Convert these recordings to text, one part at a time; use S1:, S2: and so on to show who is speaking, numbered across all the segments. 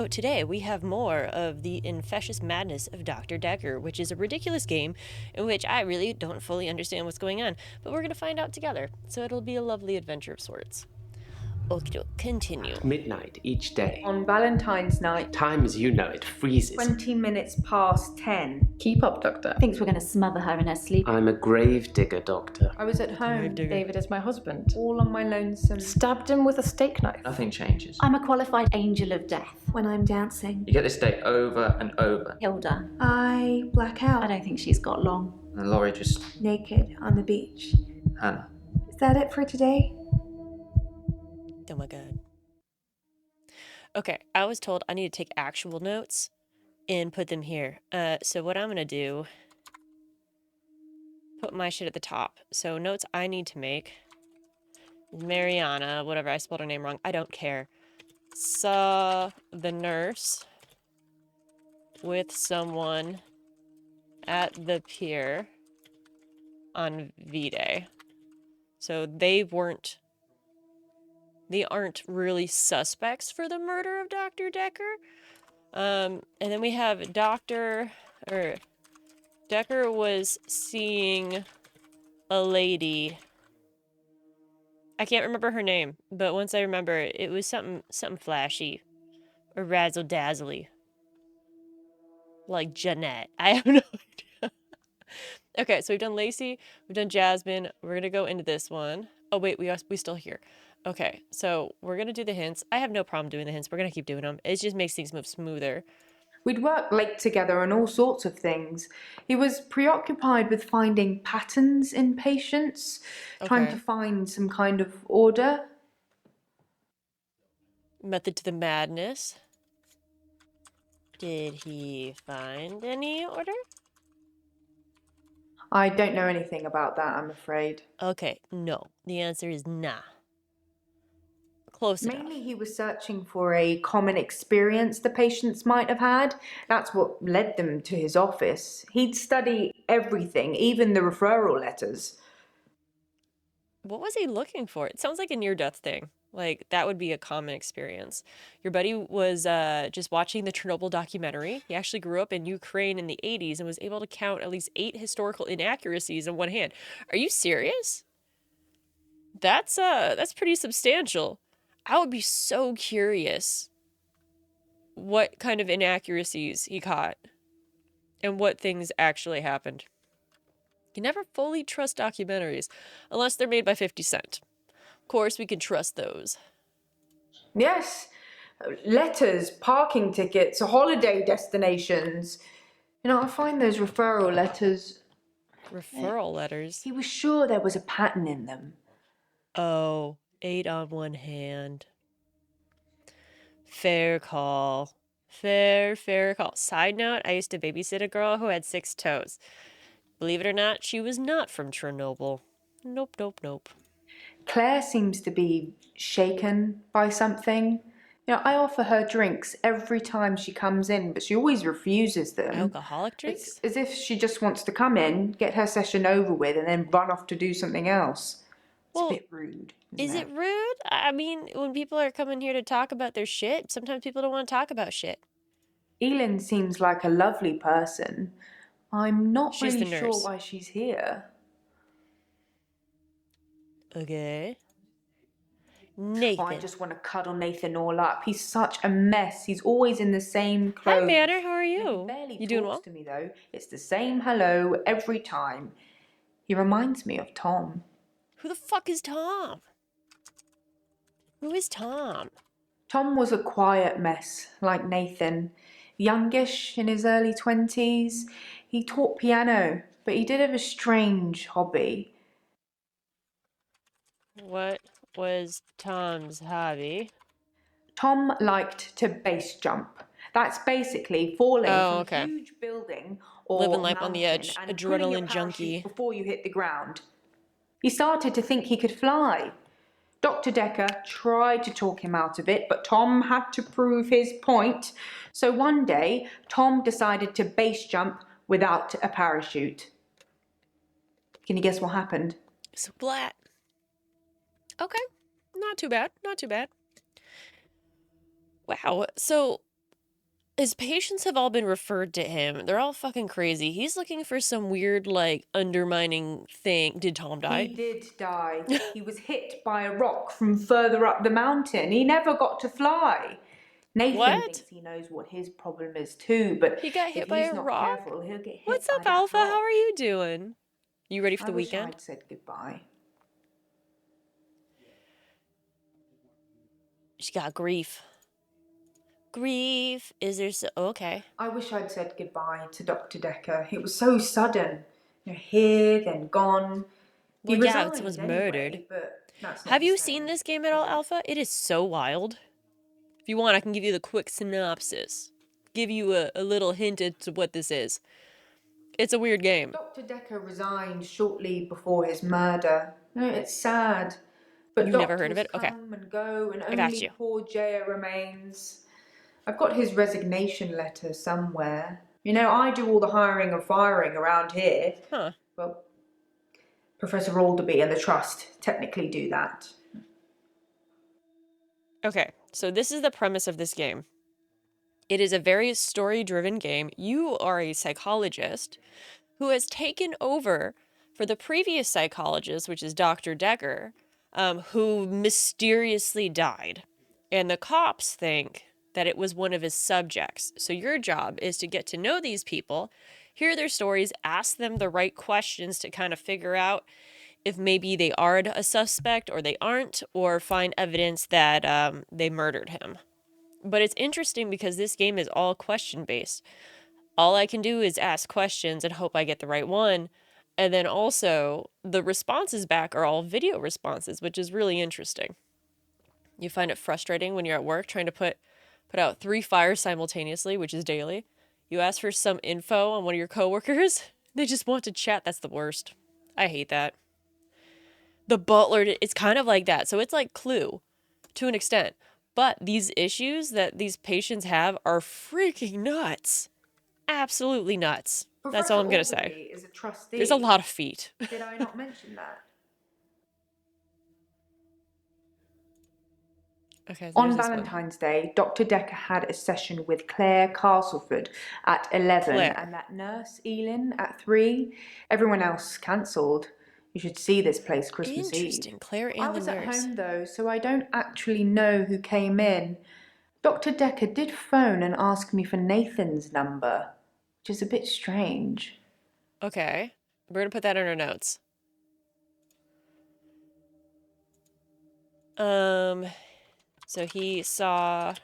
S1: So today we have more of the Infectious Madness of Dr. Dekker, which is a ridiculous game in which I really don't fully understand what's going on, but we're going to find out together, so it'll be a lovely adventure of sorts. Okay, continue.
S2: Midnight each day.
S3: On Valentine's night,
S2: Time as you know it freezes.
S3: 20 minutes past 10.
S4: Keep up, Doctor.
S5: Thinks we're going to smother her in her sleep.
S2: I'm a grave digger, Doctor.
S3: I was at home,
S1: Gravedigger.
S4: David is my husband.
S3: all on my lonesome.
S4: Stabbed him with a steak knife.
S6: Nothing changes.
S5: I'm a qualified angel of death.
S7: When I'm dancing,
S6: You get this day over and over.
S5: Hilda.
S7: I black
S5: I
S7: out,
S5: don't think she's got long.
S6: And Laurie just,
S7: naked on the beach.
S6: Hannah.
S7: Is that it for today?
S1: Oh my god. Okay, I was told I need to take actual notes and put them here. So what I'm gonna do, put my shit at the top. So notes I need to make. Mariana, whatever, I spelled her name wrong. I don't care. Saw the nurse with someone at the pier on V-Day. So they aren't really suspects for the murder of Dr. Dekker. And then we have Dekker was seeing a lady. I can't remember her name, but once I remember it was something flashy or razzle-dazzly. Like Jeanette. I have no idea. Okay, so we've done Lacey, we've done Jasmine. We're gonna go into this one. Oh wait, we still here. Okay, so we're gonna do the hints. I have no problem doing the hints. We're gonna keep doing them. It just makes things move smoother.
S3: We'd work late together on all sorts of things. He was preoccupied with finding patterns in patients, trying
S1: Okay.
S3: to find some kind of order.
S1: Method to the madness. Did he find any order?
S3: I don't know anything about that, I'm afraid.
S1: Okay, no. The answer is nah. Close enough.
S3: Mainly he was searching for a common experience the patients might have had. That's what led them to his office. He'd study everything, even the referral letters.
S1: What was he looking for? It sounds like a near-death thing. Like, that would be a common experience. Your buddy was just watching the Chernobyl documentary. He actually grew up in Ukraine in the 80s and was able to count at least 8 historical inaccuracies in one hand. Are you serious? That's pretty substantial. I would be so curious what kind of inaccuracies he caught and what things actually happened. You never fully trust documentaries unless they're made by 50 Cent. Of course, we can trust those.
S3: Yes, letters, parking tickets, holiday destinations. You know, I find those referral letters.
S1: Referral letters.
S3: He was sure there was a pattern in them.
S1: Oh, 8 on one hand. Fair call. Fair call. Side note, I used to babysit a girl who had 6 toes. Believe it or not, she was not from Chernobyl. Nope.
S3: Claire seems to be shaken by something. You know, I offer her drinks every time she comes in, but she always refuses them.
S1: Alcoholic drinks?
S3: It's as if she just wants to come in, get her session over with, and then run off to do something else. It's
S1: Well,
S3: a bit rude.
S1: Is it rude? I mean, when people are coming here to talk about their shit, sometimes people don't want to talk about shit.
S3: Elin seems like a lovely person. I'm not
S1: She's the
S3: really sure
S1: nurse.
S3: why she's here.
S1: Okay.
S3: Oh,
S1: Nathan.
S3: I just want to cuddle Nathan all up. He's such a mess. He's always in the same clothes.
S1: Hi, Manor. How are
S3: He
S1: you?
S3: barely
S1: You doing
S3: talks
S1: well?
S3: to me though. It's the same hello every time. He reminds me of Tom.
S1: Who the fuck is Tom? Who is Tom?
S3: Tom was a quiet mess, like Nathan. Youngish, in his early 20s. He taught piano, but he did have a strange hobby.
S1: What was Tom's hobby?
S3: Tom liked to base jump. That's basically falling
S1: Oh,
S3: from
S1: okay.
S3: a huge building or
S1: Living life on the
S3: mountain
S1: edge,
S3: and pulling your
S1: adrenaline
S3: parachute
S1: junkie.
S3: before you hit the ground. He started to think he could fly. Dr. Dekker tried to talk him out of it, but Tom had to prove his point. So one day, Tom decided to base jump without a parachute. Can you guess what happened?
S1: Splat. Okay. Not too bad. Not too bad. Wow. So his patients have all been referred to him. They're all fucking crazy. He's looking for some weird, like, undermining thing. Did Tom die?
S3: He did die. He was hit by a rock from further up the mountain. He never got to fly. Nathan
S1: What?
S3: thinks he knows what his problem is too, but
S1: He got
S3: if
S1: hit by
S3: he's
S1: a
S3: not
S1: rock?
S3: careful, he'll get hit
S1: What's
S3: by
S1: up,
S3: that
S1: Alpha?
S3: rock.
S1: How are you doing? You ready for the
S3: I wish
S1: weekend?
S3: I'd said goodbye.
S1: She got grief. Grief. Is there so... Okay.
S3: I wish I'd said goodbye to Dr. Dekker. It was so sudden. Here, then gone. He
S1: Well, yeah,
S3: resigned
S1: someone's
S3: anyway,
S1: murdered.
S3: but that's not
S1: Have
S3: the
S1: you
S3: same,
S1: seen this game at all,
S3: is it?
S1: Alpha? It is so wild. If you want, I can give you the quick synopsis. Give you a little hint as to what this is. It's a weird game.
S3: Dr. Dekker resigned shortly before his murder. No, it's sad. But
S1: You've never heard of
S3: doctors
S1: it? Okay.
S3: come and go, and
S1: I got
S3: only
S1: you.
S3: poor Jaya remains. I've got his resignation letter somewhere. You know, I do all the hiring and firing around here.
S1: Huh.
S3: Well, Professor Alderby and the Trust technically do that.
S1: Okay, so this is the premise of this game. It is a very story-driven game. You are a psychologist who has taken over for the previous psychologist, which is Dr. Dekker, who mysteriously died. And the cops think that it was one of his subjects. So your job is to get to know these people, hear their stories, ask them the right questions to kind of figure out if maybe they are a suspect or they aren't, or find evidence that they murdered him. But it's interesting because this game is all question-based. All I can do is ask questions and hope I get the right one. And then also, the responses back are all video responses, which is really interesting. You find it frustrating when you're at work trying to put out 3 fires simultaneously, which is daily. You ask for some info on one of your coworkers, they just want to chat. That's the worst. I hate that. The butler, it's kind of like that. So it's like Clue to an extent. But these issues that these patients have are freaking nuts. Absolutely nuts. That's all I'm going to
S3: Professor
S1: say.
S3: Alderby is a trustee.
S1: There's a lot of feet.
S3: Did I not mention that?
S1: Okay,
S3: On
S1: there's this one.
S3: Valentine's Day, Dr. Dekker had a session with Claire Castleford at 11
S1: Claire.
S3: and that nurse, Elin, at 3. Everyone else cancelled. You should see this place Christmas
S1: Interesting.
S3: Eve.
S1: Claire and
S3: I
S1: the
S3: was at
S1: nurse.
S3: home though, so I don't actually know who came in. Dr. Dekker did phone and ask me for Nathan's number, which is a bit strange.
S1: Okay. We're going to put that in our notes. So he saw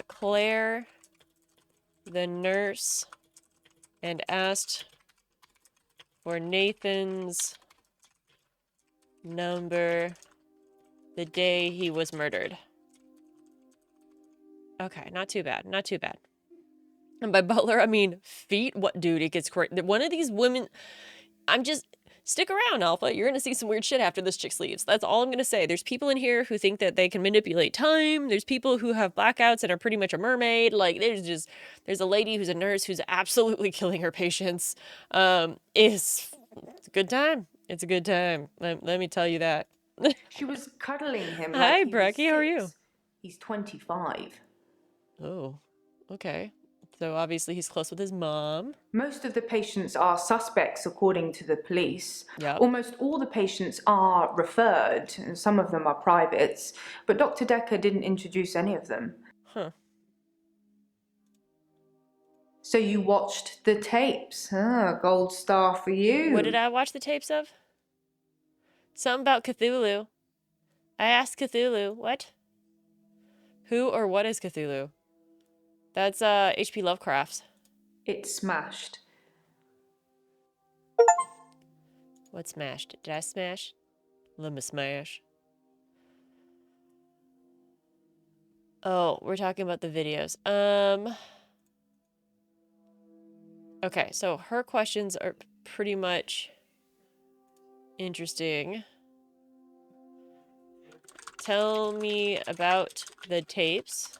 S1: Claire, the nurse, and asked for Nathan's number the day he was murdered. Okay, not too bad. Not too bad. And by butler, I mean feet. What, dude? It gets crazy. One of these women. Stick around, Alpha. You're gonna see some weird shit after this chick's leaves. That's all I'm gonna say. There's people in here who think that they can manipulate time. There's people who have blackouts and are pretty much a mermaid. Like, there's a lady who's a nurse who's absolutely killing her patients. It's a good time. It's a good time. Let me tell you that.
S3: She was cuddling him.
S1: Hi,
S3: like he was
S1: Brecky, how are you?
S3: 6. He's 25.
S1: Oh, okay. So obviously he's close with his mom.
S3: Most of the patients are suspects, according to the police.
S1: Yep.
S3: Almost all the patients are referred, and some of them are privates, but Dr. Dekker didn't introduce any of them.
S1: Huh.
S3: So you watched the tapes. Ah, gold star for you.
S1: What did I watch the tapes of? Something about Cthulhu. I asked Cthulhu, what? Who or what is Cthulhu? That's H.P. Lovecraft's.
S3: It smashed.
S1: What smashed? Did I smash? Let me smash. Oh, we're talking about the videos. Okay, so her questions are pretty much interesting. Tell me about the tapes.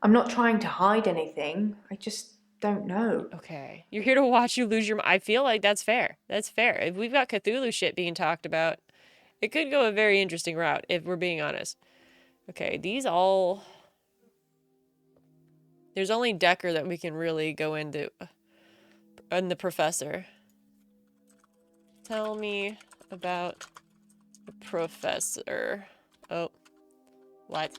S3: I'm not trying to hide anything. I just don't know.
S1: Okay. You're here to watch you lose your mind. I feel like that's fair. That's fair. If we've got Cthulhu shit being talked about, it could go a very interesting route, if we're being honest. Okay, these all There's only Dekker that we can really go into. And the professor. Tell me about the professor. Oh, what?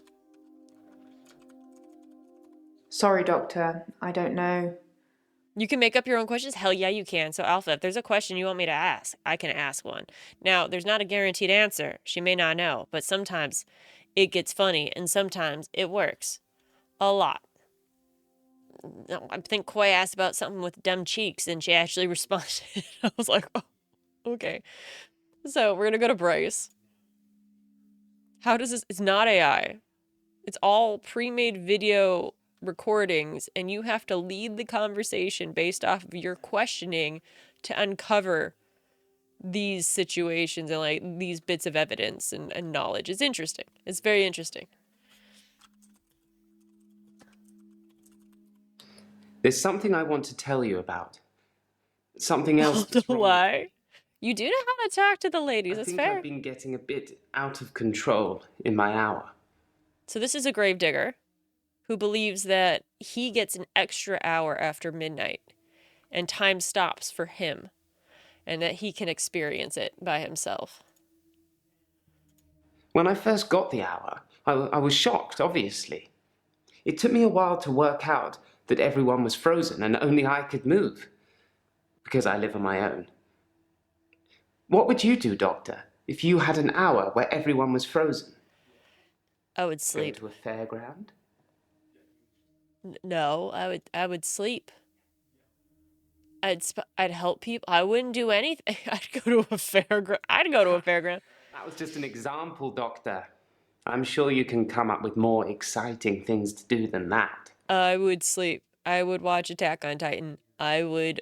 S3: Sorry, Doctor. I don't know.
S1: You can make up your own questions? Hell yeah, you can. So, Alpha, if there's a question you want me to ask, I can ask one. Now, there's not a guaranteed answer. She may not know, but sometimes it gets funny, and sometimes it works. A lot. I think Koi asked about something with dumb cheeks, and she actually responded. I was like, oh, okay. So, we're gonna go to Bryce. How does this... It's not AI. It's all pre-made video recordings, and you have to lead the conversation based off of your questioning to uncover these situations and like these bits of evidence and knowledge. It's interesting. It's very interesting.
S2: There's something I want to tell you about. Something else that's wrong with
S1: Why?
S2: me.
S1: You do know how to talk to the ladies.
S2: I
S1: That's
S2: think
S1: fair.
S2: I've been getting a bit out of control in my hour.
S1: So this is a gravedigger who believes that he gets an extra hour after midnight and time stops for him and that he can experience it by himself.
S2: When I first got the hour, I was shocked, obviously. It took me a while to work out that everyone was frozen and only I could move, because I live on my own. What would you do, Doctor, if you had an hour where everyone was frozen?
S1: I would
S2: Go
S1: sleep.
S2: to a fairground?
S1: No, I would sleep. I'd help people. I wouldn't do anything. I'd go to a fairground. I'd go to a fairground.
S2: That was just an example, Doctor. I'm sure you can come up with more exciting things to do than that.
S1: I would sleep. I would watch Attack on Titan. I would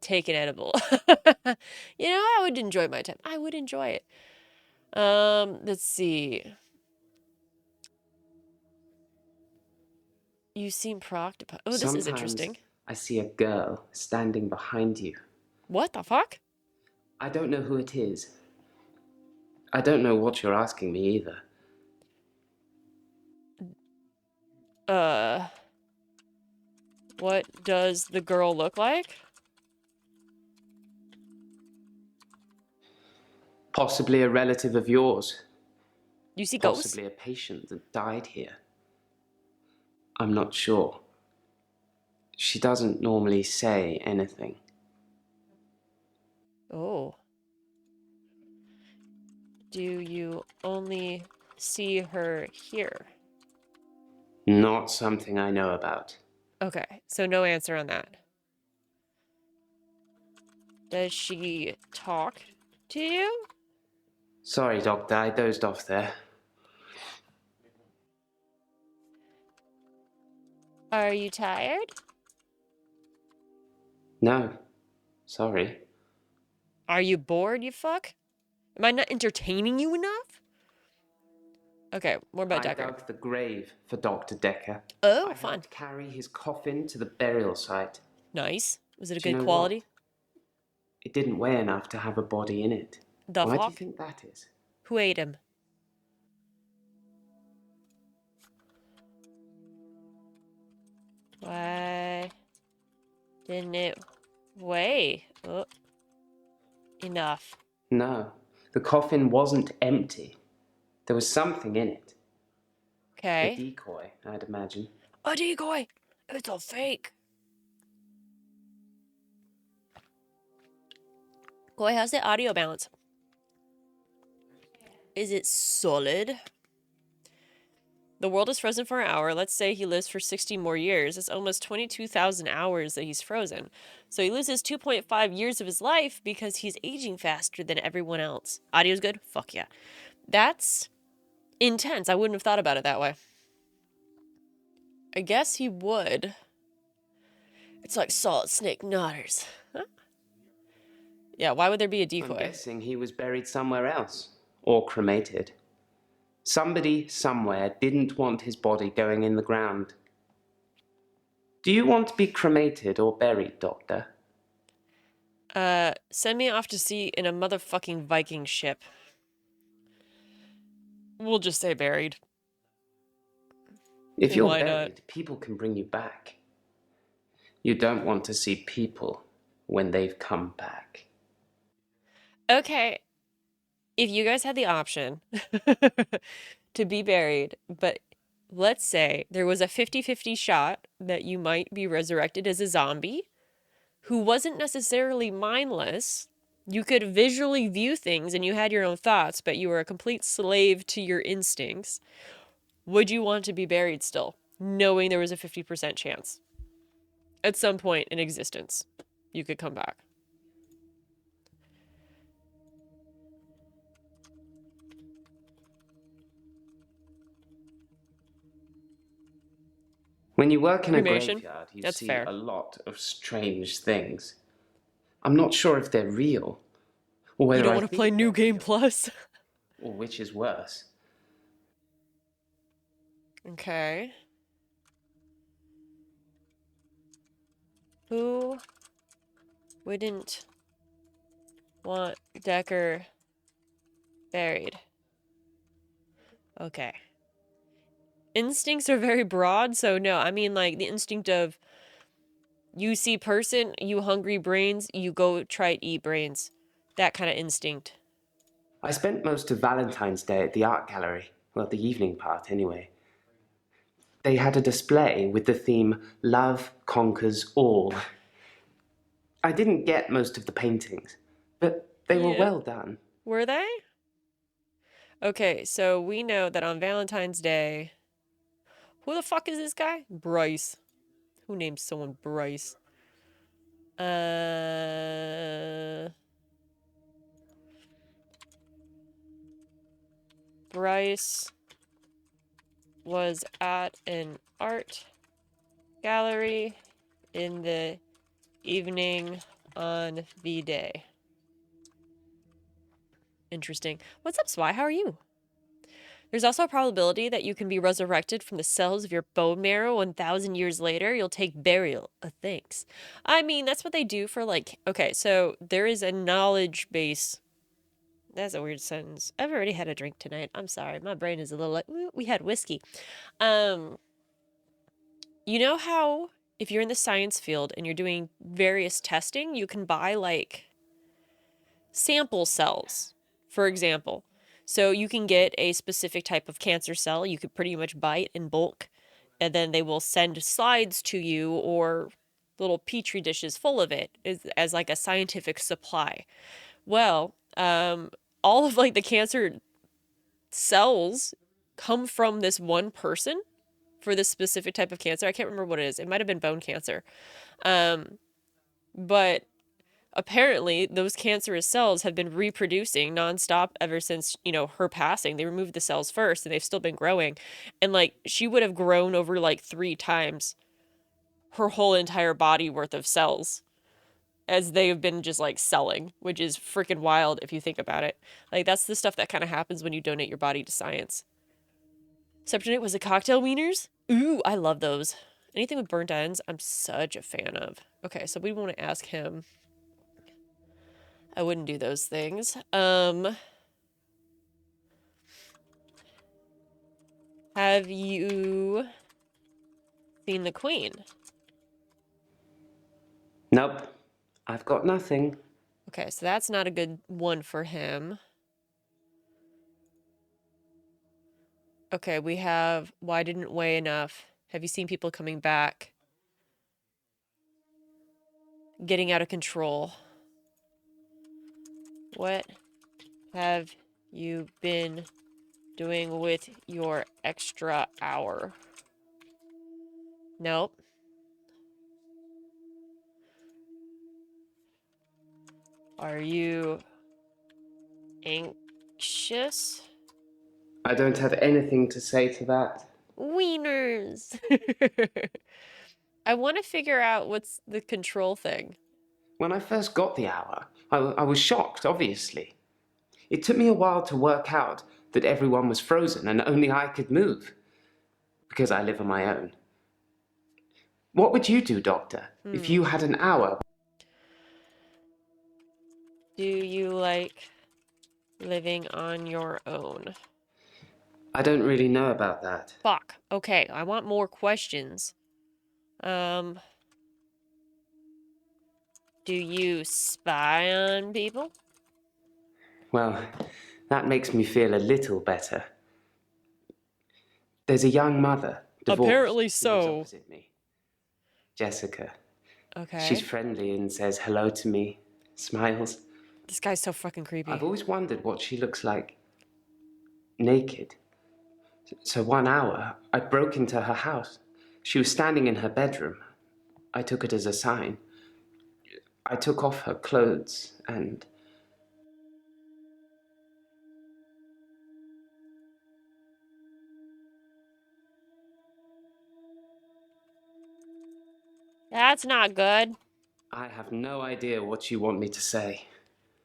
S1: take an edible. I would enjoy my time. I would enjoy it. Let's see. You seem preoccupied. Oh, this is
S2: Sometimes
S1: interesting.
S2: I see a girl standing behind you.
S1: What the fuck?
S2: I don't know who it is. I don't know what you're asking me either.
S1: What does the girl look like?
S2: Possibly a relative of yours.
S1: You see ghosts?
S2: Possibly a patient that died here. I'm not sure. She doesn't normally say anything.
S1: Oh. Do you only see her here?
S2: Not something I know about.
S1: Okay, so no answer on that. Does she talk to you?
S2: Sorry, Doctor, I dozed off there.
S1: Are you tired?
S2: No, sorry.
S1: Are you bored, you fuck? Am I not entertaining you enough? Okay, more about
S2: I
S1: Dekker.
S2: dug the grave for Dr. Dekker.
S1: Oh,
S2: I
S1: fun.
S2: helped carry his coffin to the burial site.
S1: Nice. Was it a
S2: Do you
S1: good
S2: know
S1: quality?
S2: what? It didn't weigh enough to have a body in it.
S1: The
S2: Why do you
S1: fuck?
S2: think that is?
S1: Who ate him? Why didn't it weigh enough?
S2: No, the coffin wasn't empty. There was something in it. A
S1: Okay.
S2: decoy, I'd imagine.
S1: A decoy! It's a fake! Boy, how's the audio balance? Is it solid? The world is frozen for an hour. Let's say he lives for 60 more years. It's almost 22,000 hours that he's frozen. So he loses 2.5 years of his life because he's aging faster than everyone else. Audio's good? Fuck yeah. That's intense. I wouldn't have thought about it that way. I guess he would. It's like Solid Snake Knotters. Huh? Yeah, why would there be a
S2: I'm
S1: decoy?
S2: guessing he was buried somewhere else. Or cremated. Somebody somewhere didn't want his body going in the ground. Do you want to be cremated or buried, Doctor?
S1: Send me off to sea in a motherfucking Viking ship. We'll just say buried.
S2: If you're
S1: Why not?
S2: buried, people can bring you back. You don't want to see people when they've come back.
S1: Okay, if you guys had the option to be buried, but let's say there was a 50-50 shot that you might be resurrected as a zombie who wasn't necessarily mindless. You could visually view things and you had your own thoughts, but you were a complete slave to your instincts. Would you want to be buried still, knowing there was a 50% chance at some point in existence you could come back?
S2: When you work in a
S1: Cremation?
S2: graveyard, you
S1: That's
S2: see
S1: fair.
S2: a lot of strange things. I'm not sure if they're real, or
S1: You
S2: whether
S1: don't
S2: I
S1: want to
S2: think
S1: play New
S2: they're
S1: Game
S2: real,
S1: Plus?
S2: or which is worse.
S1: Okay. Who wouldn't want Dekker buried? Okay. Instincts are very broad, so no. I mean, like, the instinct of you see person, you hungry brains, you go try to eat brains. That kind of instinct.
S2: I spent most of Valentine's Day at the art gallery. Well, the evening part, anyway. They had a display with the theme Love Conquers All. I didn't get most of the paintings, but they were
S1: Yeah.
S2: well done.
S1: Were they? Okay, so we know that on Valentine's Day... Who the fuck is this guy? Bryce. Who named someone Bryce? Bryce was at an art gallery in the evening on V-Day. Interesting. What's up, Swy? How are you? There's also a probability that you can be resurrected from the cells of your bone marrow 1,000 years later. You'll take burial. Thanks. I mean, that's what they do for, like... Okay, so there is a knowledge base. That's a weird sentence. I've already had a drink tonight. I'm sorry. My brain is a little like... We had whiskey. You know how if you're in the science field and you're doing various testing, you can buy, like, sample cells, for example. So you can get a specific type of cancer cell. You could pretty much buy it in bulk, and then they will send slides to you or little petri dishes full of it as like a scientific supply. Well, all of like the cancer cells come from this one person for this specific type of cancer. I can't remember what it is. It might have been bone cancer. But apparently those cancerous cells have been reproducing nonstop ever since, you know, her passing. They removed the cells first and they've still been growing. And like she would have grown over like 3 times her whole entire body worth of cells as they have been just like selling, which is freaking wild if you think about it. Like that's the stuff that kind of happens when you donate your body to science. Subject was a cocktail wieners. Ooh, I love those. Anything with burnt ends, I'm such a fan of. Okay, so we want to ask him. I wouldn't do those things. Have you seen the Queen?
S2: Nope, I've got nothing.
S1: Okay, so that's not a good one for him. Okay, we have why didn't weigh enough. Have you seen people coming back? Getting out of control. What have you been doing with your extra hour? Nope. Are you anxious?
S2: I don't have anything to say to that.
S1: Wieners. I want to figure out what's the control thing.
S2: When I first got the hour, I was shocked, obviously. It took me a while to work out that everyone was frozen and only I could move, because I live on my own. What would you do, Doctor, if you had an hour?
S1: Do you like living on your own?
S2: I don't really know about that.
S1: Fuck. Okay, I want more questions. Do you spy on people?
S2: Well, that makes me feel a little better. There's a young mother, divorced,
S1: Apparently
S2: who lives
S1: so.
S2: opposite me. Jessica. She's
S1: Okay.
S2: friendly and says hello to me, smiles.
S1: This guy's so fucking creepy.
S2: I've always wondered what she looks like naked. So 1 hour, I broke into her house. She was standing in her bedroom. I took it as a sign. I took off her clothes and...
S1: That's not good.
S2: I have no idea what you want me to say.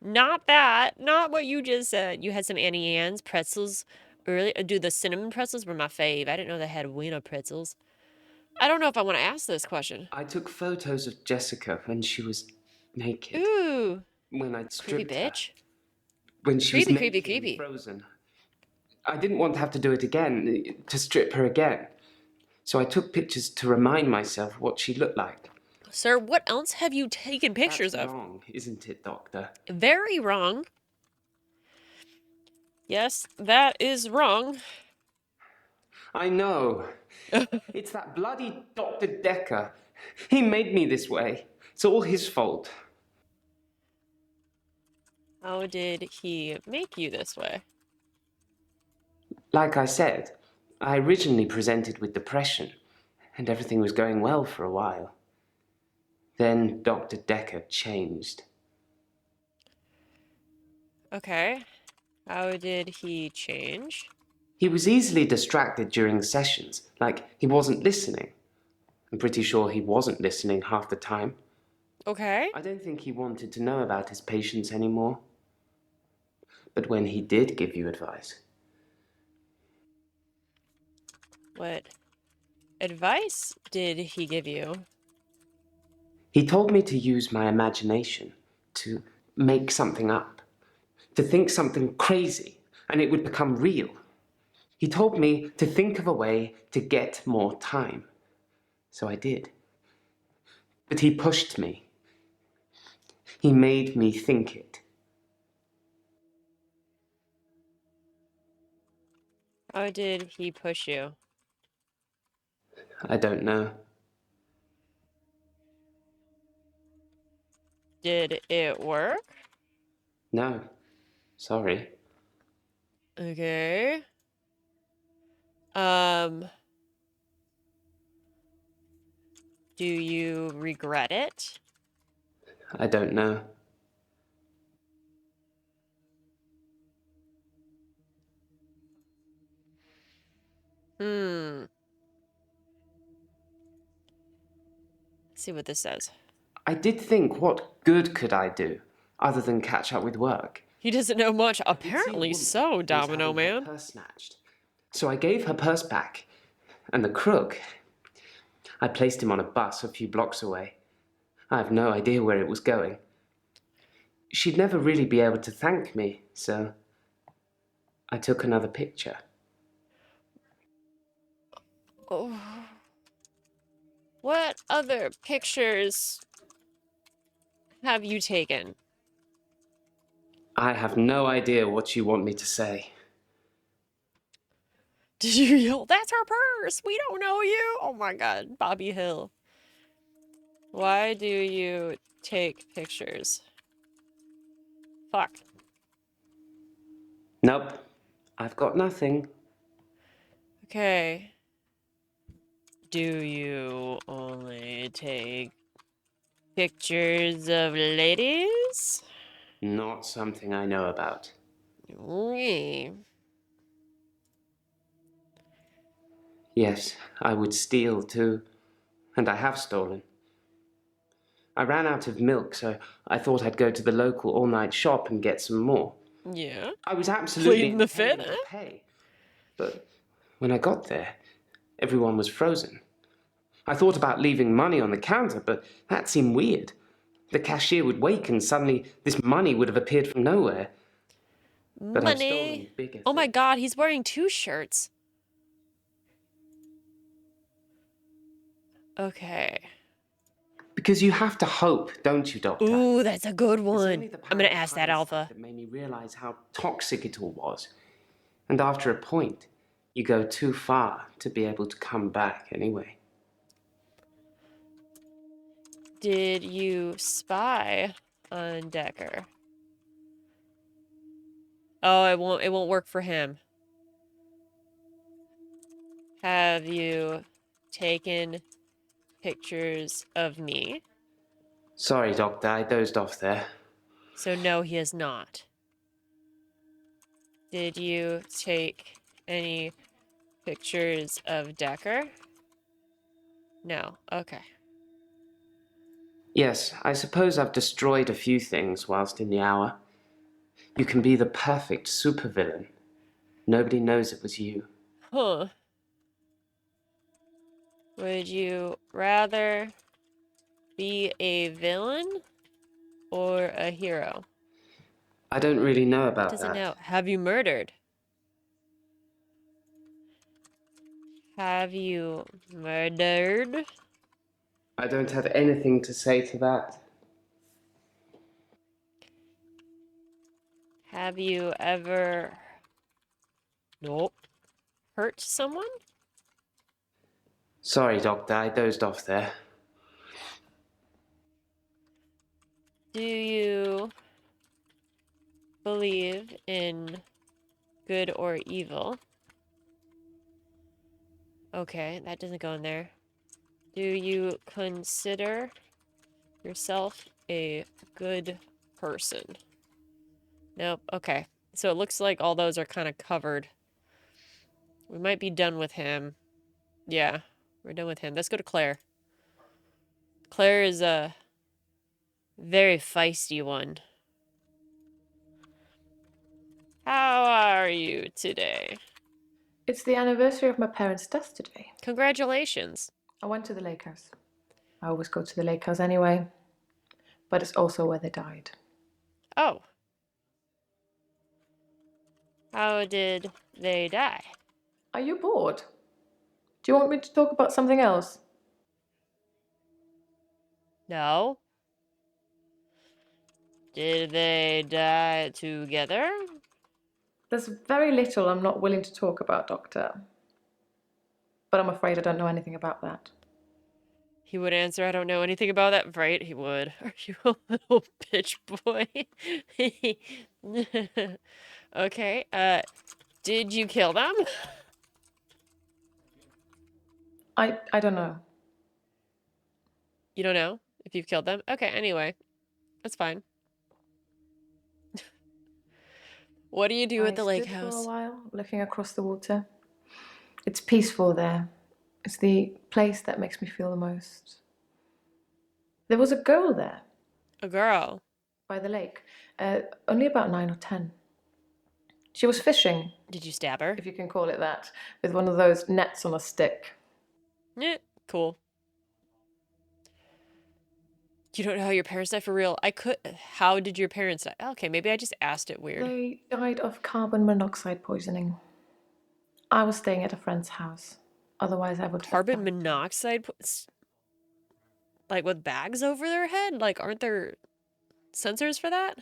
S1: Not that. Not what you just said. You had some Annie Ann's pretzels earlier. Dude, the cinnamon pretzels were my fave. I didn't know they had wiener pretzels. I don't know if I want to ask this question.
S2: I took photos of Jessica when she was naked.
S1: Ooh.
S2: When I'd
S1: Creepy
S2: stripped her.
S1: bitch.
S2: When she was
S1: Creepy,
S2: naked
S1: creepy,
S2: and
S1: creepy.
S2: frozen. I didn't want to have to do it again, to strip her again. So I took pictures to remind myself what she looked like.
S1: Sir, what else have you taken pictures
S2: That's
S1: of?
S2: wrong, isn't it, Doctor?
S1: Very wrong. Yes, that is wrong.
S2: I know. It's that bloody Dr. Dekker. He made me this way. It's all his fault.
S1: How did he make you this way?
S2: Like I said, I originally presented with depression, and everything was going well for a while. Then Dr. Dekker changed.
S1: Okay. How did he change?
S2: He was easily distracted during sessions, like he wasn't listening. I'm pretty sure he wasn't listening half the time.
S1: Okay.
S2: I don't think he wanted to know about his patients anymore. But when he did give you advice...
S1: What advice did he give you?
S2: He told me to use my imagination, to make something up, to think something crazy, and it would become real. He told me to think of a way to get more time. So I did. But he pushed me. He made me think it.
S1: How did he push you?
S2: I don't know.
S1: Did it work?
S2: No. Sorry.
S1: Okay. Do you regret it?
S2: I don't know.
S1: Let's see what this says.
S2: I did think, what good could I do, other than catch up with work?
S1: He doesn't know much.
S2: I did see a
S1: Apparently
S2: woman
S1: so,
S2: who was
S1: Domino
S2: having her
S1: Man.
S2: purse snatched. So I gave her purse back, and the crook... I placed him on a bus a few blocks away. I have no idea where it was going. She'd never really be able to thank me, so I took another picture.
S1: Oh. What other pictures have you taken?
S2: I have no idea what you want me to say.
S1: Did you yell, "That's her purse! We don't know you!" Oh my god, Bobby Hill. Why do you take pictures? Fuck.
S2: Nope, I've got nothing.
S1: Okay. Do you only take pictures of ladies?
S2: Not something I know about.
S1: Okay.
S2: Yes, I would steal too, and I have stolen. I ran out of milk, so I thought I'd go to the local all-night shop and get some more.
S1: Yeah.
S2: I was absolutely
S1: Pleading the fifth,
S2: intending
S1: eh?
S2: to pay. But when I got there, everyone was frozen. I thought about leaving money on the counter, but that seemed weird. The cashier would wake and suddenly this money would have appeared from nowhere. But I've stolen
S1: Money.
S2: bigger
S1: Oh my
S2: things.
S1: god, he's wearing 2 shirts. Okay.
S2: Because you have to hope, don't you, Doctor?
S1: Ooh, that's a good
S2: It's
S1: one.
S2: only the
S1: I'm
S2: power
S1: gonna
S2: of
S1: ask that
S2: hindsight
S1: Alpha.
S2: that made me realize how toxic it all was. And after a point, you go too far to be able to come back anyway.
S1: Did you spy on Dekker? Oh, it won't work for him. Have you taken pictures of me?
S2: Sorry, Doctor, I dozed off there.
S1: So no, he has not. Did you take any pictures of Dekker? No. Okay.
S2: Yes, I suppose I've destroyed a few things whilst in the hour. You can be the perfect supervillain. Nobody knows it was you.
S1: Huh. Would you rather be a villain or a hero?
S2: I don't really know
S1: It
S2: about
S1: doesn't
S2: that.
S1: know. Have you murdered? Have you murdered?
S2: I don't have anything to say to that.
S1: Have you ever... Nope. Hurt someone?
S2: Sorry, Doctor, I dozed off there.
S1: Do you believe in good or evil? Okay, that doesn't go in there. Do you consider yourself a good person? Nope. Okay. So it looks like all those are kind of covered. We might be done with him. Yeah, we're done with him. Let's go to Claire. Claire is a very feisty one. How are you today?
S4: It's the anniversary of my parents' death today.
S1: Congratulations.
S4: I went to the lake house. I always go to the lake house anyway, but it's also where they died.
S1: Oh. How did they die?
S4: Are you bored? Do you want me to talk about something else?
S1: No. Did they die together?
S4: There's very little I'm not willing to talk about, Doctor. But I'm afraid I don't know anything about that.
S1: He would answer, I don't know anything about that. Right, he would. Are you a little bitch boy? Okay, did you kill them?
S4: I don't know.
S1: You don't know if you've killed them? Okay, anyway. That's fine. What do you do at the lake
S4: I stood for a
S1: house?
S4: while, looking across the water. It's peaceful there. It's the place that makes me feel the most. There was a girl there
S1: A girl.
S4: by the lake, only about 9 or 10. She was fishing,
S1: Did you stab her?
S4: if you can call it that, with one of those nets on a stick.
S1: Yeah, cool. You don't know how your parents died for real? I could. How did your parents die? Okay, maybe I just asked it weird.
S4: They died of carbon monoxide poisoning. I was staying at a friend's house. Otherwise, I would have
S1: Carbon
S4: died.
S1: monoxide? Like with bags over their head? Like, aren't there sensors for that?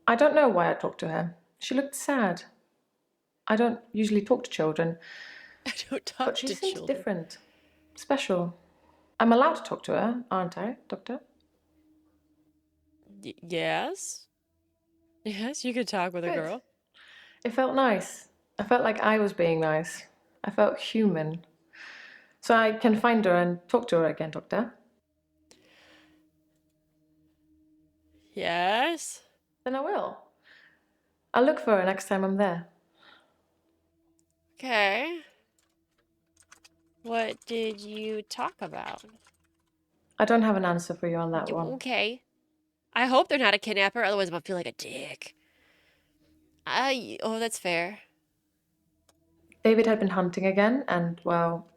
S4: I don't know why I talked to her. She looked sad. I don't usually talk to children,
S1: I don't talk
S4: but she
S1: to
S4: seemed
S1: children.
S4: different, special. I'm allowed to talk to her, aren't I, Doctor?
S1: Yes? Yes, you could talk with a
S4: Good.
S1: girl.
S4: It felt nice. I felt like I was being nice. I felt human. So I can find her and talk to her again, Doctor.
S1: Yes?
S4: Then I will. I'll look for her next time I'm there.
S1: Okay. What did you talk about?
S4: I don't have an answer for you on that one.
S1: Okay. I hope they're not a kidnapper, otherwise I'm gonna feel like a dick. Oh, that's fair.
S4: David had been hunting again, and, well,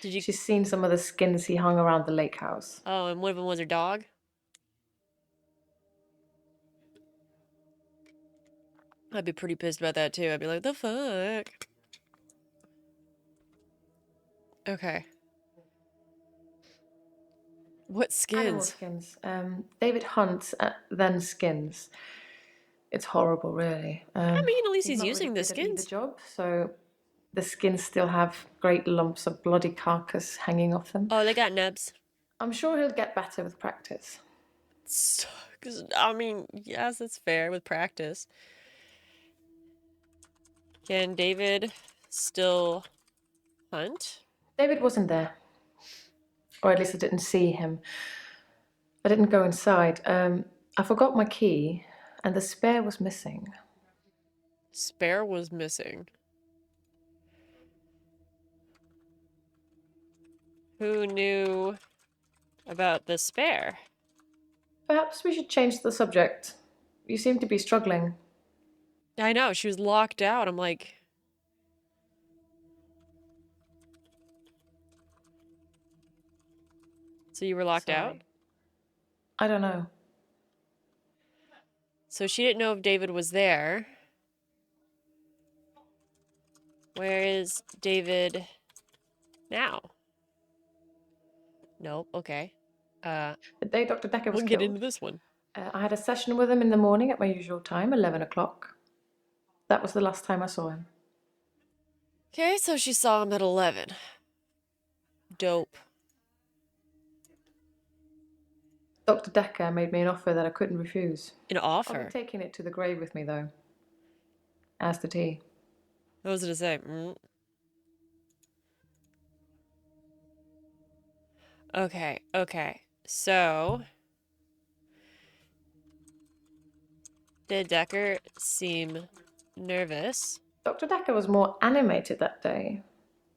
S1: Did you...
S4: she's seen some of the skins he hung around the lake house.
S1: Oh, and one of them was her dog? I'd be pretty pissed about that too. I'd be like, the fuck? Okay. What
S4: Animal
S1: skins?
S4: skins. David hunts, then skins. It's horrible, really.
S1: I mean, at least
S4: He's
S1: he's
S4: not really
S1: using the
S4: good at either
S1: skins.
S4: job, so the skins still have great lumps of bloody carcass hanging off them.
S1: Oh, they got nubs.
S4: I'm sure he'll get better with practice.
S1: I mean, yes, that's fair with practice. Can David still hunt?
S4: David wasn't there. Or at least I didn't see him. I didn't go inside. I forgot my key, and the spare was missing.
S1: Spare was missing. Who knew about the spare?
S4: Perhaps we should change the subject. You seem to be struggling.
S1: I know, she was locked out. I'm like... So you were locked out?
S4: Sorry. I don't know.
S1: So she didn't know if David was there. Where is David now? Nope, okay.
S4: The day Dr. Dekker was
S1: We'll get
S4: killed,
S1: into this one.
S4: I had a session with him in the morning at my usual time, 11 o'clock. That was the last time I saw him.
S1: Okay, so she saw him at 11. Dope.
S4: Dr. Dekker made me an offer that I couldn't refuse.
S1: An
S4: I'll
S1: offer?
S4: be taking it to the grave with me, though. As did he.
S1: What was it to say? Okay, okay. So... Did Dekker seem nervous?
S4: Dr. Dekker was more animated that day.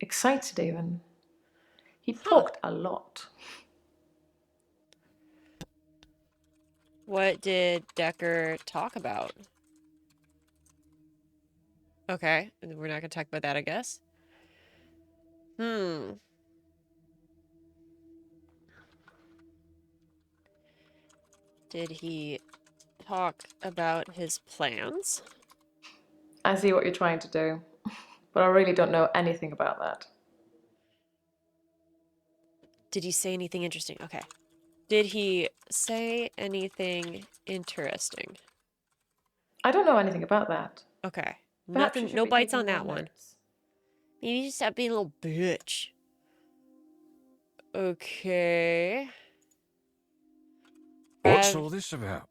S4: Excited, even. He talked a lot.
S1: What did Dekker talk about? Okay, we're not gonna talk about that, I guess. Did he talk about his plans?
S4: I see what you're trying to do, but I really don't know anything about that.
S1: Did he say anything interesting? Okay. Did he say anything interesting?
S4: I don't know anything about that.
S1: Okay.
S4: Perhaps you
S1: Nothing,
S4: should
S1: no
S4: be
S1: bites
S4: taking
S1: on that
S4: more
S1: one.
S4: notes.
S1: Maybe just stop being a little bitch. Okay.
S8: What's all this about?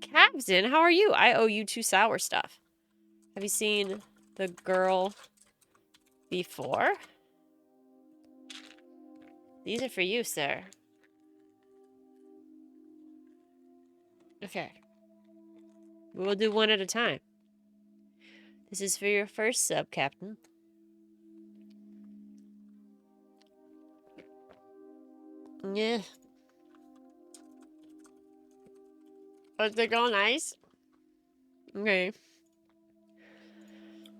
S1: Captain, how are you? I owe you 2 sour stuff. Have you seen the girl before? These are for you, sir. Okay. We'll do one at a time. This is for your first sub, Captain. Yeah. Are they all nice? Okay.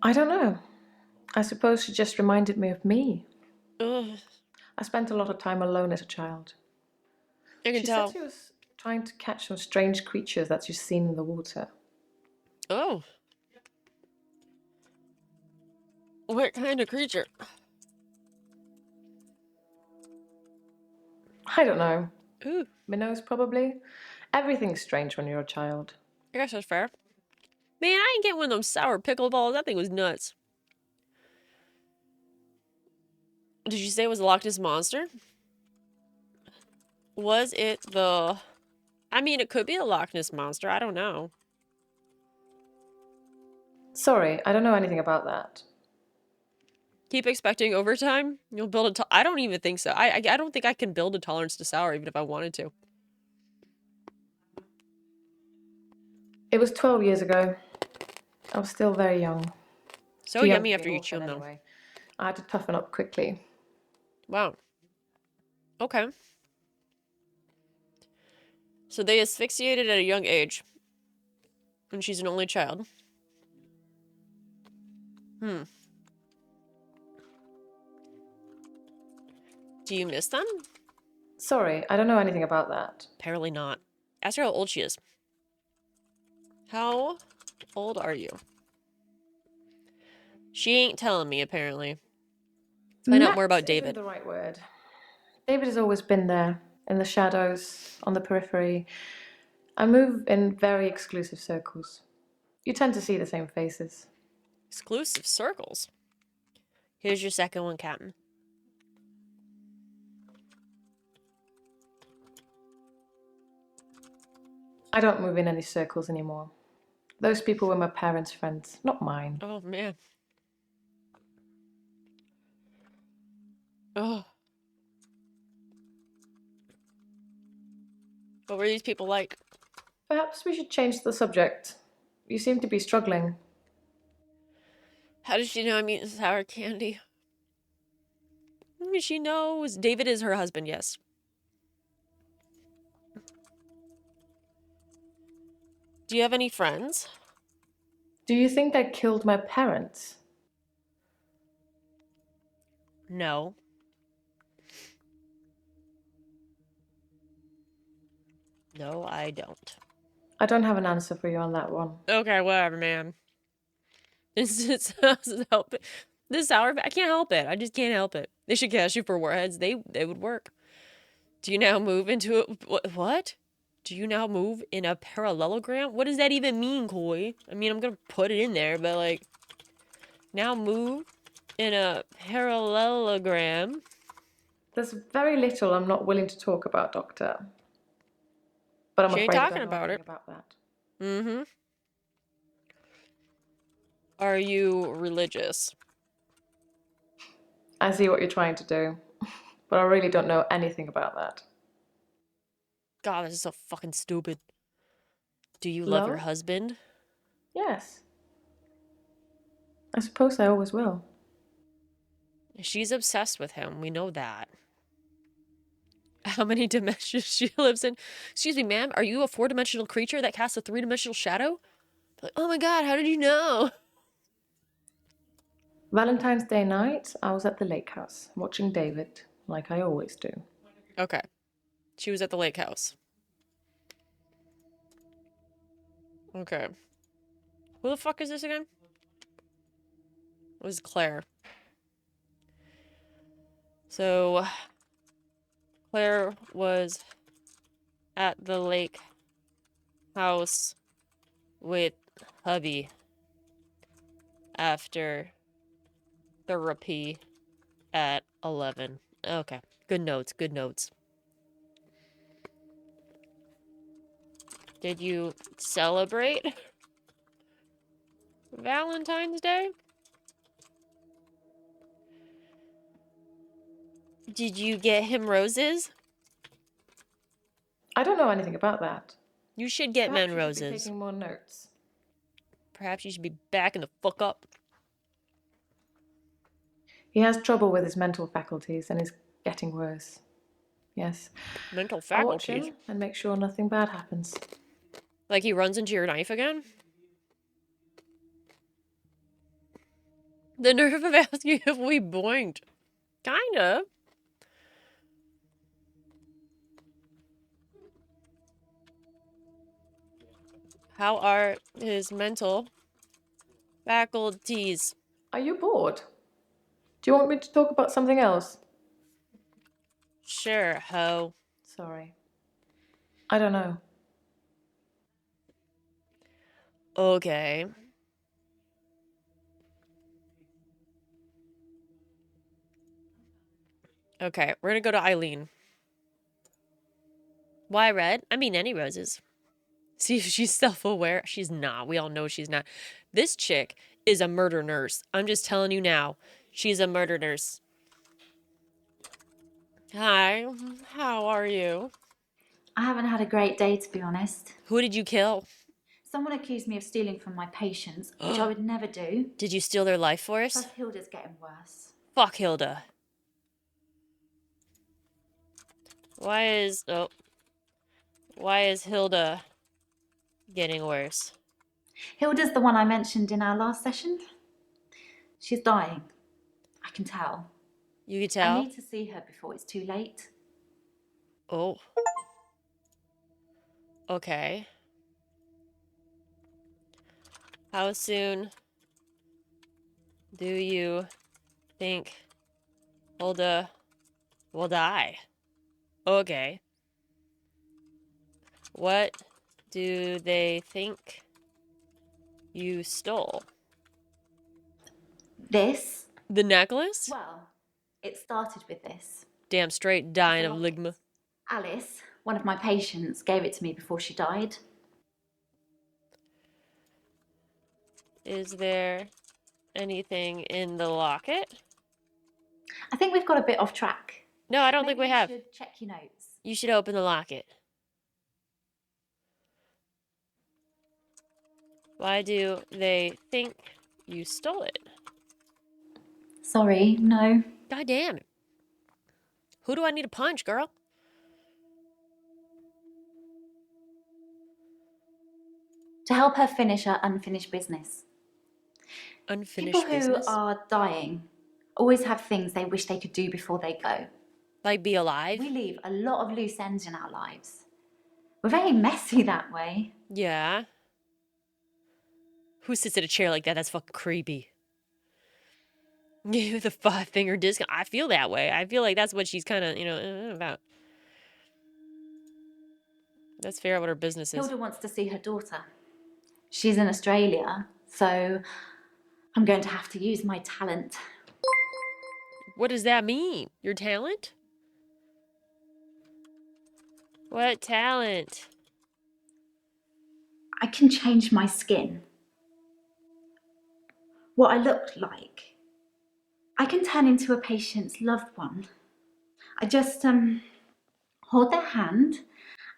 S4: I don't know. I suppose she just reminded me of me.
S1: Ugh,
S4: I spent a lot of time alone as a child.
S1: I can
S4: She
S1: tell.
S4: said she was trying to catch some strange creatures that she's seen in the water.
S1: Oh. What kind of creature?
S4: I don't know.
S1: Ooh,
S4: Minnows, probably. Everything's strange when you're a child.
S1: I guess that's fair. Man, I didn't get one of them sour pickle balls. That thing was nuts. Did you say it was a Loch Ness Monster? Was it the... I mean, it could be a Loch Ness Monster. I don't know.
S4: Sorry, I don't know anything about that.
S1: Keep expecting overtime. You'll build a... I don't even think so. I don't think I can build a tolerance to sour even if I wanted to.
S4: It was 12 years ago. I was still very young.
S1: So
S4: Too young
S1: yummy
S4: to be
S1: after
S4: an
S1: you chew
S4: orphan
S1: them, though.
S4: anyway. I had to toughen up quickly.
S1: Wow. Okay. So they asphyxiated at a young age. And she's an only child. Do you miss them?
S4: Sorry, I don't know anything about that.
S1: Apparently not. Ask her how old she is. How old are you? She ain't telling me, apparently. Find out more about
S4: Met isn't
S1: David.
S4: the right word. David has always been there, in the shadows, on the periphery. I move in very exclusive circles. You tend to see the same faces.
S1: Exclusive circles. Here's your second one, Captain.
S4: I don't move in any circles anymore. Those people were my parents' friends, not mine.
S1: Oh, man. Oh. What were these people like?
S4: Perhaps we should change the subject. You seem to be struggling.
S1: How does she know I'm eating sour candy? She knows. David is her husband, yes. Do you have any friends?
S4: Do you think I killed my parents?
S1: No. No, I don't.
S4: I don't have an answer for you on that one.
S1: Okay, whatever, man. This doesn't help it. This sour, I can't help it. I just can't help it. They should cast you for warheads. They would work. Do you now move into a what? Do you now move in a parallelogram? What does that even mean, Coy? I mean, I'm gonna put it in there, but like, now move in a parallelogram.
S4: There's very little I'm not willing to talk about, Doctor. But I'm
S1: She ain't
S4: afraid I
S1: talking
S4: don't know
S1: about
S4: anything
S1: it.
S4: about that.
S1: Mm-hmm. Are you religious?
S4: I see what you're trying to do, but I really don't know anything about that.
S1: God, this is so fucking stupid. Do you love your
S4: Love?
S1: husband?
S4: Yes. I suppose I always will.
S1: She's obsessed with him. We know that. How many dimensions she lives in? Excuse me, ma'am. Are you a 4-dimensional creature that casts a 3-dimensional shadow? Like, oh my god, how did you know?
S4: Valentine's Day night, I was at the lake house, watching David, like I always do.
S1: Okay. She was at the lake house. Okay. Who the fuck is this again? It was Claire. So, Claire was at the lake house with hubby after therapy at 11. Okay. Good notes, good notes. Did you celebrate Valentine's Day? Did you get him roses?
S4: I don't know anything about that.
S1: You should get
S4: Perhaps
S1: men
S4: you should be
S1: roses.
S4: taking more notes.
S1: Perhaps you should be backing the fuck up.
S4: He has trouble with his mental faculties and is getting worse. Yes.
S1: Mental
S4: I'll watch
S1: faculties.
S4: him and make sure nothing bad happens.
S1: Like he runs into your knife again? The nerve of asking if we boinked. Kinda. How are his mental faculties?
S4: Are you bored? Do you want me to talk about something else?
S1: Sure, ho.
S4: Sorry. I don't know.
S1: Okay. Okay, we're gonna go to Eileen. Why red? I mean, any roses. See if she's self-aware. She's not. We all know she's not. This chick is a murder nurse. I'm just telling you now. She's a murder nurse. Hi. How are you?
S5: I haven't had a great day, to be honest.
S1: Who did you kill?
S5: Someone accused me of stealing from my patients, which I would never do.
S1: Did you steal their life force?
S5: Plus, Hilda's getting worse.
S1: Fuck Hilda. Why is Hilda getting worse?
S5: Hilda's the one I mentioned in our last session. She's dying. I can tell.
S1: You could
S5: I
S1: tell?
S5: need to see her before it's too late.
S1: Oh. Okay. How soon do you think Hulda will die? Okay. What do they think you stole?
S5: This?
S1: The necklace?
S5: Well, it started with this.
S1: Damn straight
S5: It's
S1: dying
S5: a
S1: of
S5: locket.
S1: ligma.
S5: Alice, one of my patients, gave it to me before she died.
S1: Is there anything in the locket?
S5: I think we've got a bit off track.
S1: No, I don't
S5: Maybe
S1: think we
S5: you
S1: have.
S5: should check your notes.
S1: You should open the locket. Why do they think you stole it?
S5: Sorry, no.
S1: God damn it. Who do I need to punch, girl?
S5: To help her finish her unfinished business. People
S1: Unfinished
S5: who
S1: business?
S5: are dying always have things they wish they could do before they go.
S1: Like be alive?
S5: We leave a lot of loose ends in our lives. We're very messy that way.
S1: Yeah. Who sits in a chair like that? That's fucking creepy. With a 5-finger disc. I feel that way. I feel like that's what she's kind of, about. Let's figure out what her business is.
S5: Hilda wants to see her daughter. She's in Australia, so I'm going to have to use my talent.
S1: What does that mean? Your talent? What talent?
S5: I can change my skin. What I look like. I can turn into a patient's loved one. I just hold their hand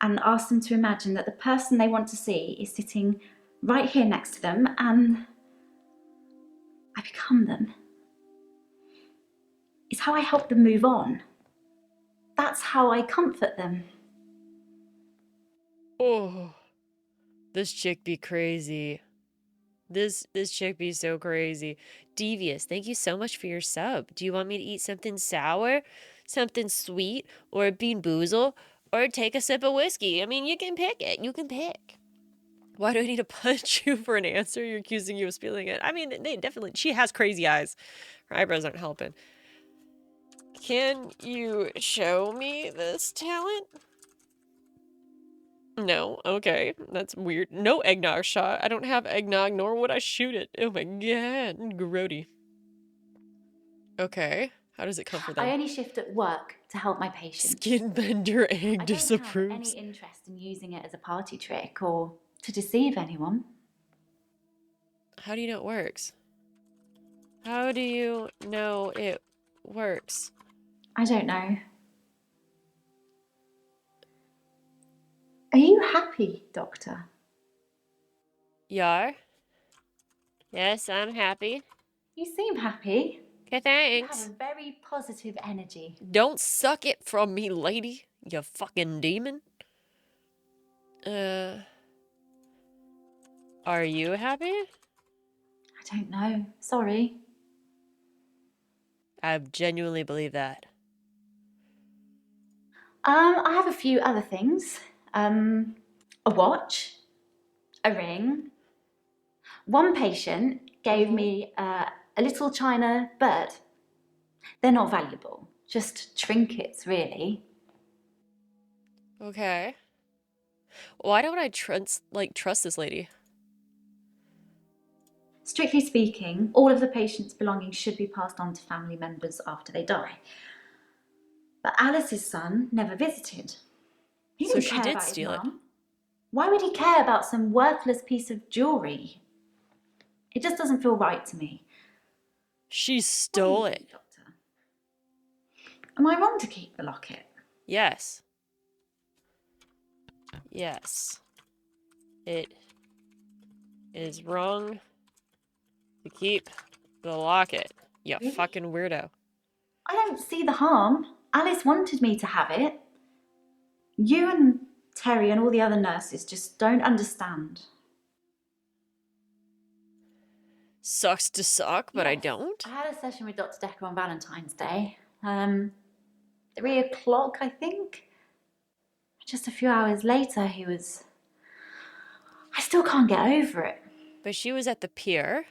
S5: and ask them to imagine that the person they want to see is sitting right here next to them, and I become them. It's how I help them move on. That's how I comfort them.
S1: Oh, this chick be crazy. This chick be so crazy. Devious, thank you so much for your sub. Do you want me to eat something sour, something sweet, or a bean boozle, or take a sip of whiskey? I mean, you can pick it. You can pick. Why do I need to punch you for an answer? You're accusing you of stealing it. I mean, they definitely. She has crazy eyes. Her eyebrows aren't helping. Can you show me this talent? No, okay, that's weird. No eggnog shot. I don't have eggnog, nor would I shoot it. Oh my god, grody. Okay, how does it come for
S5: I
S1: them?
S5: only shift at work to help my patients.
S1: Skinbender egg
S5: I don't have
S1: disapproves.
S5: any interest in using it as a party trick or to deceive anyone.
S1: How do you know it works? How do you know it works?
S5: I don't know. Are you happy, Doctor?
S1: Yar? Yes, I'm happy.
S5: You seem happy.
S1: Okay,
S5: You
S1: thanks.
S5: have a very positive energy.
S1: Don't suck it from me, lady. You fucking demon. Are you happy?
S5: I don't know. Sorry.
S1: I genuinely believe that.
S5: I have a few other things. A watch, a ring. One patient gave me a little china bird. They're not valuable, just trinkets, really.
S1: Okay. Why don't I trust this lady?
S5: Strictly speaking, all of the patient's belongings should be passed on to family members after they die. But Alice's son never visited. He
S1: So
S5: didn't
S1: she
S5: care
S1: did
S5: about his
S1: steal it.
S5: mum. Why would he care about some worthless piece of jewellery? It just doesn't feel right to me.
S1: She
S5: What do
S1: stole
S5: you
S1: it.
S5: think, Doctor? Am I wrong to keep the locket?
S1: Yes. Yes. It is wrong to keep the locket. You
S5: Really?
S1: fucking weirdo.
S5: I don't see the harm. Alice wanted me to have it. You and Terry and all the other nurses just don't understand.
S1: Sucks to suck, but I
S5: Yes,
S1: don't.
S5: I had a session with Dr. Dekker on Valentine's Day. 3 o'clock, I think. Just a few hours later, he was... I still can't get over it.
S1: But she was at the pier.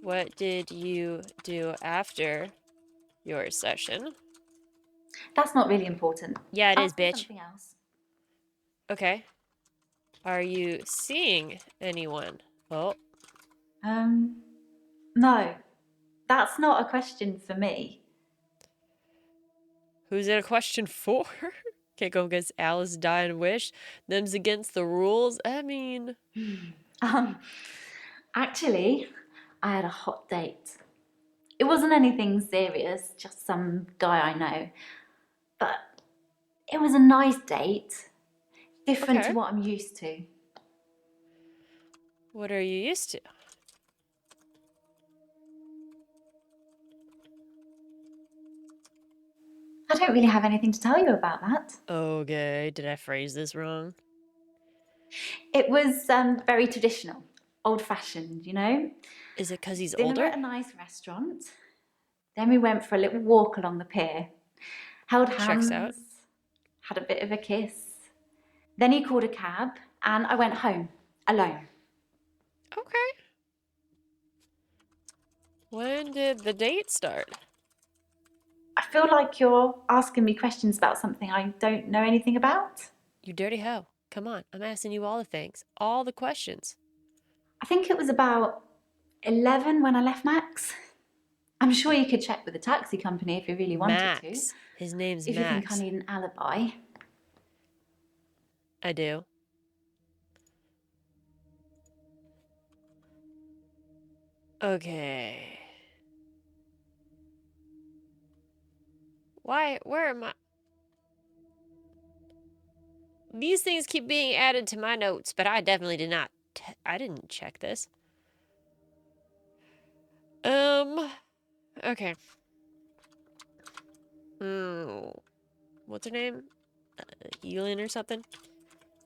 S1: What did you do after your session?
S5: That's not really important.
S1: Yeah, it is,
S5: Ask me
S1: bitch.
S5: something else.
S1: Okay. Are you seeing anyone? Oh,
S5: No. That's not a question for me.
S1: who's it a question for? Can't go against Alice's dying wish. Them's against the rules. I mean,
S5: Actually, I had a hot date. It wasn't anything serious, just some guy I know. But it was a nice date, different to
S1: okay.
S5: what I'm used to.
S1: What are you used to?
S5: I don't really have anything to tell you about that.
S1: Okay, did I phrase this wrong?
S5: It was very traditional, old-fashioned, you know?
S1: Is it because he's
S5: Dinner
S1: older?
S5: at a nice restaurant. Then we went for a little walk along the pier, held
S1: Checks out.
S5: hands, had a bit of a kiss. Then he called a cab, and I went home, alone.
S1: Okay. When did the date start?
S5: I feel like you're asking me questions about something I don't know anything about.
S1: You dirty hoe. Come on, I'm asking you all the things. All the questions.
S5: I think it was about 11 when I left Max. I'm sure you could check with the taxi company if you really wanted to.
S1: Max. His name's
S5: If you think I
S1: Max.
S5: need an alibi.
S1: I do. Okay. Why? Where am I? These things keep being added to my notes, but I definitely did not. I didn't check this. Okay. What's her name? Elin or something?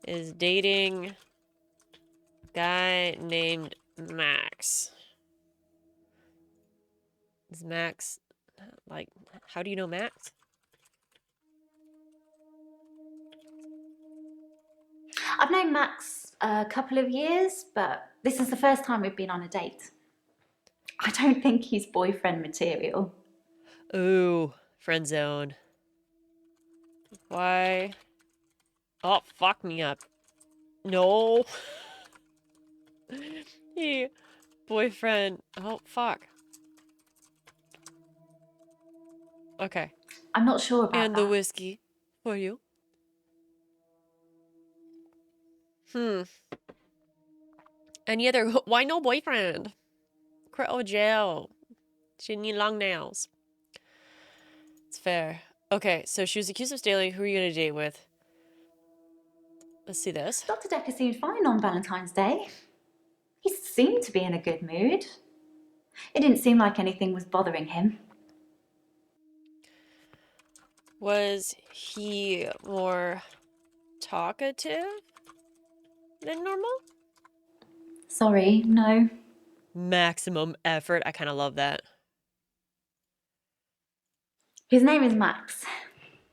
S1: Is dating guy named Max. Is Max, like, how do you know Max?
S5: I've known Max a couple of years, but this is the first time we've been on a date. I don't think he's boyfriend material.
S1: Ooh, friend zone. Why? Oh, fuck me up. No. He, boyfriend. Oh, fuck. Okay.
S5: I'm not sure about
S1: And the
S5: that.
S1: whiskey for you. Any other? Why no boyfriend? Oh, jail. She need long nails. It's fair. Okay, so she was accused of stealing. Who are you gonna date with? Let's see this.
S5: Dr. Dekker seemed fine on Valentine's Day. He seemed to be in a good mood. It didn't seem like anything was bothering him.
S1: Was he more talkative than normal?
S5: Sorry, no.
S1: Maximum effort. I kind of love that.
S5: His name is Max.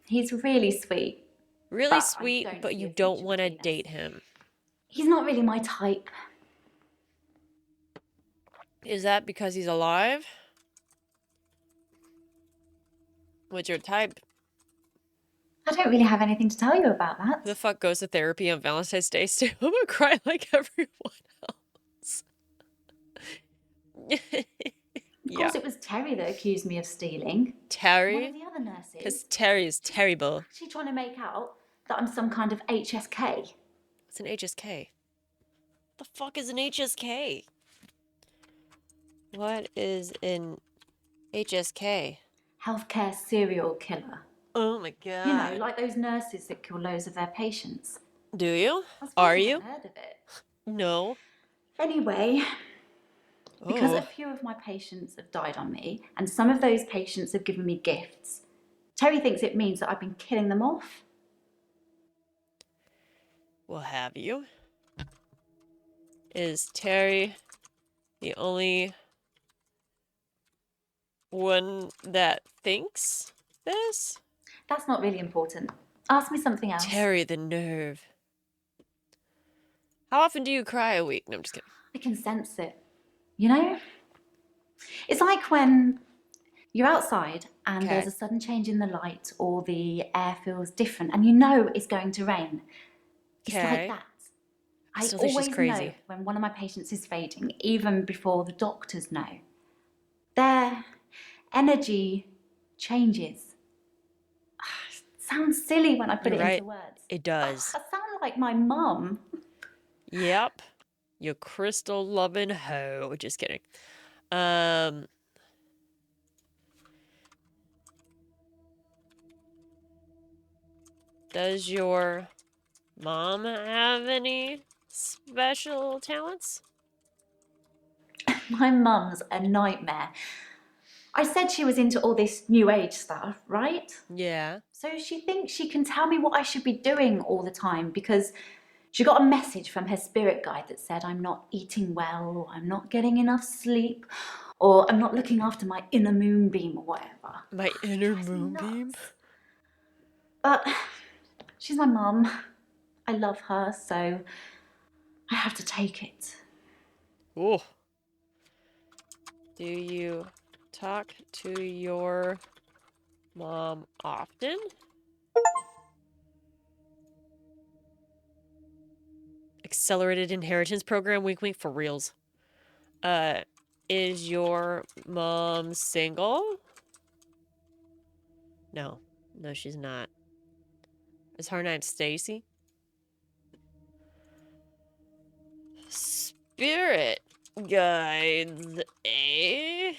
S5: He's really sweet.
S1: Really
S5: But I
S1: sweet,
S5: don't
S1: but
S5: see
S1: you
S5: a
S1: don't
S5: future
S1: want to
S5: between us.
S1: date him.
S5: He's not really my type.
S1: Is that because he's alive? What's your type?
S5: I don't really have anything to tell you about that.
S1: Who the fuck goes to therapy on Valentine's Day still? I'm gonna cry like everyone else.
S5: Of course, it was Terry that accused me of stealing. One
S1: Terry?
S5: of the other nurses.
S1: Because Terry is terrible.
S5: She's trying to make out that I'm some kind of HSK.
S1: What's an HSK? The fuck is an HSK? What is an HSK?
S5: Healthcare serial killer.
S1: Oh my god.
S5: You know, like those nurses that kill loads of their patients.
S1: Do you?
S5: I suppose
S1: Are
S5: you've
S1: you?
S5: never heard of it.
S1: No.
S5: Anyway, because
S1: Oh.
S5: a few of my patients have died on me, and some of those patients have given me gifts, Terry thinks it means that I've been killing them off.
S1: Well, have you? Is Terry the only one that thinks this?
S5: That's not really important. Ask me something else.
S1: Terry, the nerve. How often do you cry a week? No, I'm just kidding.
S5: I can sense it. You know? It's like when you're outside and there's
S1: Okay.
S5: a sudden change in the light or the air feels different and you know it's going to rain. It's like
S1: Okay.
S5: that.
S1: I
S5: I
S1: still think she's
S5: always know
S1: crazy.
S5: when one of my patients is fading, even before the doctors know. Their energy changes. It sounds silly when I put
S1: You're
S5: it
S1: right.
S5: into words.
S1: It does.
S5: I sound like my mum.
S1: Yep. You crystal loving hoe. Just kidding. Um, does your mom have any special talents?
S5: My mum's a nightmare. I said she was into all this new age stuff, right?
S1: Yeah.
S5: So she thinks she can tell me what I should be doing all the time because she got a message from her spirit guide that said I'm not eating well, or I'm not getting enough sleep, or I'm not looking after my inner moonbeam or whatever.
S1: My inner
S5: Drives me
S1: moonbeam.
S5: nuts. But she's my mum. I love her, so I have to take it.
S1: Oh. Do you talk to your mom often? Accelerated inheritance program, wink wink for reals. Is your mom single? No. No, she's not. Is her name Stacy? Spirit guides, eh?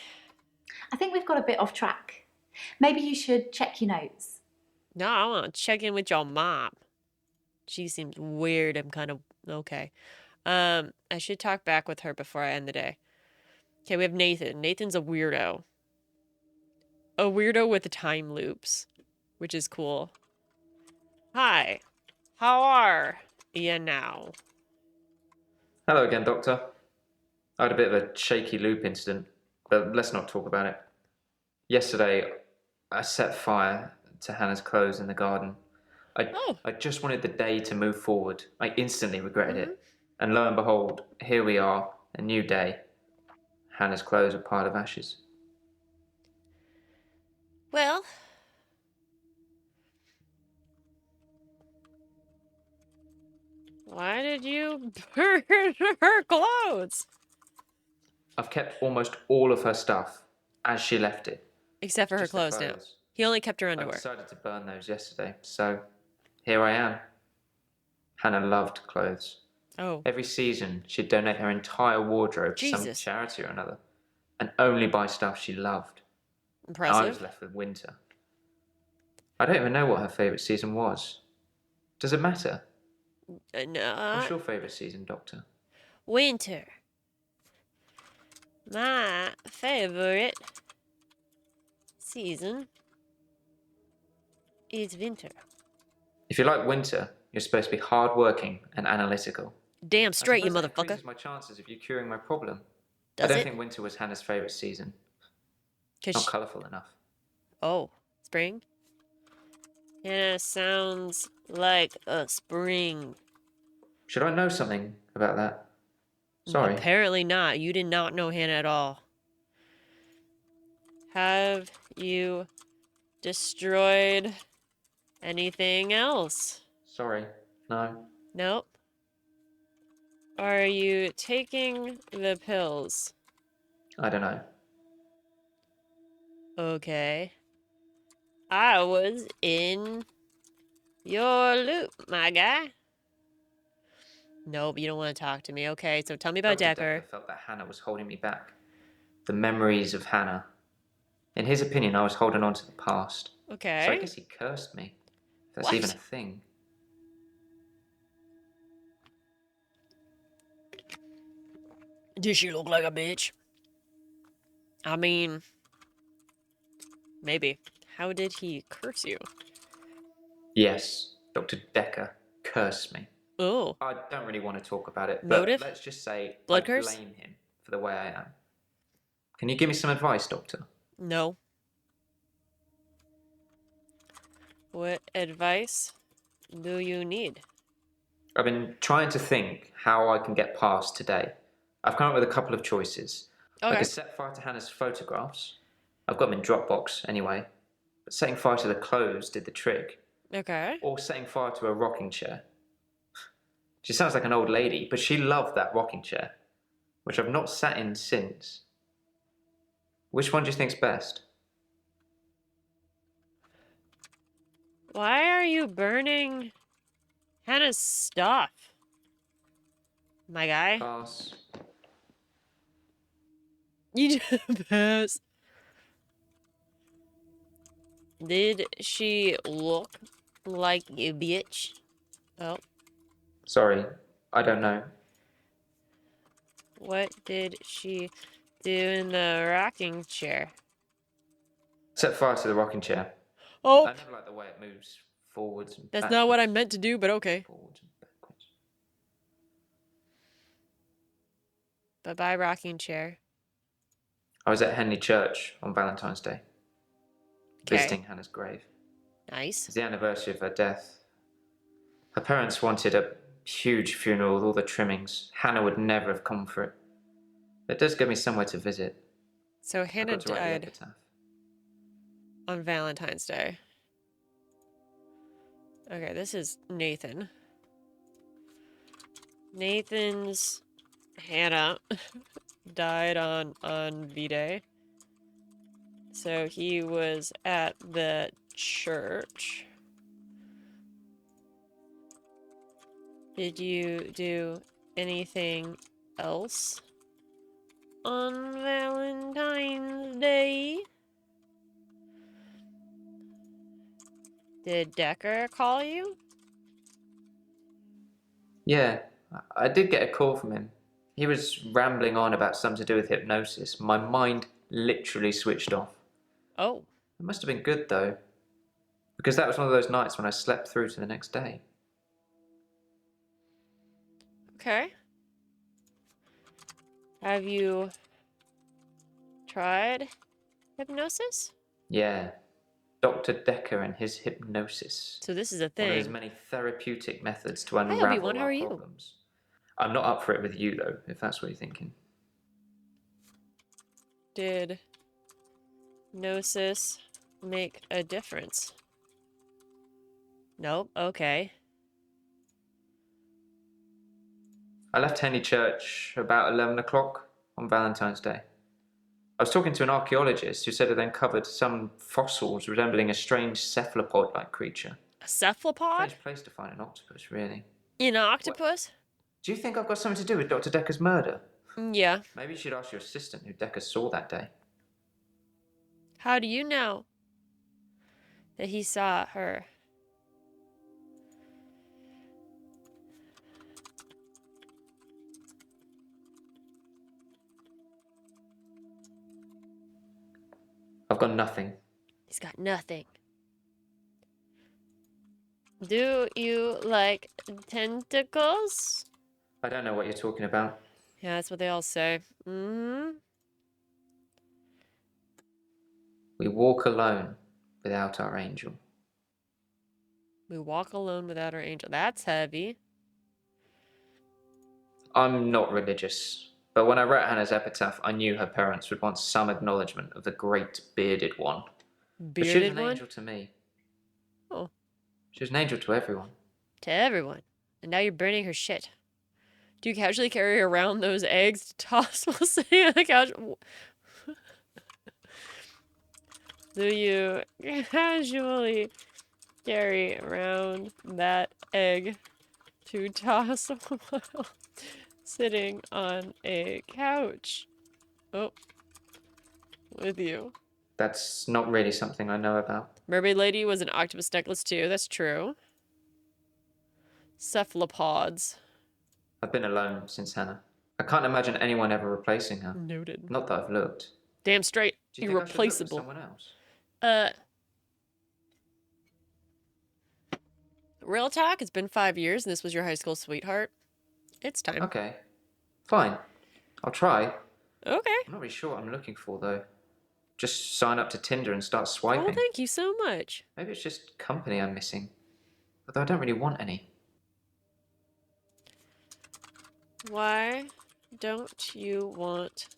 S5: I think we've got a bit off track. Maybe you should check your notes.
S1: No, I want to check in with your mom. She seems weird. I'm kind of okay. I should talk back with her before I end the day. Okay, we have Nathan. Nathan's a weirdo. A weirdo with the time loops, which is cool. Hi. How are you now?
S6: Hello again, Doctor. I had a bit of a shaky loop incident, but let's not talk about it. Yesterday, I set fire to Hannah's clothes in the garden.
S1: Oh.
S6: I just wanted the day to move forward. I instantly regretted
S1: Mhm.
S6: it. And lo and behold, here we are, a new day. Hannah's clothes are a pile of ashes.
S1: Well, why did you burn her clothes?
S6: I've kept almost all of her stuff as she left it.
S1: Except for her
S6: Just the
S1: clothes now.
S6: clothes.
S1: He only kept her
S6: I
S1: underwear.
S6: decided to burn those yesterday, so here I am. Hannah loved clothes.
S1: Oh.
S6: Every season, she'd donate her entire wardrobe to some
S1: Jesus.
S6: charity or another, and only buy stuff she loved. I was
S1: Impressive.
S6: left with winter. I don't even know what her favourite season was. Does it matter?
S1: No.
S6: What's your favourite season, Doctor?
S1: Winter. My favorite season is winter.
S6: If you like winter, you're supposed to be hard-working and analytical.
S1: Damn
S6: I
S1: straight, you
S6: suppose that
S1: motherfucker.
S6: increases my chances of you curing my problem. I
S1: Does
S6: don't
S1: it?
S6: think winter was Hannah's favourite season.
S1: Cause
S6: Not colourful enough.
S1: oh, spring? Yeah, sounds like a spring.
S6: Should I know something about that? Sorry.
S1: Apparently not. You did not know Hannah at all. Have you destroyed anything else?
S6: Sorry. No.
S1: Nope. Are you taking the pills?
S6: I don't know.
S1: Okay. I was in your loop, my guy. Nope, you don't want to talk to me. Okay, so tell me about
S6: Dr.
S1: Dekker.
S6: Dekker felt that Hannah was holding me back. The memories of Hannah. In his opinion, I was holding on to the past.
S1: Okay.
S6: So I guess he cursed me. If that's
S1: What?
S6: even a thing.
S1: Does she look like a bitch? I mean, maybe. How did he curse you?
S6: Yes, Dr. Dekker cursed me.
S1: Oh,
S6: I don't really want to talk about it,
S1: Motive?
S6: but let's just say
S1: Blood
S6: I
S1: curse?
S6: blame him for the way I am. Can you give me some advice, Doctor?
S1: no. What advice do you need?
S6: I've been trying to think how I can get past today. I've come up with a couple of choices. I
S1: Okay.
S6: could set fire to Hannah's photographs. I've got them in Dropbox anyway. But setting fire to the clothes did the trick.
S1: Okay.
S6: Or setting fire to a rocking chair. She sounds like an old lady, but she loved that rocking chair, which I've not sat in since. Which one do you think's best?
S1: Why are you burning Hannah's stuff? My guy?
S6: Pass.
S1: You just pass. Did she look like a bitch? Oh,
S6: Sorry, I don't know.
S1: what did she do in the rocking chair?
S6: Set fire to the rocking chair.
S1: Oh,
S6: I never like the way it moves forwards and
S1: that's
S6: backwards.
S1: not what I meant to do, but okay.
S6: Forwards and backwards.
S1: Bye-bye, rocking chair.
S6: I was at Henley Church on Valentine's Day,
S1: Okay.
S6: visiting Hannah's grave.
S1: Nice.
S6: It's the anniversary of her death. Her parents wanted a huge funeral with all the trimmings. Hannah would never have come for it. It does give me somewhere to visit.
S1: So
S6: I
S1: Hannah
S6: got to write the
S1: died
S6: epitaph.
S1: on Valentine's Day. Okay, this is Nathan. Nathan's Hannah died on V-Day. So he was at the church. Did you do anything else on Valentine's Day? Did Dekker call you?
S6: Yeah, I did get a call from him. He was rambling on about something to do with hypnosis. My mind literally switched off.
S1: Oh,
S6: It must have been good though, because that was one of those nights when I slept through to the next day.
S1: okay. Have you tried hypnosis?
S6: Yeah, Dr. Dekker and his hypnosis.
S1: So this is a
S6: One of his
S1: thing.
S6: many therapeutic methods to
S1: Hi,
S6: unravel
S1: Obi-Wan, how
S6: our
S1: are you?
S6: problems. I'm not up for it with you though, if that's what you're thinking.
S1: Did Gnosis make a difference? Nope, okay.
S6: I left Henley Church about 11 o'clock on Valentine's Day. I was talking to an archaeologist who said it uncovered some fossils resembling a strange cephalopod-like creature.
S1: A cephalopod?
S6: Strange place to find an octopus, really.
S1: In an octopus?
S6: Do you think I've got something to do with Dr. Dekker's murder?
S1: Yeah.
S6: Maybe you should ask your assistant who Dekker saw that day.
S1: How do you know that he saw her?
S6: I've got nothing.
S1: He's got nothing. Do you like tentacles?
S6: I don't know what you're talking about.
S1: Yeah, that's what they all say. Mm-hmm.
S6: We walk alone without our angel.
S1: We walk alone without our angel. That's heavy.
S6: I'm not religious, but when I wrote Hannah's epitaph, I knew her parents would want some acknowledgement of the great bearded one. But she was
S1: Bearded
S6: an
S1: one?
S6: angel to me.
S1: Oh.
S6: She was an angel to everyone.
S1: To everyone. And now you're burning her shit. Do you casually carry around those eggs to toss while sitting on the couch? Do you casually carry around that egg to toss while sitting on a couch? Oh, with you.
S6: That's not really something I know about.
S1: Mermaid Lady was an octopus necklace too, that's true. Cephalopods.
S6: I've been alone since Hannah. I can't imagine anyone ever replacing her.
S1: Noted.
S6: Not that I've looked.
S1: Damn straight.
S6: Do you
S1: You're
S6: think I should look for
S1: replaceable.
S6: someone else?
S1: Real talk, it's been 5 years and this was your high school sweetheart. It's time.
S6: Okay. Fine. I'll try.
S1: Okay.
S6: I'm not really sure what I'm looking for, though. Just sign up to Tinder and start
S1: Oh,
S6: swiping.
S1: thank you so much.
S6: Maybe it's just company I'm missing. Although I don't really want any.
S1: Why don't you want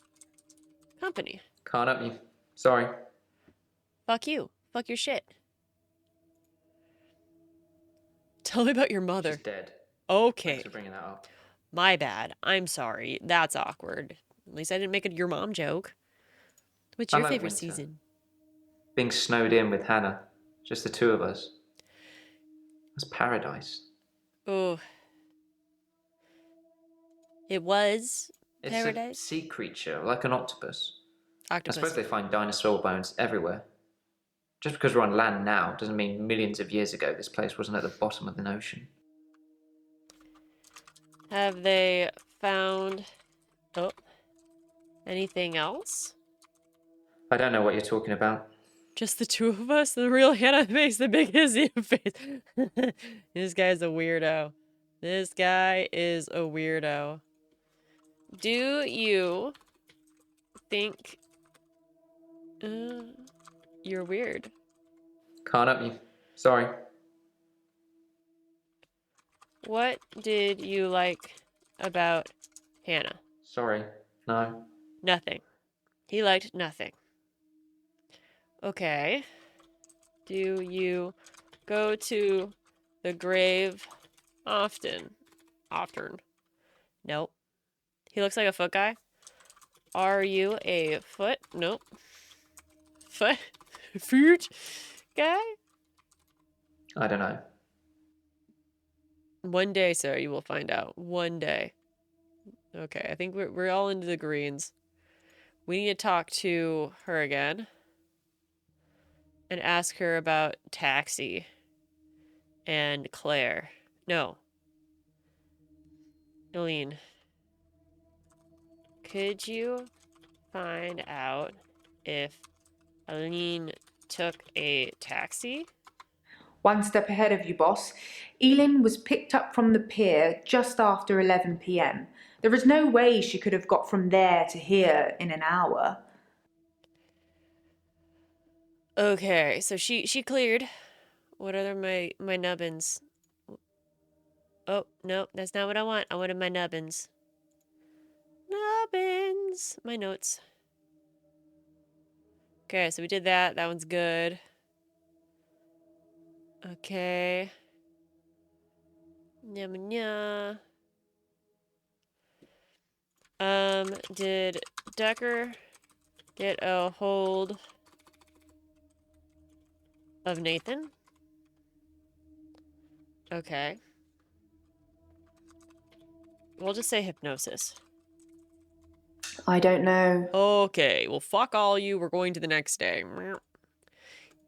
S1: company?
S6: Can't help you. Sorry.
S1: Fuck you. Fuck your shit. Tell me about your mother.
S6: She's dead.
S1: Okay.
S6: Thanks for bringing that up.
S1: My bad. I'm sorry. That's awkward. At least I didn't make a your mom joke. What's
S6: I
S1: your
S6: like
S1: favorite
S6: winter.
S1: season?
S6: Being snowed in with Hannah. Just the two of us. That's paradise.
S1: Oh. It was
S6: It's
S1: paradise.
S6: a sea creature, like an octopus. I
S1: Octopus.
S6: suppose they find dinosaur bones everywhere. Just because we're on land now doesn't mean millions of years ago this place wasn't at the bottom of the ocean.
S1: Have they found anything else?
S6: I don't know what you're talking about.
S1: Just the two of us? The real Hannah face, the big hissy face. This guy's a weirdo. This guy is a weirdo. Do you think you're weird?
S6: Can't help you. Sorry.
S1: What did you like about Hannah?
S6: Sorry. No.
S1: Nothing. He liked nothing. Okay. Do you go to the grave often? Often. Nope. He looks like a foot guy. Are you a foot? Nope. Foot guy?
S6: I don't know.
S1: One day, sir, you will find out. One day. Okay, I think we're all into the greens. We need to talk to her again. And ask her about Taxi. And Claire. No. Eileen. Could you find out if Eileen took a taxi?
S3: One step ahead of you, boss. Elin was picked up from the pier just after 11 p.m. There is no way she could have got from there to here in an hour.
S1: Okay, so she cleared. What are my nubbins? Oh, no, that's not what I want. I wanted my nubbins. Nubbins! My notes. Okay, so we did that. That one's good. Okay. Nya. Did Dekker get a hold of Nathan? Okay. We'll just say hypnosis.
S3: I don't know.
S1: Okay, well, fuck all you. We're going to the next day.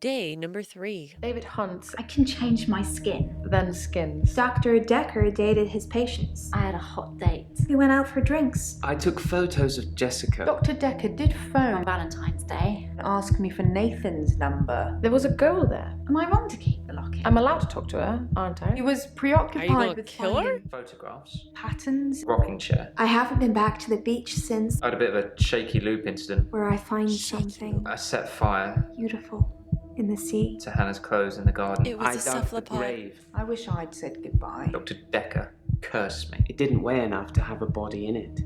S1: Day number 3.
S4: David hunts,
S5: I can change my skin.
S4: then skins.
S7: Dr. Dekker dated his patients.
S5: I had a hot date
S7: They went out for drinks.
S2: I took photos of Jessica.
S3: Dr. Dekker did
S5: on
S3: phone
S5: Valentine's Day.
S3: and ask me for Nathan's number.
S4: There was a girl there.
S5: Am I wrong to keep the locket?
S4: I'm allowed to talk to her, aren't I?
S3: He was
S1: Are you
S3: preoccupied
S1: gonna
S3: with
S1: kill her?
S3: finding
S6: Photographs.
S3: patterns.
S6: Rocking chair.
S7: I haven't been back to the beach since
S6: I had a bit of a shaky loop incident.
S7: where I find something
S6: I set fire
S7: beautiful in the sea.
S6: to Hannah's clothes in the garden.
S1: It
S2: I
S1: was a
S2: dug the
S1: cephalopod.
S2: grave.
S3: I wish I'd said goodbye.
S6: Dr. Dekker cursed me.
S2: It didn't weigh enough to have a body in it.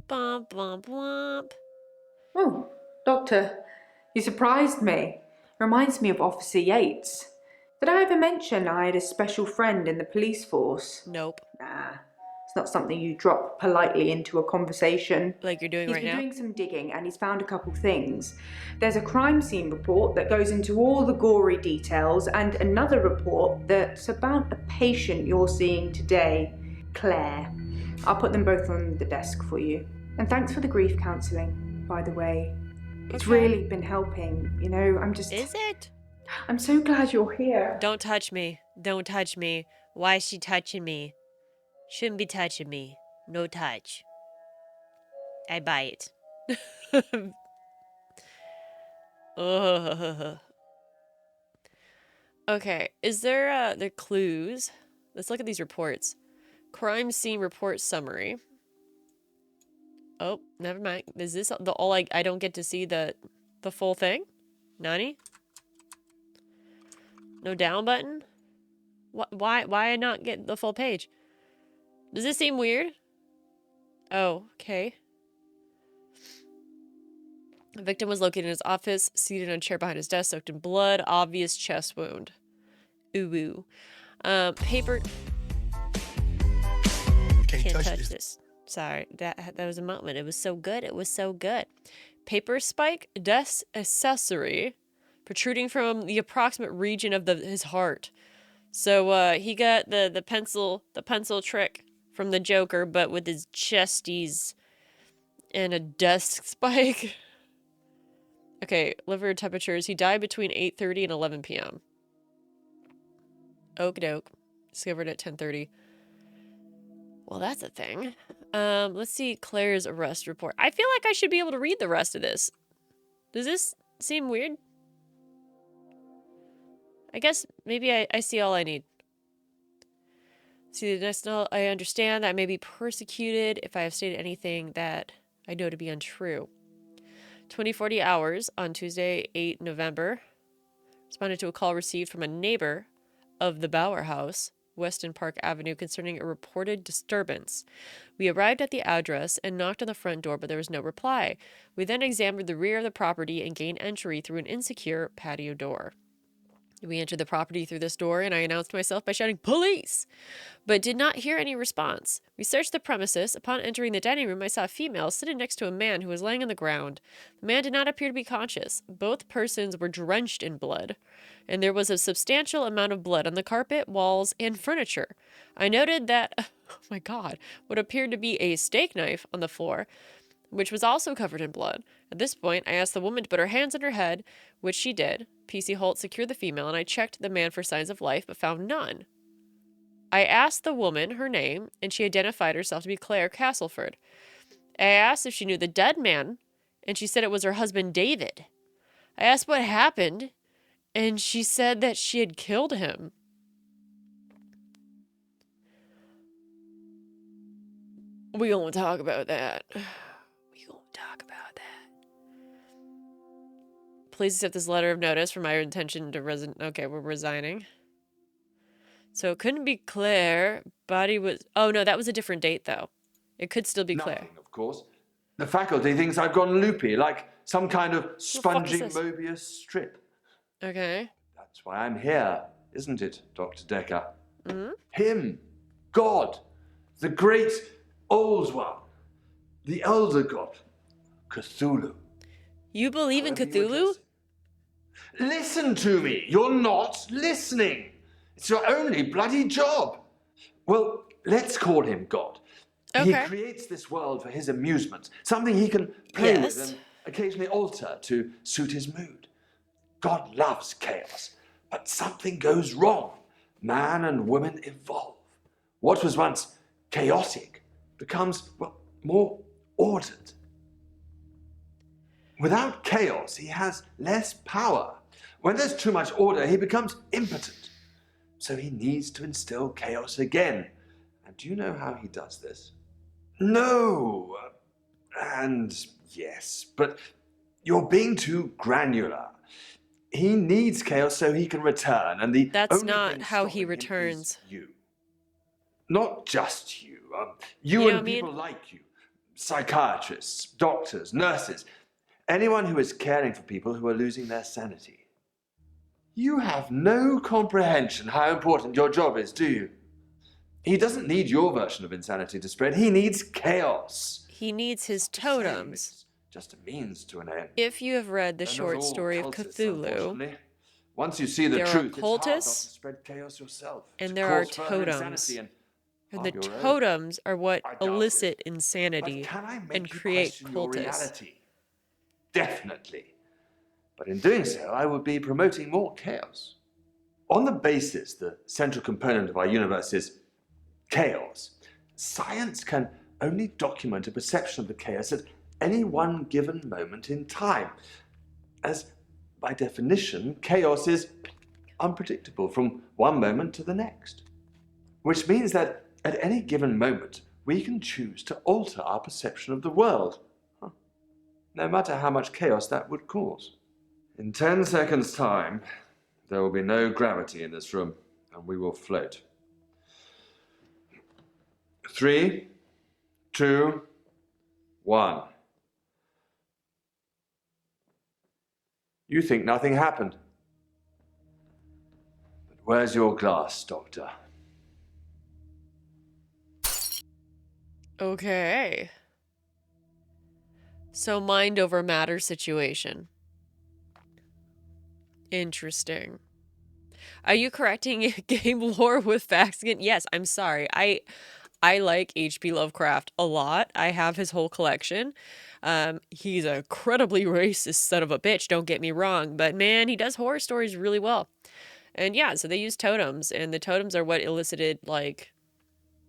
S1: Bump, bump, bump.
S3: Oh, Doctor, you surprised me. Reminds me of Officer Yates. Did I ever mention I had a special friend in the police force?
S1: Nope.
S3: Nah, it's not something you drop politely into a conversation.
S1: Like you're doing
S3: He's
S1: right
S3: been
S1: now?
S3: doing some digging and he's found a couple things. There's a crime scene report that goes into all the gory details and another report that's about a patient you're seeing today, Claire. I'll put them both on the desk for you. And thanks for the grief counselling, by the way. It's
S1: Okay.
S3: really been helping, you know,
S1: Is it?
S3: I'm so glad you're here.
S1: Don't touch me. Don't touch me. Why is she touching me? Shouldn't be touching me. No touch. I bite. Ugh. Okay, is there the clues? Let's look at these reports. Crime scene report summary. Oh, never mind. Is this the all I don't get to see the full thing? Nani? No down button? Why I not get the full page? Does this seem weird? Oh, okay. The victim was located in his office, seated in a chair behind his desk, soaked in blood, obvious chest wound. Ooh. Paper. Can't touch this. Sorry, that was a moment. It was so good. It was so good. Paper spike desk accessory protruding from the approximate region of his heart. So he got the pencil trick from the Joker, but with his chesties and a desk spike. Okay, liver temperatures. He died between 8:30 and 11 p.m. Okie doke. Discovered at 10:30. Well, that's a thing. Let's see Claire's arrest report. I feel like I should be able to read the rest of this. Does this seem weird? I guess maybe I see all I need. See the next note. I understand that I may be persecuted if I have stated anything that I know to be untrue. 2040 hours on Tuesday, 8 November. Responded to a call received from a neighbor of the Bauer House, Weston Park Avenue, concerning a reported disturbance. We arrived at the address and knocked on the front door, but there was no reply. We then examined the rear of the property and gained entry through an insecure patio door. We entered the property through this door, and I announced myself by shouting, "Police!" but did not hear any response. We searched the premises. Upon entering the dining room, I saw a female sitting next to a man who was laying on the ground. The man did not appear to be conscious. Both persons were drenched in blood, and there was a substantial amount of blood on the carpet, walls, and furniture. I noted that, oh my God, what appeared to be a steak knife on the floor, which was also covered in blood. At this point, I asked the woman to put her hands on her head, which she did. PC Holt secured the female, and I checked the man for signs of life, but found none. I asked the woman her name, and she identified herself to be Claire Castleford. I asked if she knew the dead man, and she said it was her husband, David. I asked what happened, and she said that she had killed him. We gonna talk about that. Please accept this letter of notice for my intention to resign. Okay, we're resigning. So it couldn't be Claire. Body was... Oh, no, that was a different date, though. It could still be Claire.
S8: Nothing, of course. The faculty thinks I've gone loopy, like some kind of spongy
S1: this?
S8: Mobius strip.
S1: Okay.
S8: That's why I'm here, isn't it, Dr. Dekker?
S1: Mm-hmm.
S8: Him, God, the great old one, the elder god, Cthulhu.
S1: You believe in
S8: However you
S1: Cthulhu?
S8: address it. Listen to me. You're not listening. It's your only bloody job. Well, let's call him God.
S1: Okay.
S8: He creates this world for his amusement, something he can play
S1: Yes.
S8: with and occasionally alter to suit his mood. God loves chaos, but something goes wrong. Man and woman evolve. What was once chaotic becomes, well, more ordered. Without chaos, he has less power. When there's too much order, he becomes impotent. So he needs to instill chaos again. And do you know how he does this? No. And yes, but you're being too granular. He needs chaos so he can return, and the
S1: That's
S8: only
S1: not
S8: thing
S1: how he
S8: stopping him
S1: returns.
S8: is you. Not just you.
S1: You
S8: You
S1: know
S8: and
S1: what I mean?
S8: people like you. Psychiatrists, doctors, nurses. Anyone who is caring for people who are losing their sanity. You have no comprehension how important your job is, do you? He doesn't need your version of insanity to spread. He needs chaos.
S1: He needs his
S8: It's the same,
S1: totems.
S8: it's just a means to an end.
S1: If you have read the
S8: They're not
S1: short
S8: all
S1: story of
S8: cultists,
S1: Cthulhu,
S8: unfortunately. Once you see the
S1: there are
S8: truth, it's hard not to
S1: cultists,
S8: spread chaos yourself.
S1: and
S8: to
S1: there are
S8: cause further
S1: totems.
S8: insanity
S1: and
S8: of
S1: the
S8: your own.
S1: totems are what
S8: I doubt
S1: elicit
S8: it.
S1: insanity
S8: But can I make
S1: and
S8: you
S1: create
S8: question your
S1: cultists.
S8: reality? Definitely. But in doing so, I would be promoting more chaos. On the basis the central component of our universe is chaos, science can only document a perception of the chaos at any one given moment in time, as by definition, chaos is unpredictable from one moment to the next, which means that at any given moment, we can choose to alter our perception of the world, no matter how much chaos that would cause. In 10 seconds' time, there will be no gravity in this room, and we will float. 3, 2, 1. You think nothing happened. But where's your glass, Doctor?
S1: Okay. So mind over matter situation. Interesting. Are you correcting game lore with facts again? Yes, I'm sorry. I like H.P. Lovecraft a lot. I have his whole collection. He's a incredibly racist son of a bitch, don't get me wrong, but man, he does horror stories really well. And yeah, so they use totems, and the totems are what elicited, like,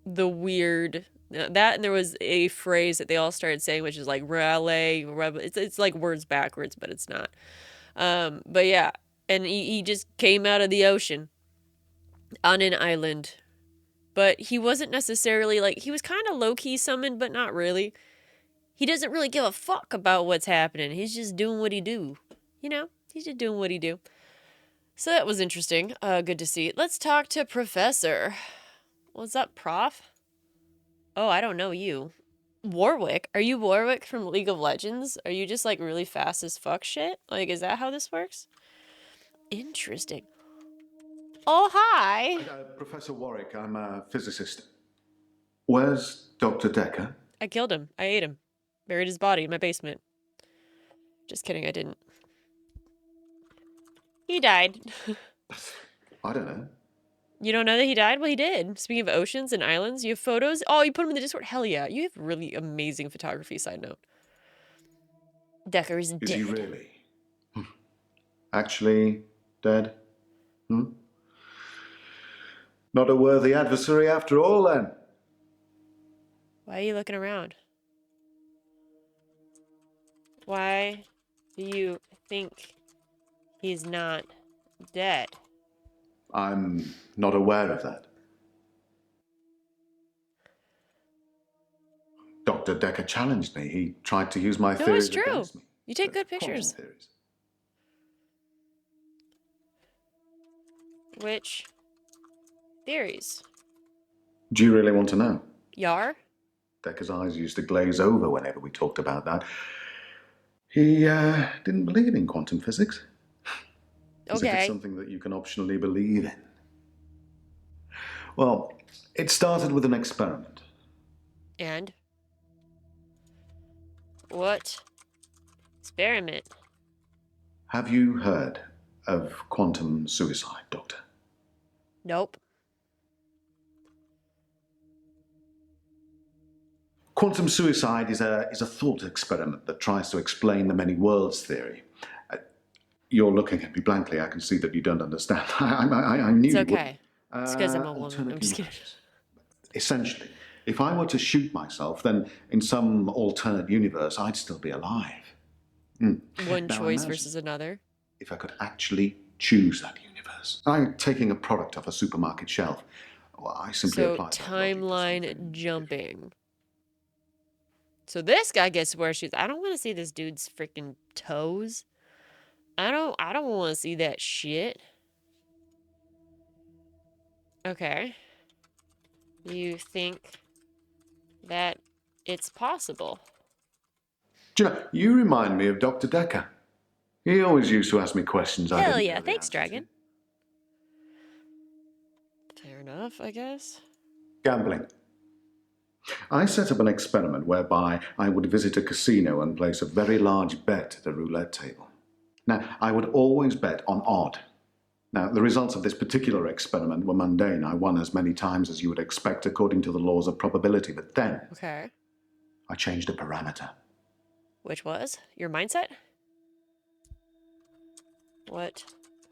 S1: the weird... That, and there was a phrase that they all started saying, which is like, rally, it's like words backwards, but it's not. But yeah, and he just came out of the ocean on an island. But he wasn't necessarily, like, he was kind of low-key summoned, but not really. He doesn't really give a fuck about what's happening. He's just doing what he do. You know? He's just doing what he do. So that was interesting. Good to see. Let's talk to Professor. What's up, Prof? Oh, I don't know you. Warwick? Are you Warwick from League of Legends? Are you just, like, really fast as fuck shit? Like, is that how this works? Interesting. Oh, hi!
S9: Professor Warwick, I'm a physicist. Where's Dr. Dekker?
S1: I killed him. I ate him. Buried his body in my basement. Just kidding, I didn't. He died.
S9: I don't know.
S1: You don't know that he died? Well, he did. Speaking of oceans and islands, you have photos? Oh, you put them in the Discord? Hell yeah. You have really amazing photography, side note. Dekker is dead.
S9: Is he really? Actually dead? Not a worthy adversary after all, then.
S1: Why are you looking around? Why do you think he's not dead?
S9: I'm not aware of that. Dr. Dekker challenged me. He tried to use my
S1: No,
S9: theories
S1: it's true.
S9: against me.
S1: You take good
S9: Quantum
S1: pictures.
S9: theories.
S1: Which theories?
S9: Do you really want to know?
S1: Yar?
S9: Dekker's eyes used to glaze over whenever we talked about that. He didn't believe in quantum physics. As if it's
S1: Okay.
S9: something that you can optionally believe in. Well, it started with an experiment.
S1: And? What experiment?
S9: Have you heard of quantum suicide, Doctor?
S1: Nope.
S9: Quantum suicide is a thought experiment that tries to explain the many worlds theory. You're looking at me blankly. I can see that you don't understand. I knew
S1: It's
S9: you would.
S1: okay. It's because I'm a woman.
S9: Alternate
S1: I'm just kidding.
S9: universes. Essentially, if I were to shoot myself, then in some alternate universe, I'd still be alive.
S1: One
S9: Now
S1: choice
S9: imagine
S1: versus another.
S9: if I could actually choose that universe. I'm taking a product off a supermarket shelf. Well, I simply
S1: So,
S9: apply that logic to
S1: timeline
S9: something
S1: jumping. So this guy gets to wear shoes. I don't want to see this dude's freaking toes. I don't want to see that shit. Okay. You think that it's possible?
S9: Do you know, you remind me of Dr. Dekker. He always used to ask me questions I
S1: Hell
S9: didn't
S1: yeah,
S9: know the
S1: thanks,
S9: answer
S1: Dragon. Fair enough, I guess.
S9: to. Gambling. I set up an experiment whereby I would visit a casino and place a very large bet at a roulette table. Now, I would always bet on odd. Now, the results of this particular experiment were mundane. I won as many times as you would expect according to the laws of probability. But then,
S1: Okay.
S9: I changed a parameter.
S1: Which was? Your mindset? What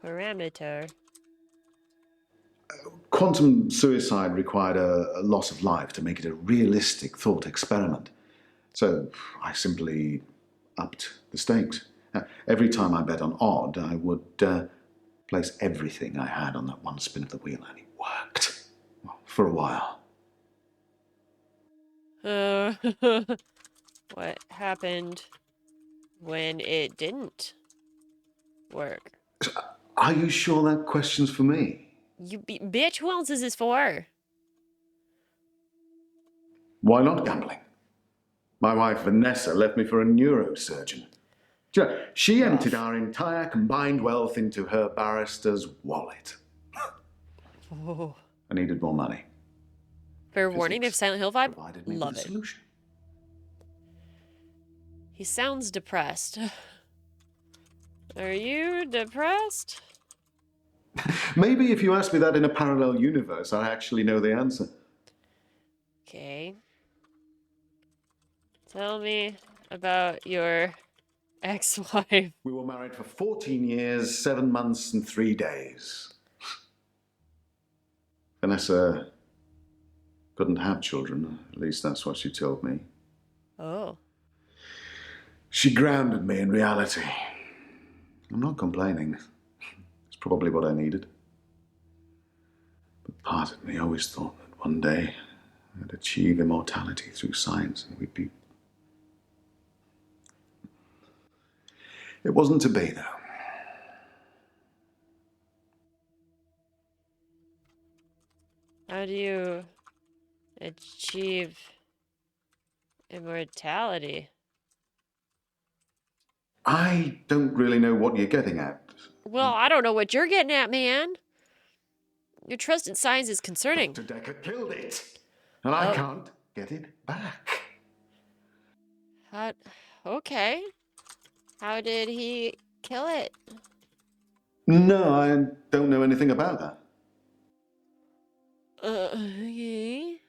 S1: parameter?
S9: Quantum suicide required a loss of life to make it a realistic thought experiment. So I simply upped the stakes. Now, every time I bet on odd, I would place everything I had on that one spin of the wheel, and it worked. Well, for a while.
S1: What happened when it didn't work?
S9: Are you sure that question's for me?
S1: You bitch, who else is this for?
S9: Why not gambling? My wife Vanessa left me for a neurosurgeon. She emptied our entire combined wealth into her barrister's wallet.
S1: Oh.
S9: I needed more money.
S1: Fair warning, they have Silent Hill vibe.
S9: Provided me
S1: Love
S9: with a
S1: it.
S9: solution.
S1: He sounds depressed. Are you depressed?
S9: Maybe if you ask me that in a parallel universe, I actually know the answer.
S1: Okay. Tell me about your ex-wife.
S9: We were married for 14 years, 7 months, and 3 days. Vanessa couldn't have children, at least that's what she told me.
S1: Oh.
S9: She grounded me in reality. I'm not complaining. It's probably what I needed. But part of me always thought that one day I'd achieve immortality through science and we'd be... It wasn't to be, though.
S1: How do you achieve immortality?
S9: I don't really know what you're getting at.
S1: Well, I don't know what you're getting at, man. Your trust in science is concerning.
S9: Dr. Dekker killed it, and I can't get it back.
S1: Okay. How did he kill it?
S9: No, I don't know anything about that.
S1: Okay.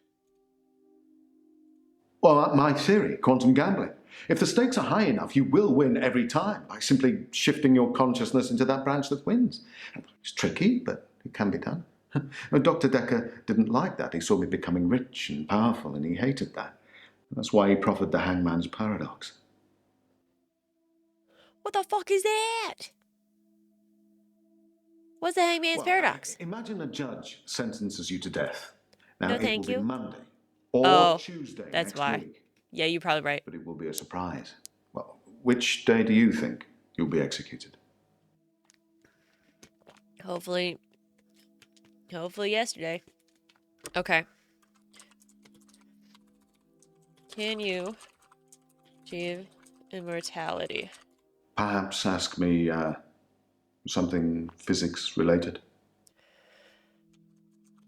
S9: Well, my theory, quantum gambling. If the stakes are high enough, you will win every time by simply shifting your consciousness into that branch that wins. It's tricky, but it can be done. Dr. Dekker didn't like that. He saw me becoming rich and powerful, and he hated that. That's why he proffered the hangman's paradox.
S1: What the fuck is that? What's the hangman's paradox?
S9: Imagine a judge sentences you to death. Now,
S1: No,
S9: it
S1: thank
S9: will
S1: you.
S9: be Monday or Tuesday
S1: that's
S9: next
S1: why.
S9: week.
S1: Yeah, you're probably right.
S9: But it will be a surprise. Well, which day do you think you'll be executed?
S1: Hopefully yesterday. Okay. Can you achieve immortality?
S9: Perhaps ask me something physics related.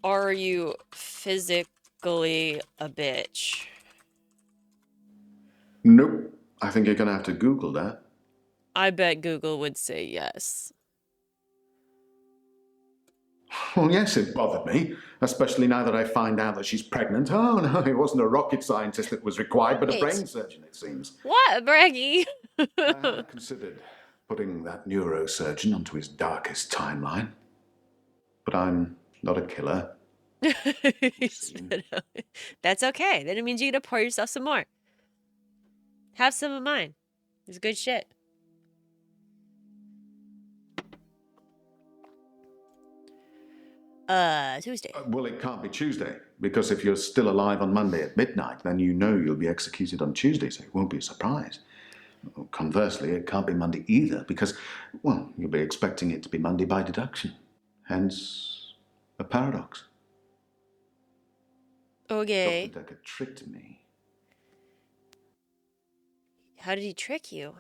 S1: Are you physically a bitch?
S9: Nope. I think you're going to have to Google that.
S1: I bet Google would say yes.
S9: Well, yes, it bothered me, especially now that I find out that she's pregnant. Oh, no, it wasn't a rocket scientist that was required, but a brain surgeon, it seems.
S1: What, Braggy?
S9: I have considered putting that neurosurgeon onto his darkest timeline. But I'm not a killer.
S1: That's okay. Then it means you get to pour yourself some more. Have some of mine. It's good shit. Tuesday.
S9: Well, it can't be Tuesday, because if you're still alive on Monday at midnight, then you know you'll be executed on Tuesday, so it won't be a surprise. Conversely, it can't be Monday either, because, well, you'll be expecting it to be Monday by deduction. Hence, a paradox.
S1: Okay.
S9: Dr. Dekker tricked me.
S1: How did he trick you?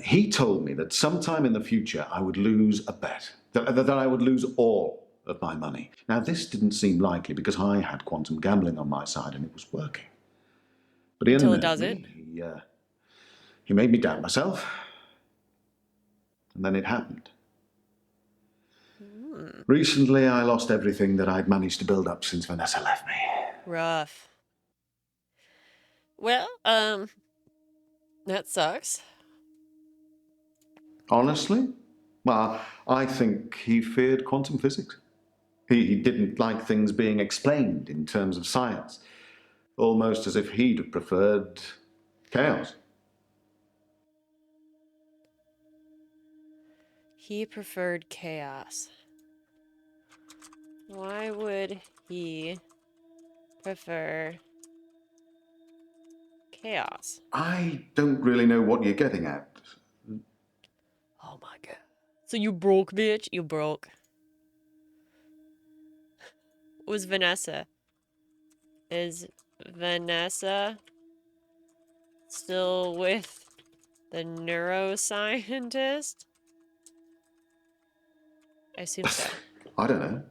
S9: He told me that sometime in the future I would lose a bet, that I would lose all of my money. Now, this didn't seem likely because I had quantum gambling on my side and it was working. But
S1: until it doesn't.
S9: He made me doubt myself. And then it happened. Recently, I lost everything that I'd managed to build up since Vanessa left me.
S1: Rough. Well, that sucks.
S9: Honestly? Well, I think he feared quantum physics. He didn't like things being explained in terms of science. Almost as if he'd have preferred chaos.
S1: He preferred chaos. Why would he prefer chaos?
S9: I don't really know what you're getting at.
S1: Oh my god. So you broke, bitch? You broke. was Vanessa? Is Vanessa still with the neuroscientist? I assume so.
S9: I don't know.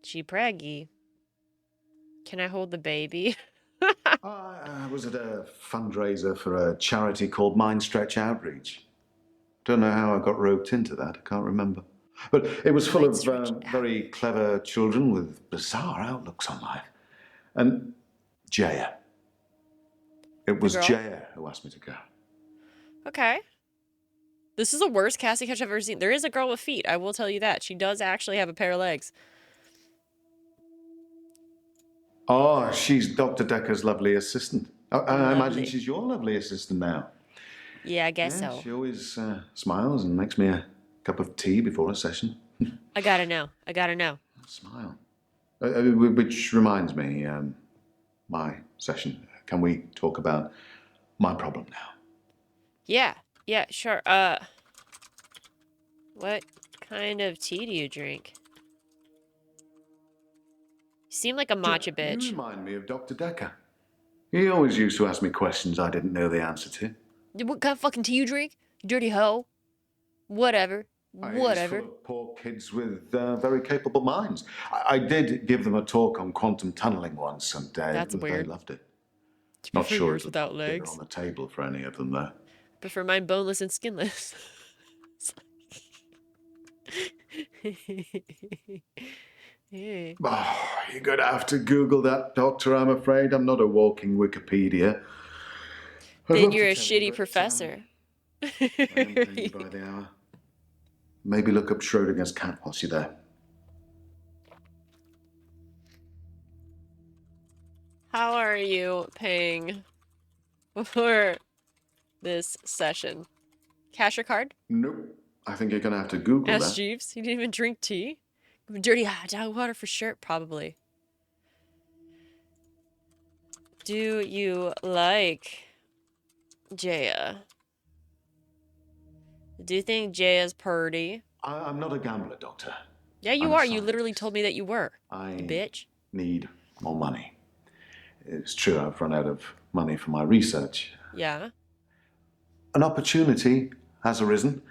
S1: She praggy. Can I hold the baby?
S9: I was at a fundraiser for a charity called Mind Stretch Outreach. Don't know how I got roped into that. I can't remember. But it was full
S1: Mind
S9: of
S1: Stretch
S9: very clever children with bizarre outlooks on life. And Jaya. It was
S1: girl?
S9: Jaya who asked me to go.
S1: Okay. This is the worst casting couch I've ever seen. There is a girl with feet, I will tell you that. She does actually have a pair of legs.
S9: Oh, she's Dr. Dekker's lovely assistant. I imagine
S1: Lovely.
S9: she's your lovely assistant now.
S1: Yeah, I guess
S9: Yeah,
S1: so.
S9: she always smiles and makes me a cup of tea before a session.
S1: I gotta know. I gotta know.
S9: Smile. Which reminds me, my session. Can we talk about my problem now?
S1: Yeah. Yeah, sure. What kind of tea do you drink? You seem like a matcha
S9: You
S1: bitch.
S9: remind me of Dr. Dekker. He always used to ask me questions I didn't know the answer to.
S1: What kind of fucking tea you drink? You dirty hoe. Whatever.
S9: He's
S1: Whatever.
S9: full of poor kids with very capable minds. I did give them a talk on quantum tunneling once, and
S1: That's
S9: they
S1: weird.
S9: loved it.
S1: To
S9: Not
S1: prefer
S9: sure
S1: yours
S9: it would
S1: without
S9: put dinner
S1: legs.
S9: on the table for any of them, though.
S1: Prefer mine boneless and skinless. Hey.
S9: Oh, you're going to have to Google that, Doctor, I'm afraid. I'm not a walking Wikipedia. I'd
S1: Then
S9: love
S1: you're
S9: to
S1: a
S9: tell you,
S1: shitty
S9: but,
S1: professor.
S9: I am paying you by the hour. Maybe look up Schrodinger's cat whilst you're there.
S1: How are you paying for this session? Cash or card?
S9: Nope. I think you're going to have to Google
S1: Ask
S9: that.
S1: Jeeves. He didn't even drink tea. Dirty hot dog water for sure, probably. Do you like Jaya? Do you think Jaya's purty?
S9: I'm not a gambler, Doctor.
S1: Yeah, you
S9: I'm a
S1: are. You literally
S9: scientist.
S1: told me that you were.
S9: I
S1: You bitch.
S9: need more money. It's true I've run out of money for my research.
S1: Yeah.
S9: An opportunity has arisen.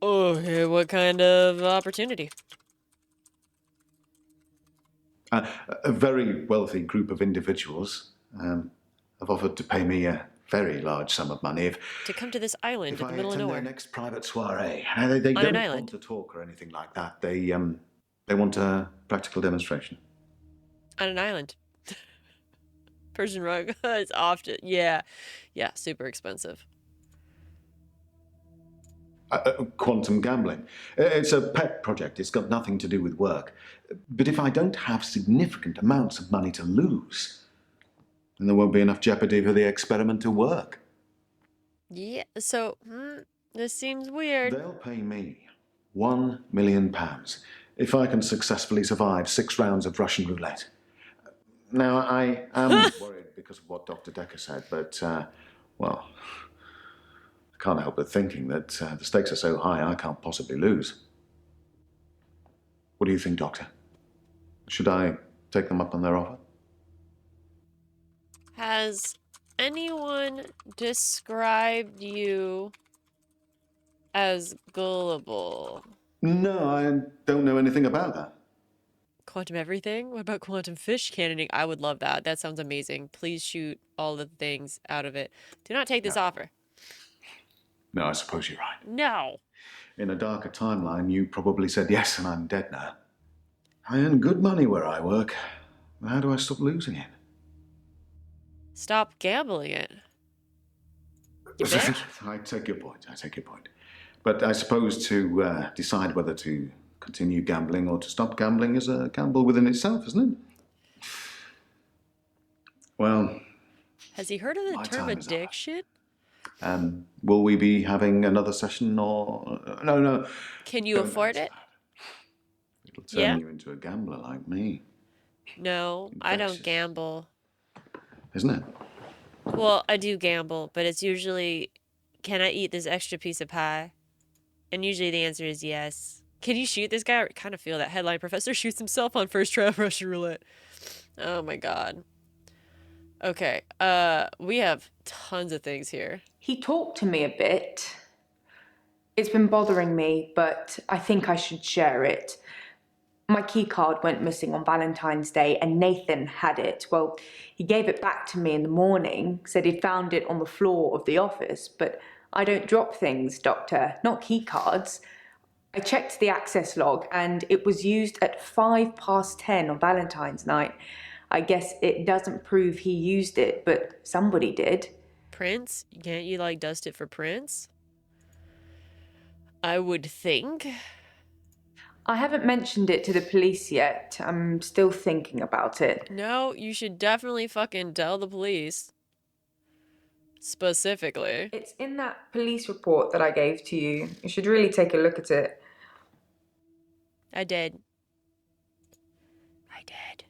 S1: Okay, what kind of opportunity?
S9: A very wealthy group of individuals have offered to pay me a very large sum of money
S1: To come to this island
S9: if
S1: in the
S9: I
S1: middle of
S9: attend their
S1: nowhere.
S9: next private soiree. They
S1: On an
S9: don't
S1: island.
S9: want to talk or anything like that. They want a practical demonstration.
S1: On an island. Persian rug is often, yeah, super expensive.
S9: Quantum gambling. It's a pet project. It's got nothing to do with work. But if I don't have significant amounts of money to lose, then there won't be enough jeopardy for the experiment to work.
S1: Yeah, so, this seems weird.
S9: They'll pay me £1 million if I can successfully survive 6 rounds of Russian roulette. Now, I am worried because of what Dr. Dekker said, but, well, I can't help but thinking that the stakes are so high I can't possibly lose. What do you think, Doctor? Should I take them up on their offer?
S1: Has anyone described you as gullible?
S9: No, I don't know anything about that.
S1: Quantum everything? What about quantum fish cannoning? I would love that. That sounds amazing. Please shoot all the things out of it. Do not take this offer.
S9: No, I suppose you're right.
S1: No.
S9: In a darker timeline, you probably said yes and I'm dead now. I earn good money where I work. How do I stop losing it?
S1: Stop gambling it. You bitch.
S9: I take your point. But I suppose to decide whether to continue gambling or to stop gambling is a gamble within itself, isn't it? Well,
S1: Has he heard of the
S9: my
S1: term
S9: time is up.
S1: addiction?
S9: Will we be having another session or... No.
S1: Can you
S9: Don't
S1: afford
S9: answer
S1: it?
S9: that. It'll turn
S1: Yeah?
S9: you into a gambler like me,
S1: No, I don't
S9: Infectious.
S1: gamble.
S9: isn't it?
S1: Well, I do gamble, but it's usually, can I eat this extra piece of pie? And usually the answer is yes. Can you shoot this guy? I kind of feel that headline. Professor shoots himself on first try of Russian roulette. Oh my god. Okay. We have tons of things here.
S3: He talked to me a bit. It's been bothering me, but I think I should share it. My key card went missing on Valentine's Day and Nathan had it. Well, he gave it back to me in the morning, said he'd found it on the floor of the office, but I don't drop things, Doctor, not key cards. I checked the access log and it was used at 10:05 on Valentine's night. I guess it doesn't prove he used it, but somebody did.
S1: Prince? Can't you, like, dust it for Prince? I would think.
S3: I haven't mentioned it to the police yet. I'm still thinking about it.
S1: No, you should definitely fucking tell the police. Specifically.
S3: It's in that police report that I gave to you. You should really take a look at it.
S1: I did. I did.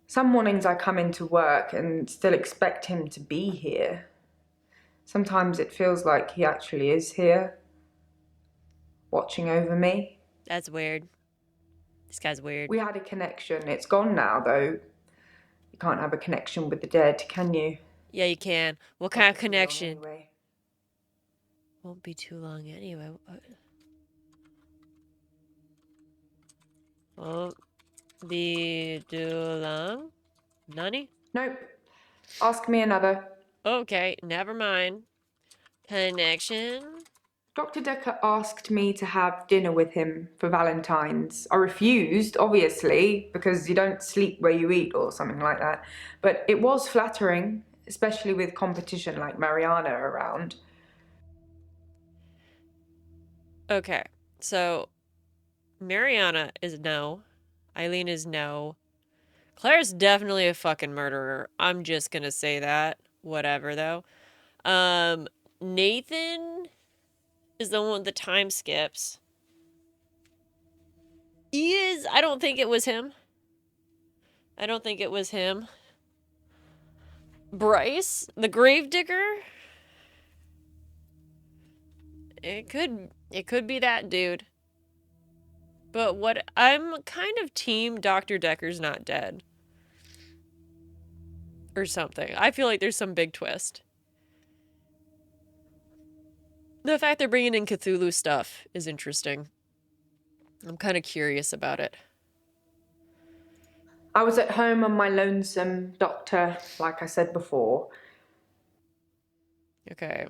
S3: Some mornings I come into work and still expect him to be here. Sometimes it feels like he actually is here, watching over me.
S1: That's weird. This guy's weird.
S3: We had a connection. It's gone now, though. You can't have a connection with the dead, can you?
S1: Yeah, you can. What kind of connection?
S3: Anyway.
S1: Won't be too long anyway. Won't be too long? Nani?
S3: Nope. Ask me another.
S1: Okay, never mind. Connection?
S3: Dr. Dekker asked me to have dinner with him for Valentine's. I refused, obviously, because you don't sleep where you eat or something like that. But it was flattering, especially with competition like Mariana around.
S1: Okay, so Mariana is no. Eileen is no. Claire's definitely a fucking murderer. I'm just gonna say that. Whatever, though. Nathan is the one with the time skips. I don't think it was him. I don't think it was him. Bryce, the gravedigger? It could be that dude. But I'm kind of team Dr. Dekker's not dead. Or something. I feel like there's some big twist. The fact they're bringing in Cthulhu stuff is interesting. I'm kind of curious about it.
S3: I was at home on my lonesome, Doctor, like I said before.
S1: Okay.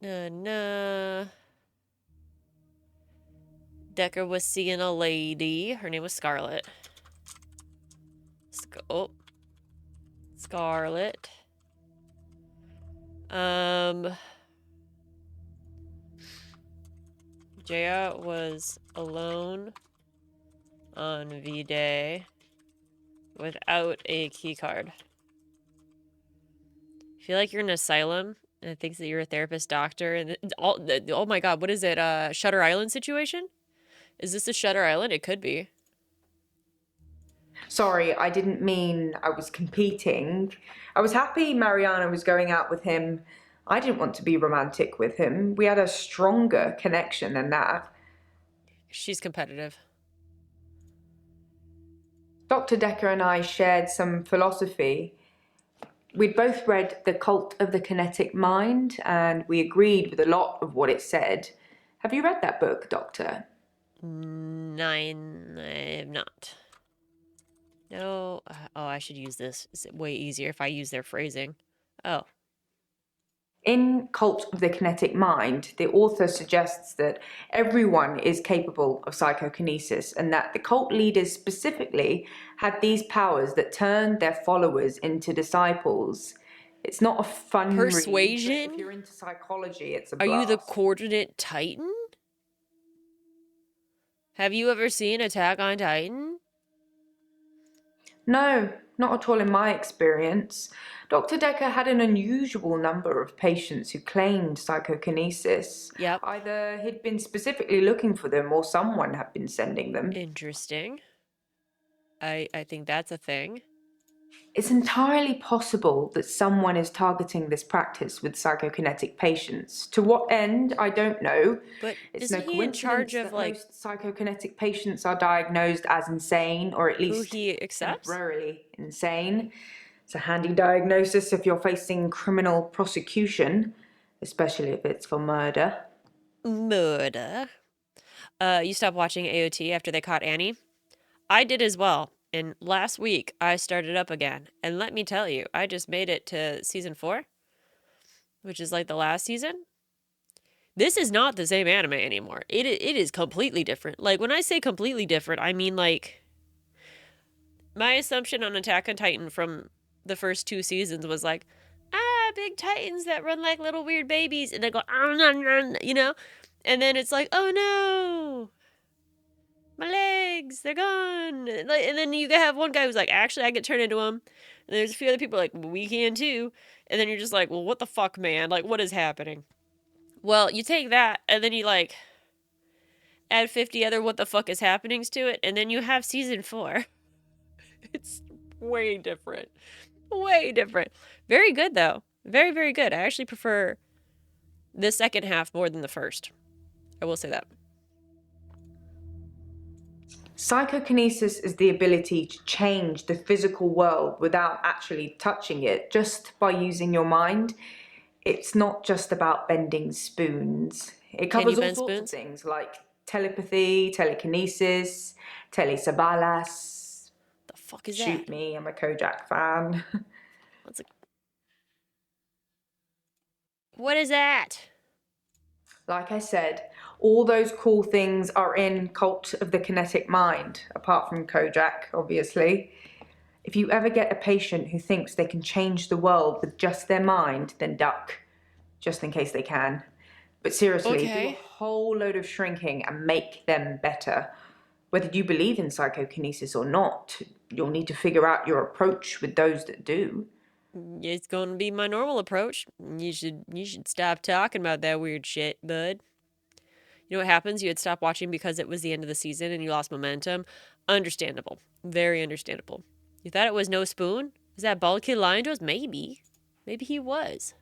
S1: Nah. Dekker was seeing a lady. Her name was Scarlet. Scarlet. Jaya was alone on V-Day without a keycard. I feel like you're in an asylum and it thinks that you're a therapist doctor and oh my god, what is it? Shutter Island situation? Is this a Shutter Island? It could be.
S3: Sorry, I didn't mean I was competing. I was happy Mariana was going out with him. I didn't want to be romantic with him. We had a stronger connection than that.
S1: She's competitive.
S3: Dr. Dekker and I shared some philosophy. We'd both read The Cult of the Kinetic Mind, and we agreed with a lot of what it said. Have you read that book, Doctor?
S1: I have not. No. Oh, I should use this. It's way easier if I use their phrasing. Oh.
S3: In Cult of the Kinetic Mind, the author suggests that everyone is capable of psychokinesis and that the cult leaders specifically had these powers that turned their followers into disciples. It's not a fun
S1: Persuasion?
S3: read, but if you're into psychology, it's a
S1: Are
S3: blast.
S1: you the coordinate Titan? Have you ever seen Attack on Titan?
S3: No, not at all in my experience. Dr. Dekker had an unusual number of patients who claimed psychokinesis.
S1: Yep.
S3: Either he'd been specifically looking for them or someone had been sending them.
S1: Interesting. I think that's a thing.
S3: It's entirely possible that someone is targeting this practice with psychokinetic patients. To what end, I don't know.
S1: But
S3: It's no
S1: isn't he in
S3: coincidence
S1: charge of,
S3: that
S1: like,
S3: most psychokinetic patients are diagnosed as insane, or at
S1: who
S3: least
S1: he accepts?
S3: temporarily insane. It's a handy diagnosis if you're facing criminal prosecution, especially if it's for murder.
S1: Murder. You stopped watching AOT after they caught Annie? I did as well. And last week, I started up again. And let me tell you, I just made it to season 4, which is like the last season. This is not the same anime anymore. It is completely different. Like, when I say completely different, I mean, like, my assumption on Attack on Titan from the first 2 seasons was like, big titans that run like little weird babies, and they go, you know? And then it's like, oh no, my legs, they're gone. And then you have one guy who's like, actually, I can turn into him. And there's a few other people like, well, we can too. And then you're just like, well, what the fuck, man? Like, what is happening? Well, you take that, and then you, like, add 50 other what the fuck is happenings to it, and then you have season 4. It's way different. Way different. Very good, though. Very, very good. I actually prefer the second half more than the first. I will say that.
S3: Psychokinesis is the ability to change the physical world without actually touching it, just by using your mind. It's not just about bending spoons. It
S1: Can you
S3: covers all
S1: bend
S3: sorts of
S1: spoons?
S3: things like telepathy, telekinesis, telesabalas.
S1: The fuck is
S3: Shoot
S1: that?
S3: me, I'm a Kojak fan.
S1: What's a... What is that?
S3: Like I said, all those cool things are in Cult of the Kinetic Mind, apart from Kojak, obviously. If you ever get a patient who thinks they can change the world with just their mind, then duck, just in case they can. But seriously, do a
S1: Okay.
S3: whole load of shrinking and make them better. Whether you believe in psychokinesis or not, you'll need to figure out your approach with those that do.
S1: It's gonna be my normal approach. You should stop talking about that weird shit, bud. You know what happens? You had stopped watching because it was the end of the season and you lost momentum. Understandable. Very understandable. You thought it was no spoon? Is that bald kid lying to us? Maybe. Maybe he was.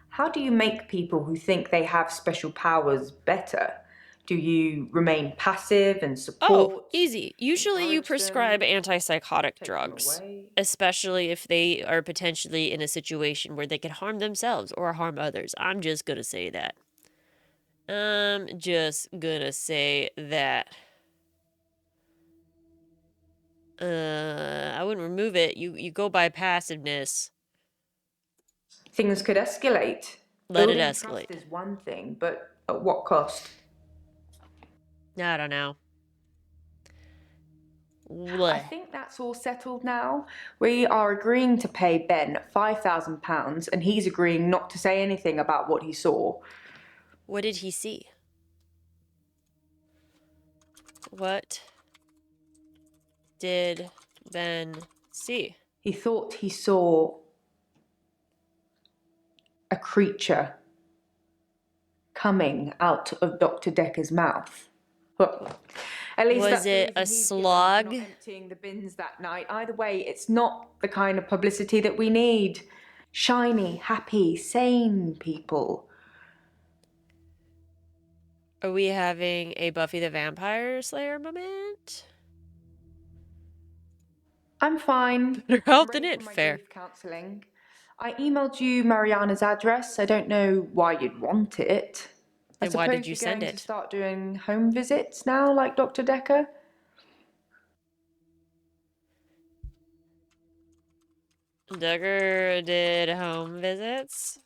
S3: How do you make people who think they have special powers better? Do you remain passive and
S1: Oh,
S3: support?
S1: easy. Usually you
S3: Encourage
S1: prescribe
S3: them?
S1: antipsychotic
S3: Take them
S1: drugs,
S3: away?
S1: especially if they are potentially in a situation where they could harm themselves or harm others. I'm just gonna say that. I'm just gonna say that. I wouldn't remove it. You go by passiveness.
S3: Things could escalate.
S1: Let it
S3: Building trust
S1: escalate.
S3: is one thing, but at what cost?
S1: I don't know.
S3: I
S1: Blech.
S3: think that's all settled now. We are agreeing to pay Ben £5,000 and he's agreeing not to say anything about what he saw.
S1: What did he see? What did Ben see?
S3: He thought he saw a creature coming out of Dr. Dekker's mouth. Well, at least
S1: Was
S3: that's the
S1: it
S3: reason
S1: a
S3: he's given for
S1: slug?
S3: not emptying the bins that night. Either way, it's not the kind of publicity that we need. Shiny, happy, sane people.
S1: Are we having a Buffy the Vampire Slayer moment?
S3: I'm fine.
S1: Better
S3: I'm
S1: health than
S3: ready
S1: it.
S3: for my
S1: Fair.
S3: grief counselling. I emailed you Mariana's address. I don't know why you'd want it. I
S1: Then why did
S3: suppose
S1: you
S3: you're
S1: send
S3: going to
S1: it?
S3: start doing home visits now, like Dr. Dekker?
S1: Dekker did home visits?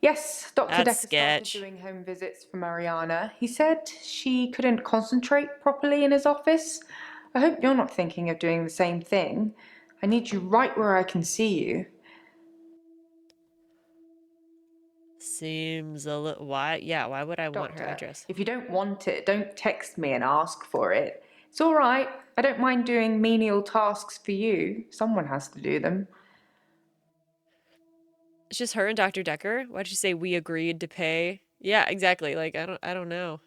S3: Yes, Dr.
S1: That's
S3: Dekker started
S1: sketch.
S3: doing home visits for Mariana. He said she couldn't concentrate properly in his office. I hope you're not thinking of doing the same thing. I need you right where I can see you.
S1: Seems a little... Why? Yeah, why would I want her
S3: Doctor,
S1: address?
S3: if you don't want it, don't text me and ask for it. It's all right. I don't mind doing menial tasks for you. Someone has to do them.
S1: It's just her and Dr. Dekker? Why'd you say we agreed to pay? Yeah, exactly. Like, I don't know.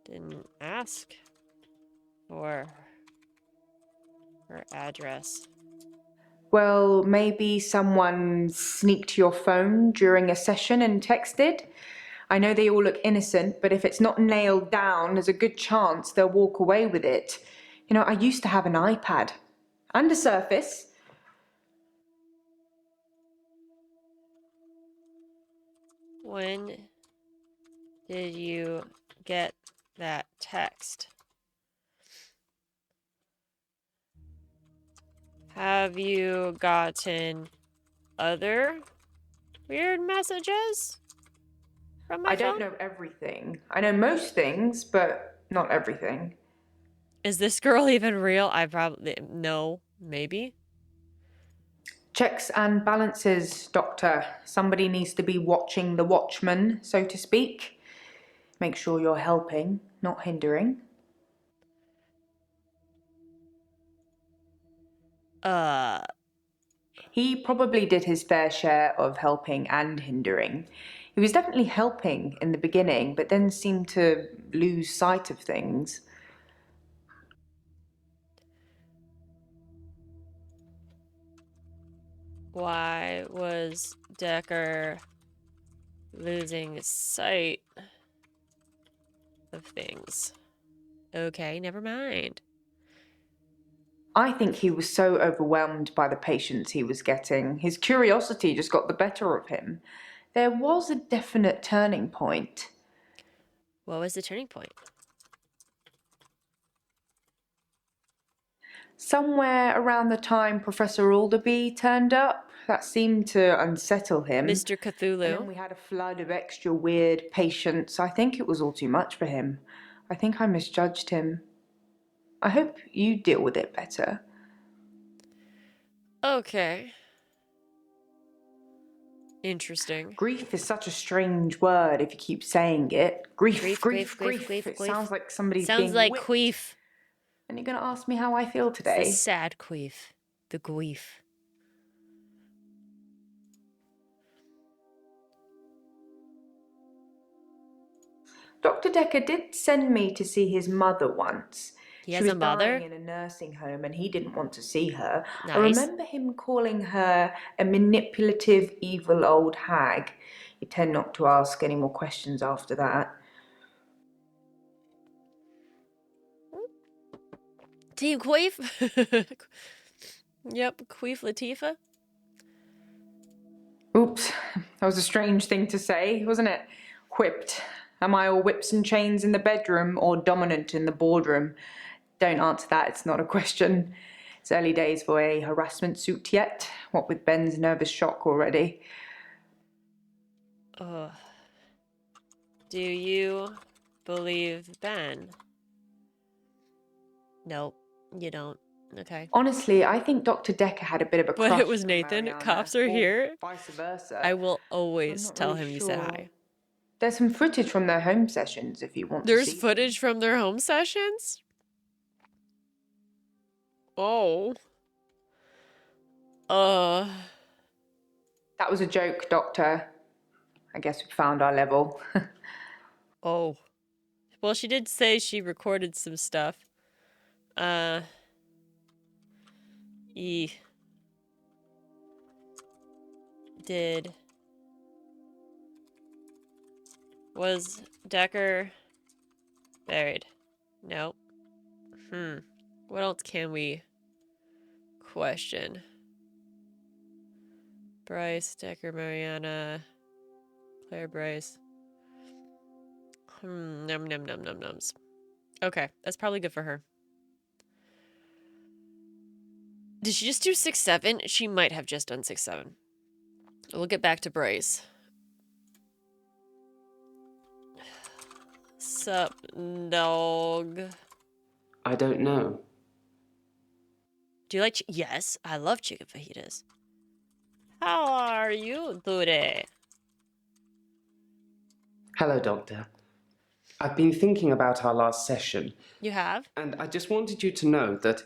S1: Didn't ask for her address.
S3: Well, maybe someone sneaked your phone during a session and texted. I know they all look innocent, but if it's not nailed down, there's a good chance they'll walk away with it. You know, I used to have an iPad and a Surface.
S1: When did you get that text? Have you gotten other weird messages from my
S3: I
S1: phone?
S3: don't know everything. I know most things, but not everything.
S1: Is this girl even real? I probably... No, maybe.
S3: Checks and balances, Doctor. Somebody needs to be watching the watchman, so to speak. Make sure you're helping, not hindering. He probably did his fair share of helping and hindering. He was definitely helping in the beginning, but then seemed to lose sight of things.
S1: Why was Dekker losing sight of things? Okay, never mind.
S3: I think he was so overwhelmed by the patients he was getting. His curiosity just got the better of him. There was a definite turning point.
S1: What was the turning point?
S3: Somewhere around the time Professor Alderby turned up, that seemed to unsettle him.
S1: Mr.
S3: And then
S1: Cthulhu.
S3: we had a flood of extra weird patients. I think it was all too much for him. I think I misjudged him. I hope you deal with it better.
S1: Okay. Interesting.
S3: Grief is such a strange word if you keep saying it. Grief. It sounds like somebody's
S1: Sounds
S3: being
S1: like
S3: whipped.
S1: queef.
S3: And you're going to ask me how I feel
S1: It's
S3: today?
S1: the sad queef. The queef.
S3: Dr. Dekker did send me to see his mother once.
S1: He
S3: She
S1: has
S3: was
S1: a mother?
S3: dying in a nursing home and he didn't want to see her.
S1: Nice.
S3: I remember him calling her a manipulative, evil old hag. You tend not to ask any more questions after that.
S1: Team Queef? Yep, Queef Latifah.
S3: Oops, that was a strange thing to say, wasn't it? Whipped. Am I all whips and chains in the bedroom or dominant in the boardroom? Don't answer that, it's not a question. It's early days for a harassment suit yet, what with Ben's nervous shock already.
S1: Ugh. Do you believe Ben? Nope, you don't. Okay.
S3: Honestly, I think Dr. Dekker had a bit of a
S1: But
S3: crush
S1: it was
S3: on
S1: Nathan.
S3: Mariana,
S1: Cops are
S3: or
S1: here.
S3: vice versa.
S1: I will
S3: I'm
S1: always
S3: not
S1: tell
S3: really
S1: him you said
S3: sure.
S1: hi.
S3: There's some footage from their home sessions if you want to
S1: There's
S3: see them.
S1: footage from their home sessions? Oh.
S3: That was a joke, Doctor. I guess we found our level.
S1: Oh. Well, she did say she recorded some stuff. Was Dekker buried? Nope. What else can we question? Bryce, Dekker, Mariana, Claire Bryce. Num num num num nums. Okay, that's probably good for her. Did she just do 6-7? She might have just done 6-7. We'll get back to Bryce. Sup, dog?
S2: I don't know.
S1: Do you like yes, I love chicken fajitas. How are you today?
S2: Hello, Doctor. I've been thinking about our last session.
S1: You have?
S2: And I just wanted you to know that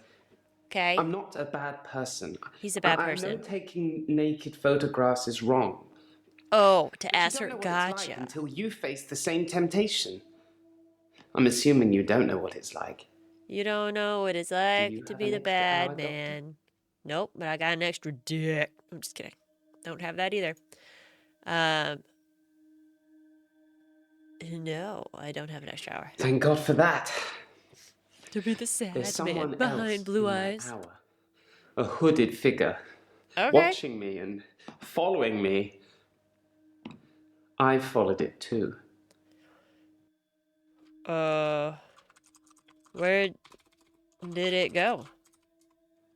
S1: Okay.
S2: I'm not a bad person.
S1: He's a bad
S2: I
S1: person.
S2: know taking naked photographs is wrong.
S1: Oh, to
S2: But you
S1: ask
S2: don't
S1: her,
S2: know what it's like
S1: gotcha.
S2: until you face the same temptation. I'm assuming you don't know what it's like.
S1: You don't know what it's
S2: you
S1: like to
S2: have
S1: be
S2: an
S1: the
S2: extra hour,
S1: bad
S2: Doctor?
S1: man. Nope, but I got an extra dick. I'm just kidding. Don't have that either. No, I don't have an extra hour.
S2: Thank God for that.
S1: To be the
S2: There's
S1: sad man
S2: someone else
S1: behind blue
S2: in
S1: eyes.
S2: that hour. A hooded figure.
S1: Okay.
S2: Watching me and following me. I followed it too.
S1: Where did it go?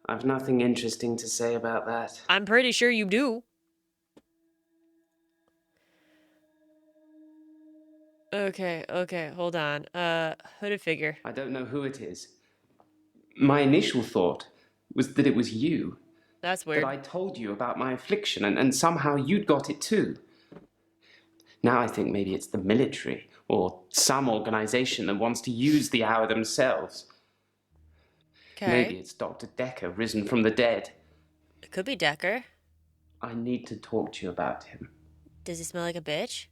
S2: I've nothing interesting to say about that.
S1: I'm pretty sure you do. Okay, hold on. Hooded figure.
S2: I don't know who it is. My initial thought was that it was you.
S1: That's weird.
S2: That I told you about my affliction and somehow you'd got it too. Now I think maybe it's the military or some organization that wants to use the hour themselves.
S1: Okay.
S2: Maybe it's Dr. Dekker risen from the dead.
S1: It could be Dekker.
S2: I need to talk to you about him.
S1: Does he smell like a bitch?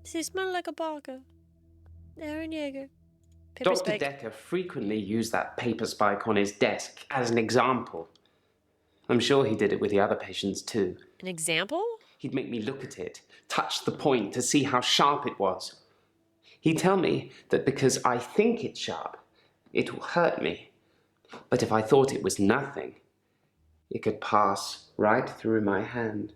S1: Does he smell like a baka? Aaron Yeager. Paper
S2: Dr.
S1: spike.
S2: Dekker frequently used that paper spike on his desk as an example. I'm sure he did it with the other patients too.
S1: An example?
S2: He'd make me look at it, touch the point to see how sharp it was. He'd tell me that because I think it's sharp, it will hurt me. But if I thought it was nothing, it could pass right through my hand.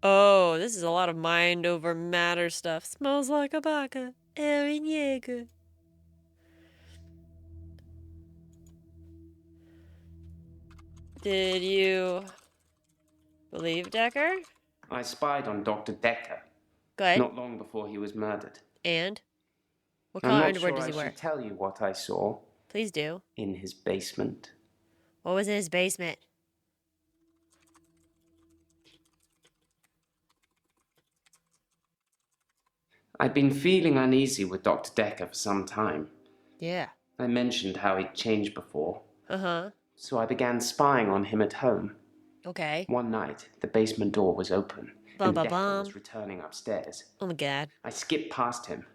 S1: Oh, this is a lot of mind over matter stuff. Smells like a baka. Aaron Yeager. Did you believe Dekker?
S2: I spied on Dr. Dekker
S1: Good.
S2: not long before he was murdered.
S1: And? What
S2: I'm
S1: color
S2: not
S1: underwear
S2: sure
S1: does
S2: I
S1: he wear?
S2: should tell you what I saw
S1: Please do.
S2: in his basement.
S1: What was in his basement?
S2: I'd been feeling uneasy with Dr. Dekker for some time.
S1: Yeah.
S2: I mentioned how he'd changed before,
S1: Uh-huh.
S2: so I began spying on him at home.
S1: Okay.
S2: One night, the basement door was open,
S1: Bum,
S2: and
S1: bum,
S2: Dekker
S1: bum.
S2: was returning upstairs.
S1: Oh my god.
S2: I skipped past him,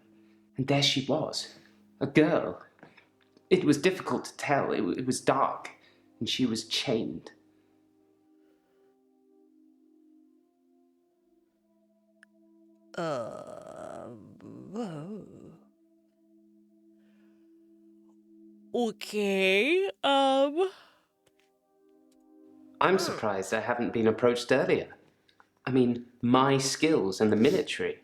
S2: and there she was, a girl. It was difficult to tell. It was dark, and she was chained.
S1: Whoa. Okay.
S2: I'm surprised I haven't been approached earlier. I mean, my skills in the military.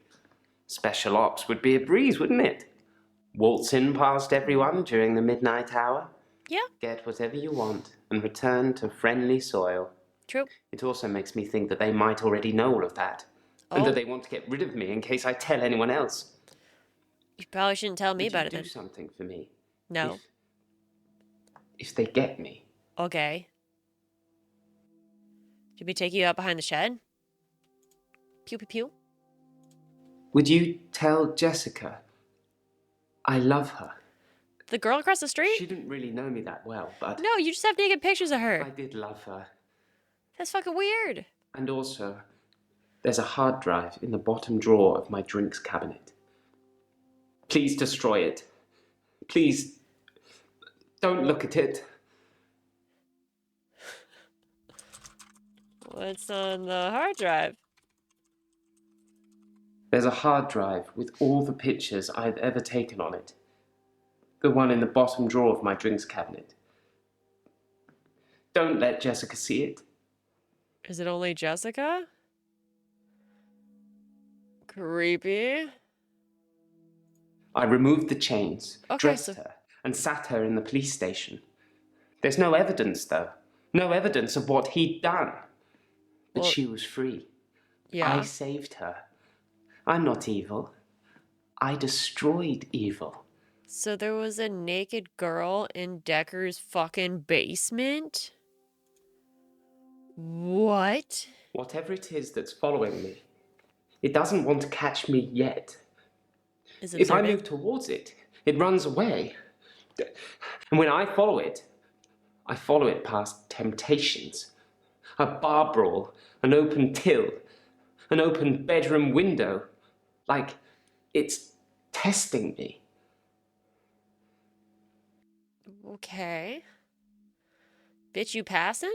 S2: Special ops would be a breeze, wouldn't it? Waltz in past everyone during the midnight hour.
S1: Yeah.
S2: Get whatever you want and return to friendly soil.
S1: True.
S2: It also makes me think that they might already know all of that. And that they want to get rid of me in case I tell anyone else.
S1: You probably shouldn't tell me
S2: Would
S1: about
S2: you
S1: it then.
S2: do something for me?
S1: No.
S2: If they get me.
S1: Okay. Should we take you out behind the shed? Pew pew pew.
S2: Would you tell Jessica I love her?
S1: The girl across the street?
S2: She didn't really know me that well, but
S1: No, you just have naked pictures of her.
S2: I did love her.
S1: That's fucking weird.
S2: And also, there's a hard drive in the bottom drawer of my drinks cabinet. Please destroy it. Please, don't look at it.
S1: What's on the hard drive?
S2: There's a hard drive with all the pictures I've ever taken on it. The one in the bottom drawer of my drinks cabinet. Don't let Jessica see it.
S1: Is it only Jessica? Creepy.
S2: I removed the chains,
S1: Okay,
S2: dressed her, and sat her in the police station. There's no evidence, though. No evidence of what he'd done. But
S1: Well,
S2: she was free.
S1: Yeah.
S2: I saved her. I'm not evil. I destroyed evil.
S1: So there was a naked girl in Dekker's fucking basement? What?
S2: Whatever it is that's following me, it doesn't want to catch me yet.
S1: Is it
S2: If I
S1: observing?
S2: move towards it, it runs away. And when I follow it past temptations. A bar brawl, an open till, an open bedroom window, Like it's testing me.
S1: Okay. Bitch, you passing?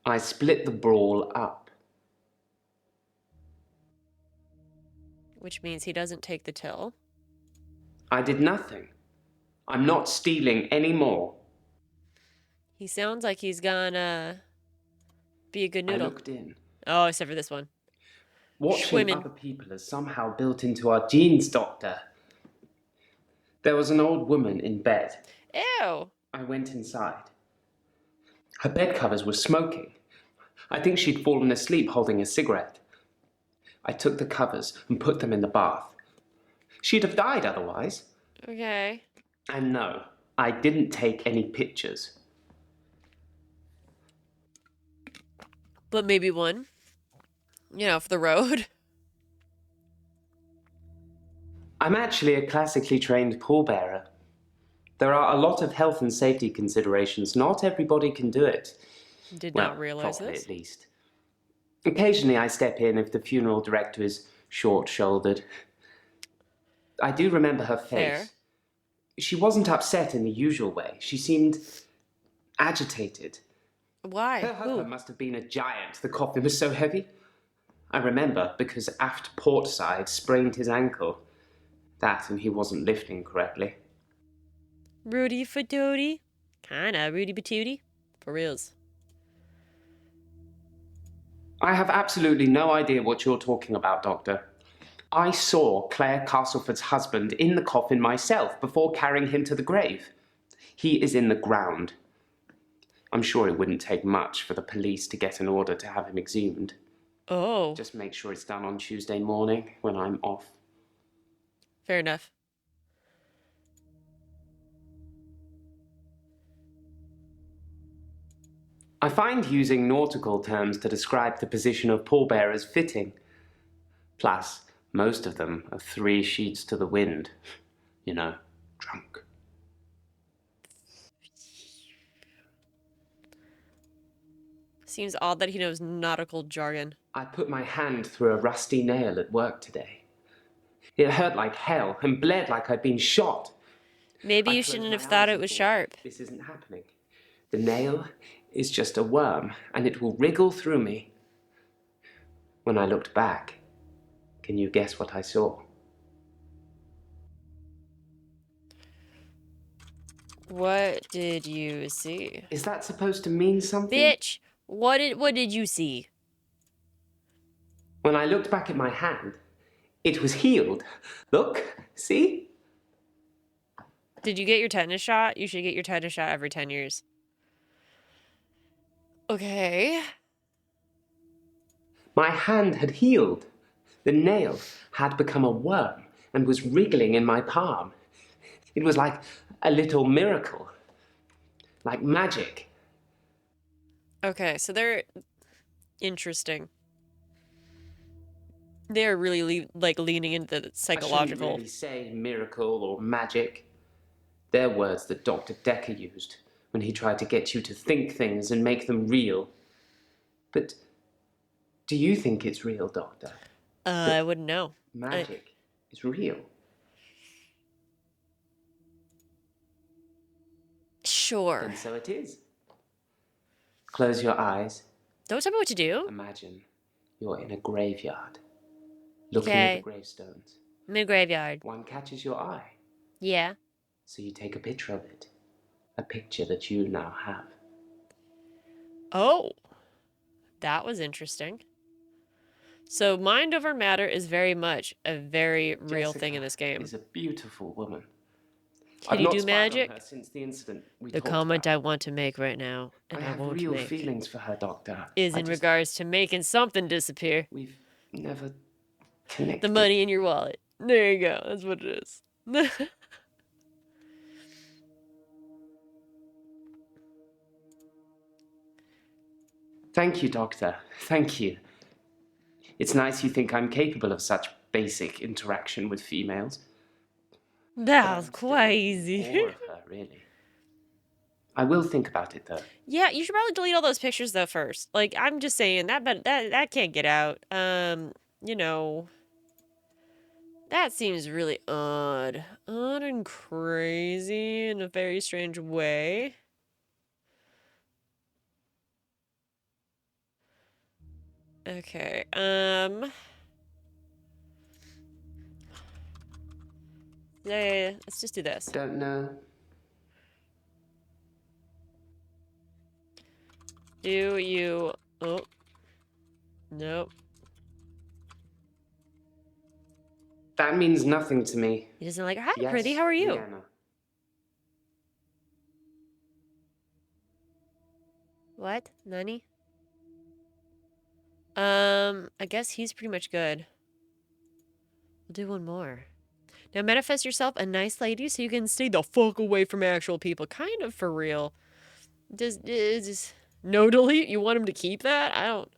S2: I split the brawl up.
S1: Which means he doesn't take the till.
S2: I did nothing. I'm not stealing anymore.
S1: He sounds like he's gonna be a good
S2: I
S1: noodle.
S2: looked in.
S1: Oh, except for this one.
S2: Watching
S1: Schwimmen.
S2: other people is somehow built into our genes, Doctor. There was an old woman in bed.
S1: Ew.
S2: I went inside. Her bed covers were smoking. I think she'd fallen asleep holding a cigarette. I took the covers and put them in the bath. She'd have died otherwise.
S1: Okay.
S2: And no, I didn't take any pictures.
S1: But maybe one. You know, for the road.
S2: I'm actually a classically trained pallbearer. There are a lot of health and safety considerations. Not everybody can do it.
S1: Did
S2: Well,
S1: not realize
S2: properly
S1: this.
S2: at least. Occasionally I step in if the funeral director is short-shouldered. I do remember her face.
S1: Fair.
S2: She wasn't upset in the usual way. She seemed agitated.
S1: Why?
S2: Her husband
S1: Who?
S2: must have been a giant. The coffin was so heavy. I remember because aft port side sprained his ankle. That and he wasn't lifting correctly.
S1: Rudy Fatooty. Kinda Rudy Batooty. For reals.
S2: I have absolutely no idea what you're talking about, Doctor. I saw Claire Castleford's husband in the coffin myself before carrying him to the grave. He is in the ground. I'm sure it wouldn't take much for the police to get an order to have him exhumed.
S1: Oh.
S2: Just make sure it's done on Tuesday morning when I'm off.
S1: Fair enough.
S2: I find using nautical terms to describe the position of pallbearers fitting. Plus, most of them are 3 sheets to the wind. You know, drunk.
S1: Seems odd that he knows nautical jargon.
S2: I put my hand through a rusty nail at work today. It hurt like hell and bled like I'd been shot.
S1: Maybe
S2: I
S1: you
S2: closed
S1: shouldn't
S2: my
S1: have thought
S2: eyes
S1: it
S2: and
S1: was
S2: thought,
S1: sharp.
S2: This isn't happening. The nail is just a worm, and it will wriggle through me. When I looked back, can you guess what I saw?
S1: What did you see?
S2: Is that supposed to mean something?
S1: Bitch! What did you see?
S2: When I looked back at my hand, it was healed. Look, see?
S1: Did you get your tetanus shot? You should get your tetanus shot every 10 years. Okay.
S2: My hand had healed. The nail had become a worm and was wriggling in my palm. It was like a little miracle. Like magic.
S1: Okay, so they're interesting. They're really leaning into the
S2: I
S1: psychological.
S2: shouldn't really say miracle or magic. They're words that Dr. Dekker used when he tried to get you to think things and make them real. But do you think it's real, Doctor?
S1: I wouldn't know.
S2: Magic is real.
S1: Sure.
S2: And so it is. Close your eyes.
S1: Don't tell me what to do.
S2: Imagine you're in a graveyard, looking at the gravestones.
S1: I'm in a graveyard.
S2: One catches your eye,
S1: Yeah.
S2: so you take a picture of it. A picture that you now have.
S1: Oh. That was interesting. So mind over matter is very much a very real thing in this game.
S2: Is a beautiful woman.
S1: Can you do magic?
S2: Her since the incident we
S1: The
S2: talked
S1: comment
S2: about.
S1: I want to make right now, and I
S2: have
S1: won't
S2: real
S1: make,
S2: feelings for her, Doctor.
S1: is in regards to making something disappear.
S2: We've never connected.
S1: The money in your wallet. There you go. That's what it is.
S2: Thank you, Doctor. Thank you. It's nice you think I'm capable of such basic interaction with females.
S1: That was crazy.
S2: More of her, really. I will think about it, though.
S1: Yeah, you should probably delete all those pictures though first. Like, I'm just saying that, but that can't get out. You know, that seems really odd. Odd and crazy in a very strange way. Okay, yeah, let's just do this.
S2: Don't know.
S1: Do you... Oh. Nope.
S2: That means nothing to me.
S1: He doesn't like, hi,
S2: Yes,
S1: pretty, how are you?
S2: Rihanna.
S1: What? Nani? I guess he's pretty much good. We'll do one more. Now manifest yourself a nice lady so you can stay the fuck away from actual people. Kind of for real. Just no delete? You want him to keep that? I don't...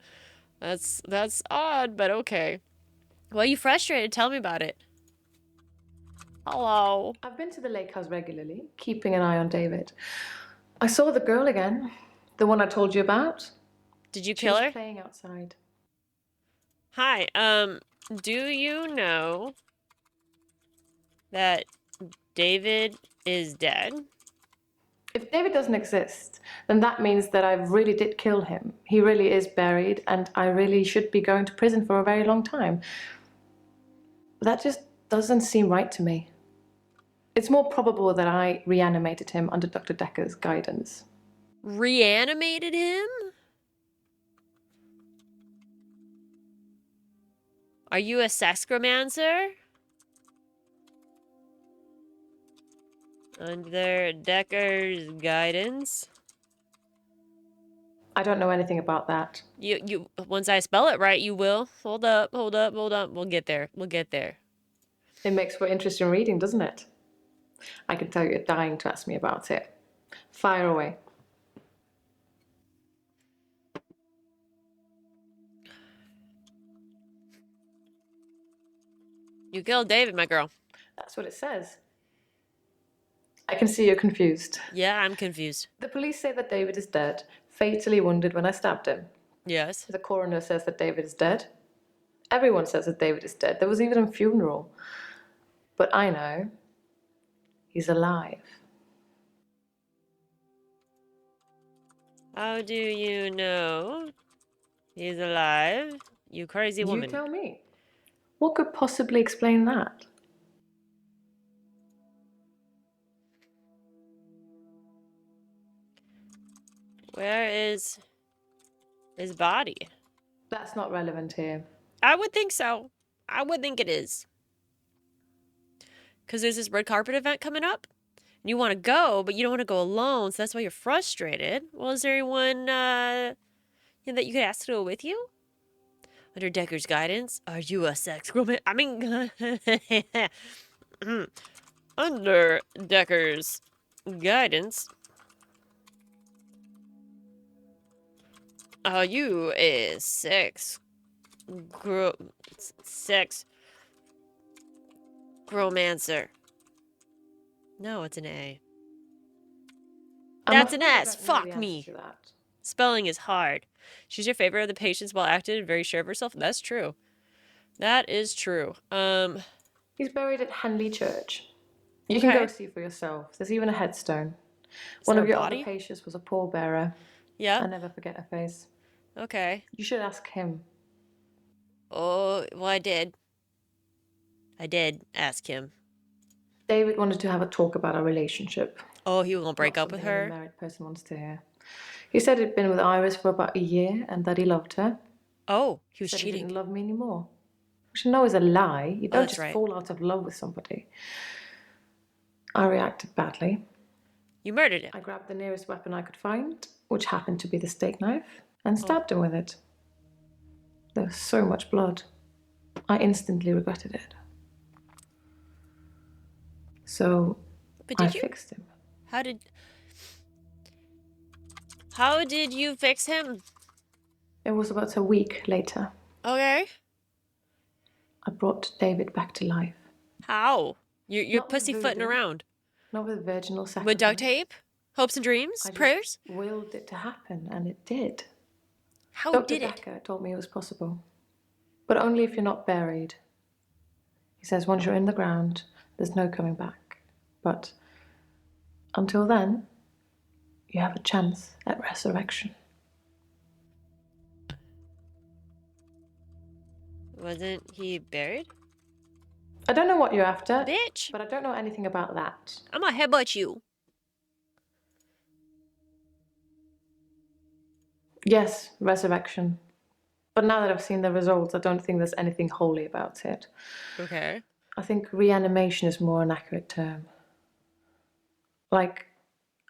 S1: That's odd, but okay. Why are you frustrated? Tell me about it. Hello.
S4: I've been to the lake house regularly, keeping an eye on David. I saw the girl again, the one I told you about.
S1: Did you
S4: She
S1: kill
S4: was
S1: her?
S4: playing outside.
S1: Hi, do you know that David is dead?
S4: If David doesn't exist, then that means that I really did kill him. He really is buried, and I really should be going to prison for a very long time. That just doesn't seem right to me. It's more probable that I reanimated him under Dr. Dekker's guidance.
S1: Reanimated him? Are you a sexcromancer? Under Dekker's guidance?
S4: I don't know anything about that.
S1: You once I spell it right, you will. Hold up, hold up, hold up. We'll get there. We'll get there.
S4: It makes for interesting reading, doesn't it? I can tell you're dying to ask me about it. Fire away.
S1: You killed David, my girl.
S4: That's what it says. I can see you're confused.
S1: Yeah, I'm confused.
S4: The police say that David is dead, fatally wounded when I stabbed him.
S1: Yes.
S4: The coroner says that David is dead. Everyone says that David is dead. There was even a funeral. But I know he's alive.
S1: How do you know he's alive? You crazy woman.
S4: You tell me. What could possibly explain that?
S1: Where is his body?
S4: That's not relevant here.
S1: I would think so. I would think it is. Because there's this red carpet event coming up. And you want to go, but you don't want to go alone. So that's why you're frustrated. Well, is there anyone that you could ask to go with you? Under Dekker's guidance? Are you a sex woman? I mean... Under Dekker's guidance... Are you a sex romancer? No, it's an A. That's an S. Fuck me. Spelling is hard. She's your favorite of the patients, well acted and very sure of herself. That's true. That is true.
S4: He's buried at Henley Church. You can go see for yourself. There's even a headstone. One of your other patients was a pallbearer.
S1: Yeah.
S4: I never forget her face.
S1: Okay.
S4: You should ask him.
S1: Oh, well, I did. I did ask him.
S4: David wanted to have a talk about our relationship.
S1: Oh, he was gonna break up with her?
S4: A married person wants to hear. He said he'd been with Iris for about a year and that he loved her.
S1: Oh, he was
S4: cheating.
S1: He
S4: didn't love me anymore. Which I know is a lie. You don't just
S1: right.
S4: fall out of love with somebody. I reacted badly.
S1: You murdered him.
S4: I grabbed the nearest weapon I could find, which happened to be the steak knife, and stabbed him with it. There was so much blood. I instantly regretted it. So I fixed him.
S1: How did you fix him?
S4: It was about a week later.
S1: Okay.
S4: I brought David back to life.
S1: How? You're pussyfooting around.
S4: Not with virginal sacrifice.
S1: With duct tape? Hopes and dreams?
S4: I just
S1: Prayers?
S4: willed it to happen, and it did.
S1: How
S4: Dr.
S1: did it?
S4: Dekker told me it was possible, but only if you're not buried. He says once you're in the ground, there's no coming back. But until then, you have a chance at resurrection.
S1: Wasn't he buried?
S4: I don't know what you're after,
S1: Bitch!
S4: but I don't know anything about that.
S1: I'm gonna headbutt you.
S4: Yes, resurrection. But now that I've seen the results, I don't think there's anything holy about it.
S1: Okay.
S4: I think reanimation is more an accurate term. Like,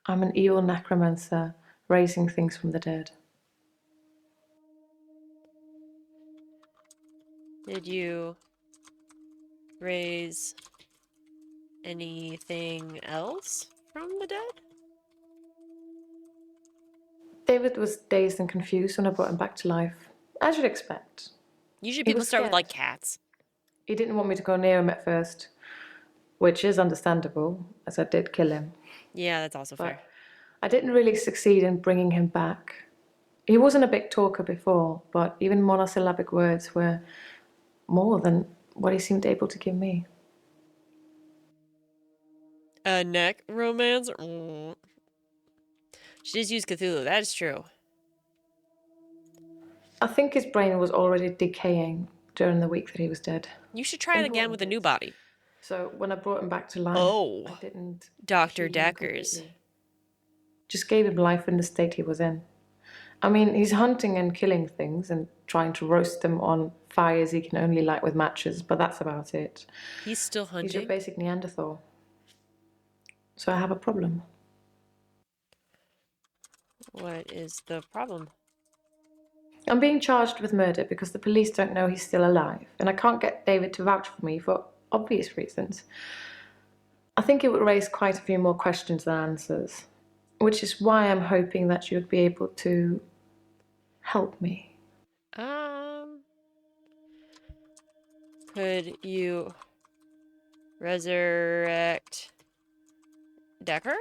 S4: I'm an evil necromancer raising things from the dead.
S1: Did you raise anything else from the dead?
S4: David was dazed and confused when I brought him back to life, as you'd expect.
S1: Usually
S4: He
S1: people
S4: was
S1: start with like
S4: scared.
S1: cats.
S4: He didn't want me to go near him at first, which is understandable, as I did kill him.
S1: Yeah, that's also
S4: But
S1: fair.
S4: I didn't really succeed in bringing him back. He wasn't a big talker before, but even monosyllabic words were more than what he seemed able to give me.
S1: A neck romance? She just used Cthulhu, that is true.
S4: I think his brain was already decaying during the week that he was dead.
S1: You should try it again with a new body.
S4: So when I brought him back to life,
S1: Oh,
S4: I didn't
S1: Dr.
S4: heal him
S1: Dekkers.
S4: completely. Just gave him life in the state he was in. I mean, he's hunting and killing things and trying to roast them on fires he can only light with matches, but that's about it.
S1: He's still
S4: He's your
S1: hunting?
S4: basic Neanderthal. So I have a problem.
S1: What is the problem?
S4: I'm being charged with murder because the police don't know he's still alive, and I can't get David to vouch for me for obvious reasons. I think it would raise quite a few more questions than answers, which is why I'm hoping that you'd be able to help me.
S1: Could you resurrect Dekker?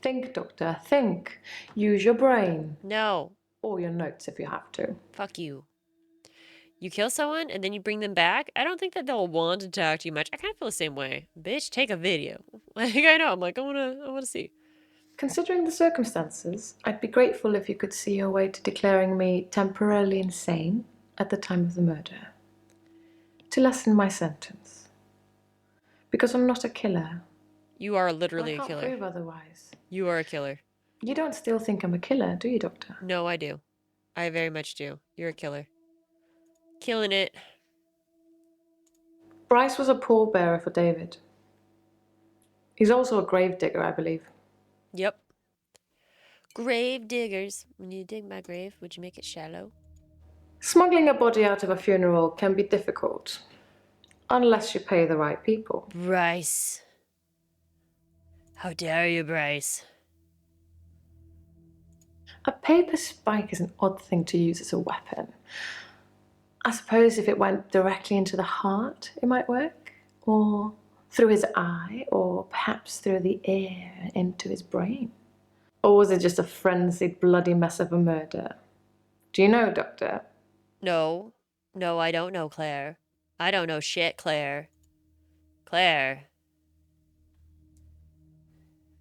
S4: Think, Doctor, think. Use your brain.
S1: No.
S4: Or your notes if you have to.
S1: Fuck you. You kill someone and then you bring them back? I don't think that they'll want to talk to you much. I kind of feel the same way. Bitch, take a video. Like, I know. I'm like, I wanna see.
S4: Considering the circumstances, I'd be grateful if you could see your way to declaring me temporarily insane at the time of the murder. To lessen my sentence. Because I'm not a killer.
S1: You are
S4: And
S1: literally
S4: I
S1: a
S4: can't
S1: killer.
S4: prove otherwise.
S1: You are a killer.
S4: You don't still think I'm a killer, do you, Doctor?
S1: No, I do. I very much do. You're a killer. Killing it.
S4: Bryce was a pallbearer for David. He's also a grave digger, I believe.
S1: Yep. Grave diggers. When you dig my grave, would you make it shallow?
S4: Smuggling a body out of a funeral can be difficult. Unless you pay the right people.
S1: Bryce. How dare you, Bryce?
S4: A paper spike is an odd thing to use as a weapon. I suppose if it went directly into the heart, it might work. Or through his eye, or perhaps through the ear and into his brain. Or was it just a frenzied, bloody mess of a murder? Do you know, Doctor?
S1: No. No, I don't know, Claire. I don't know shit, Claire. Claire.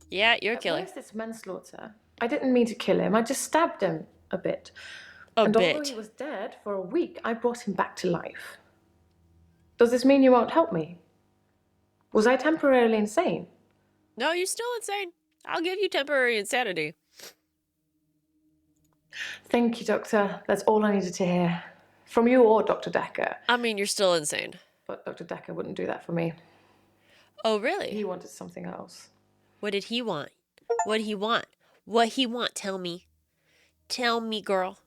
S1: Yeah, you're a
S4: At
S1: killer.
S4: worst, it's manslaughter. I didn't mean to kill him. I just stabbed him a bit.
S1: A
S4: Although
S1: bit.
S4: he was dead for a week, I brought him back to life. Does this mean you won't help me? Was I temporarily insane?
S1: No, you're still insane. I'll give you temporary insanity.
S4: Thank you, Doctor. That's all I needed to hear. From you or Dr. Dekker.
S1: I mean, you're still insane.
S4: But Dr. Dekker wouldn't do that for me.
S1: Oh, really?
S4: He wanted something else.
S1: What did he want? What did he want? What he want? Tell me. Tell me, girl.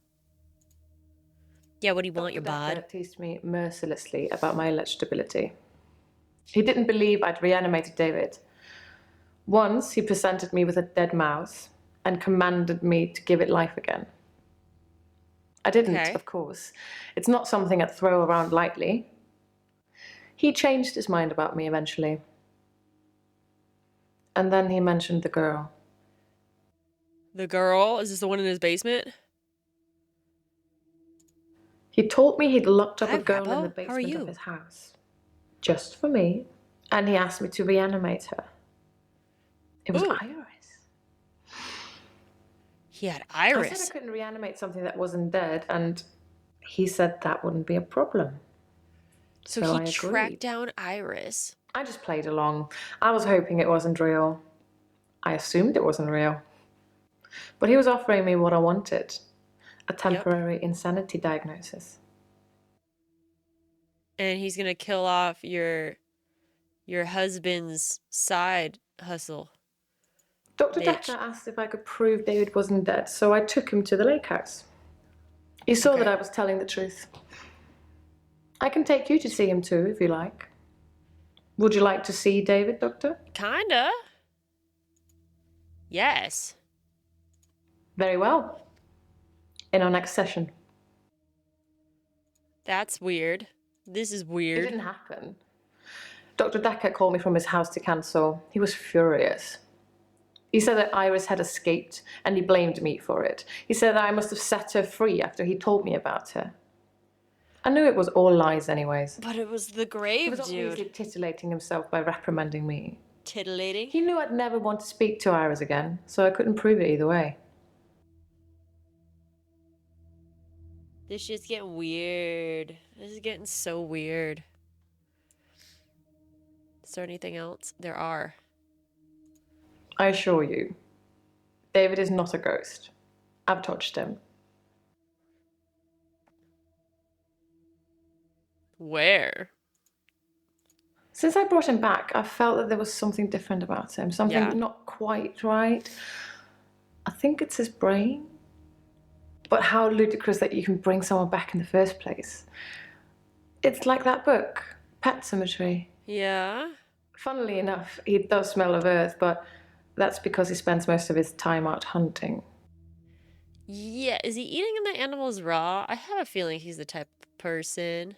S1: Yeah, what do you want, your bod?
S4: Dekker teased me mercilessly about my electability. He didn't believe I'd reanimated David. Once, he presented me with a dead mouse and commanded me to give it life again. I didn't,
S1: Okay.
S4: of course. It's not something I'd throw around lightly. He changed his mind about me eventually. And then he mentioned the girl.
S1: The girl? Is this the one in his basement?
S4: He told me he'd locked up
S1: Hi,
S4: a girl in the
S1: Rabo. How are
S4: basement of
S1: you?
S4: his house. Just for me. And he asked me to reanimate her. It was
S1: Ooh.
S4: Iris.
S1: He had
S4: I said I
S1: Iris.
S4: couldn't reanimate something that wasn't dead, and he said that wouldn't be a problem.
S1: So
S4: I
S1: he
S4: agreed.
S1: tracked down Iris.
S4: I just played along. I was hoping it wasn't real. I assumed it wasn't real. But he was offering me what I wanted, a temporary insanity diagnosis.
S1: And he's gonna kill off your husband's side hustle.
S4: Dr.
S1: Bitch.
S4: Dekker asked if I could prove David wasn't dead, so I took him to the lake house. He saw that I was telling the truth. I can take you to see him too, if you like. Would you like to see David, Doctor?
S1: Kinda. Yes.
S4: Very well. In our next session.
S1: That's weird. This is
S4: It
S1: weird.
S4: didn't happen. Dr. Dekker called me from his house to cancel. He was furious. He said that Iris had escaped, and he blamed me for it. He said that I must have set her free after he told me about her. I knew it was all lies anyways.
S1: But it was the
S4: He
S1: grave,
S4: was obviously
S1: dude.
S4: titillating himself by reprimanding me.
S1: Titillating?
S4: He knew I'd never want to speak to Iris again, so I couldn't prove it either way.
S1: This shit's getting weird. This is getting so weird. Is there anything else? There are.
S4: I assure you, David is not a ghost. I've touched him.
S1: Where?
S4: Since I brought him back, I felt that there was something different about him, something not quite right. I think it's his brain. But how ludicrous that you can bring someone back in the first place. It's like that book, Pet Cemetery.
S1: Yeah.
S4: Funnily enough, he does smell of earth, but that's because he spends most of his time out hunting.
S1: Yeah, is he eating the animals raw? I have a feeling he's the type of person.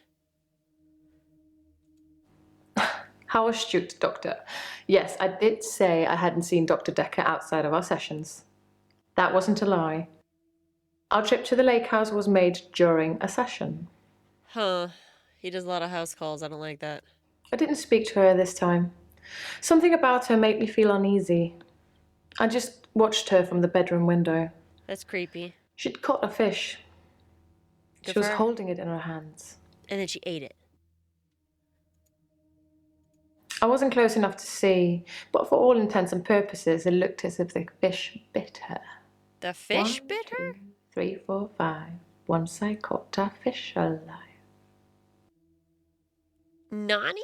S4: How astute, Doctor. Yes, I did say I hadn't seen Dr. Dekker outside of our sessions. That wasn't a lie. Our trip to the lake house was made during a session.
S1: Huh. He does a lot of house calls. I don't like that.
S4: I didn't speak to her this time. Something about her made me feel uneasy. I just watched her from the bedroom window.
S1: That's creepy.
S4: She'd caught a fish.
S1: Good
S4: She was
S1: for her.
S4: holding it in her hands.
S1: And then she ate it.
S4: I wasn't close enough to see, but for all intents and purposes, it looked as if the fish bit her.
S1: The fish
S4: 1,
S1: bit her?
S4: 2, 3, 4, 5. Once I caught a fish alive.
S1: Nani?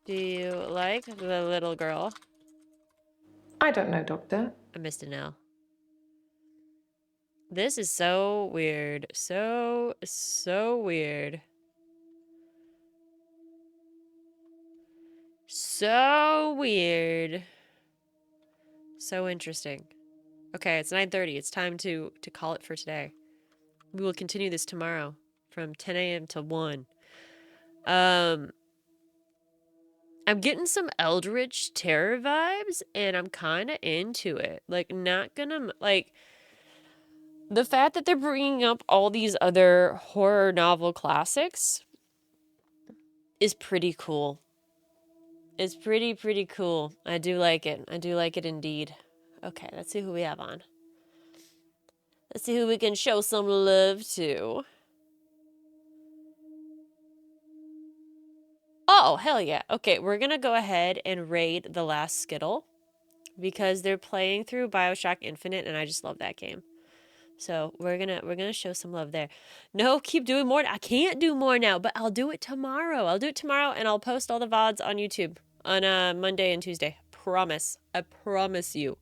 S1: Do you like the little girl?
S4: I don't know, Doctor.
S1: I missed an L. This is so weird. So weird. So weird. So interesting. Okay, it's 9:30. It's time to call it for today. We will continue this tomorrow from 10 a.m. to 1. I'm getting some Eldritch Terror vibes, and I'm kind of into it. Like, not gonna, like, the fact that they're bringing up all these other horror novel classics is pretty cool. It's pretty cool. I do like it. I do like it indeed. Okay, let's see who we have on. Let's see who we can show some love to. Oh, hell yeah. Okay, we're gonna go ahead and raid The Last Skittle because they're playing through BioShock Infinite and I just love that game. So we're gonna show some love there. No, keep doing more. I can't do more now, but I'll do it tomorrow. I'll do it tomorrow and I'll post all the VODs on YouTube on Monday and Tuesday. Promise. I promise you.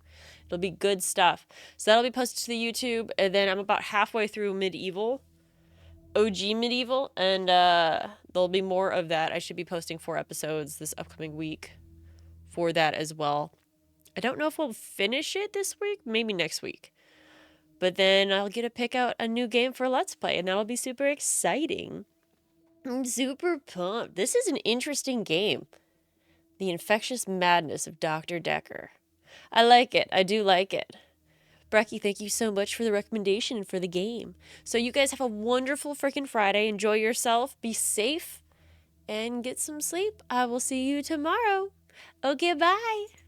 S1: It'll be good stuff. So that'll be posted to the YouTube, and then I'm about halfway through Medieval. OG Medieval, and there'll be more of that. I should be posting 4 episodes this upcoming week for that as well. I don't know if we'll finish it this week, maybe next week. But then I'll get to pick out a new game for Let's Play, and that'll be super exciting. I'm super pumped. This is an interesting game. The infectious madness of Dr. Dekker. I like it. I do like it. Brecky, thank you so much for the recommendation and for the game. So you guys have a wonderful freaking Friday. Enjoy yourself. Be safe. And get some sleep. I will see you tomorrow. Okay, bye.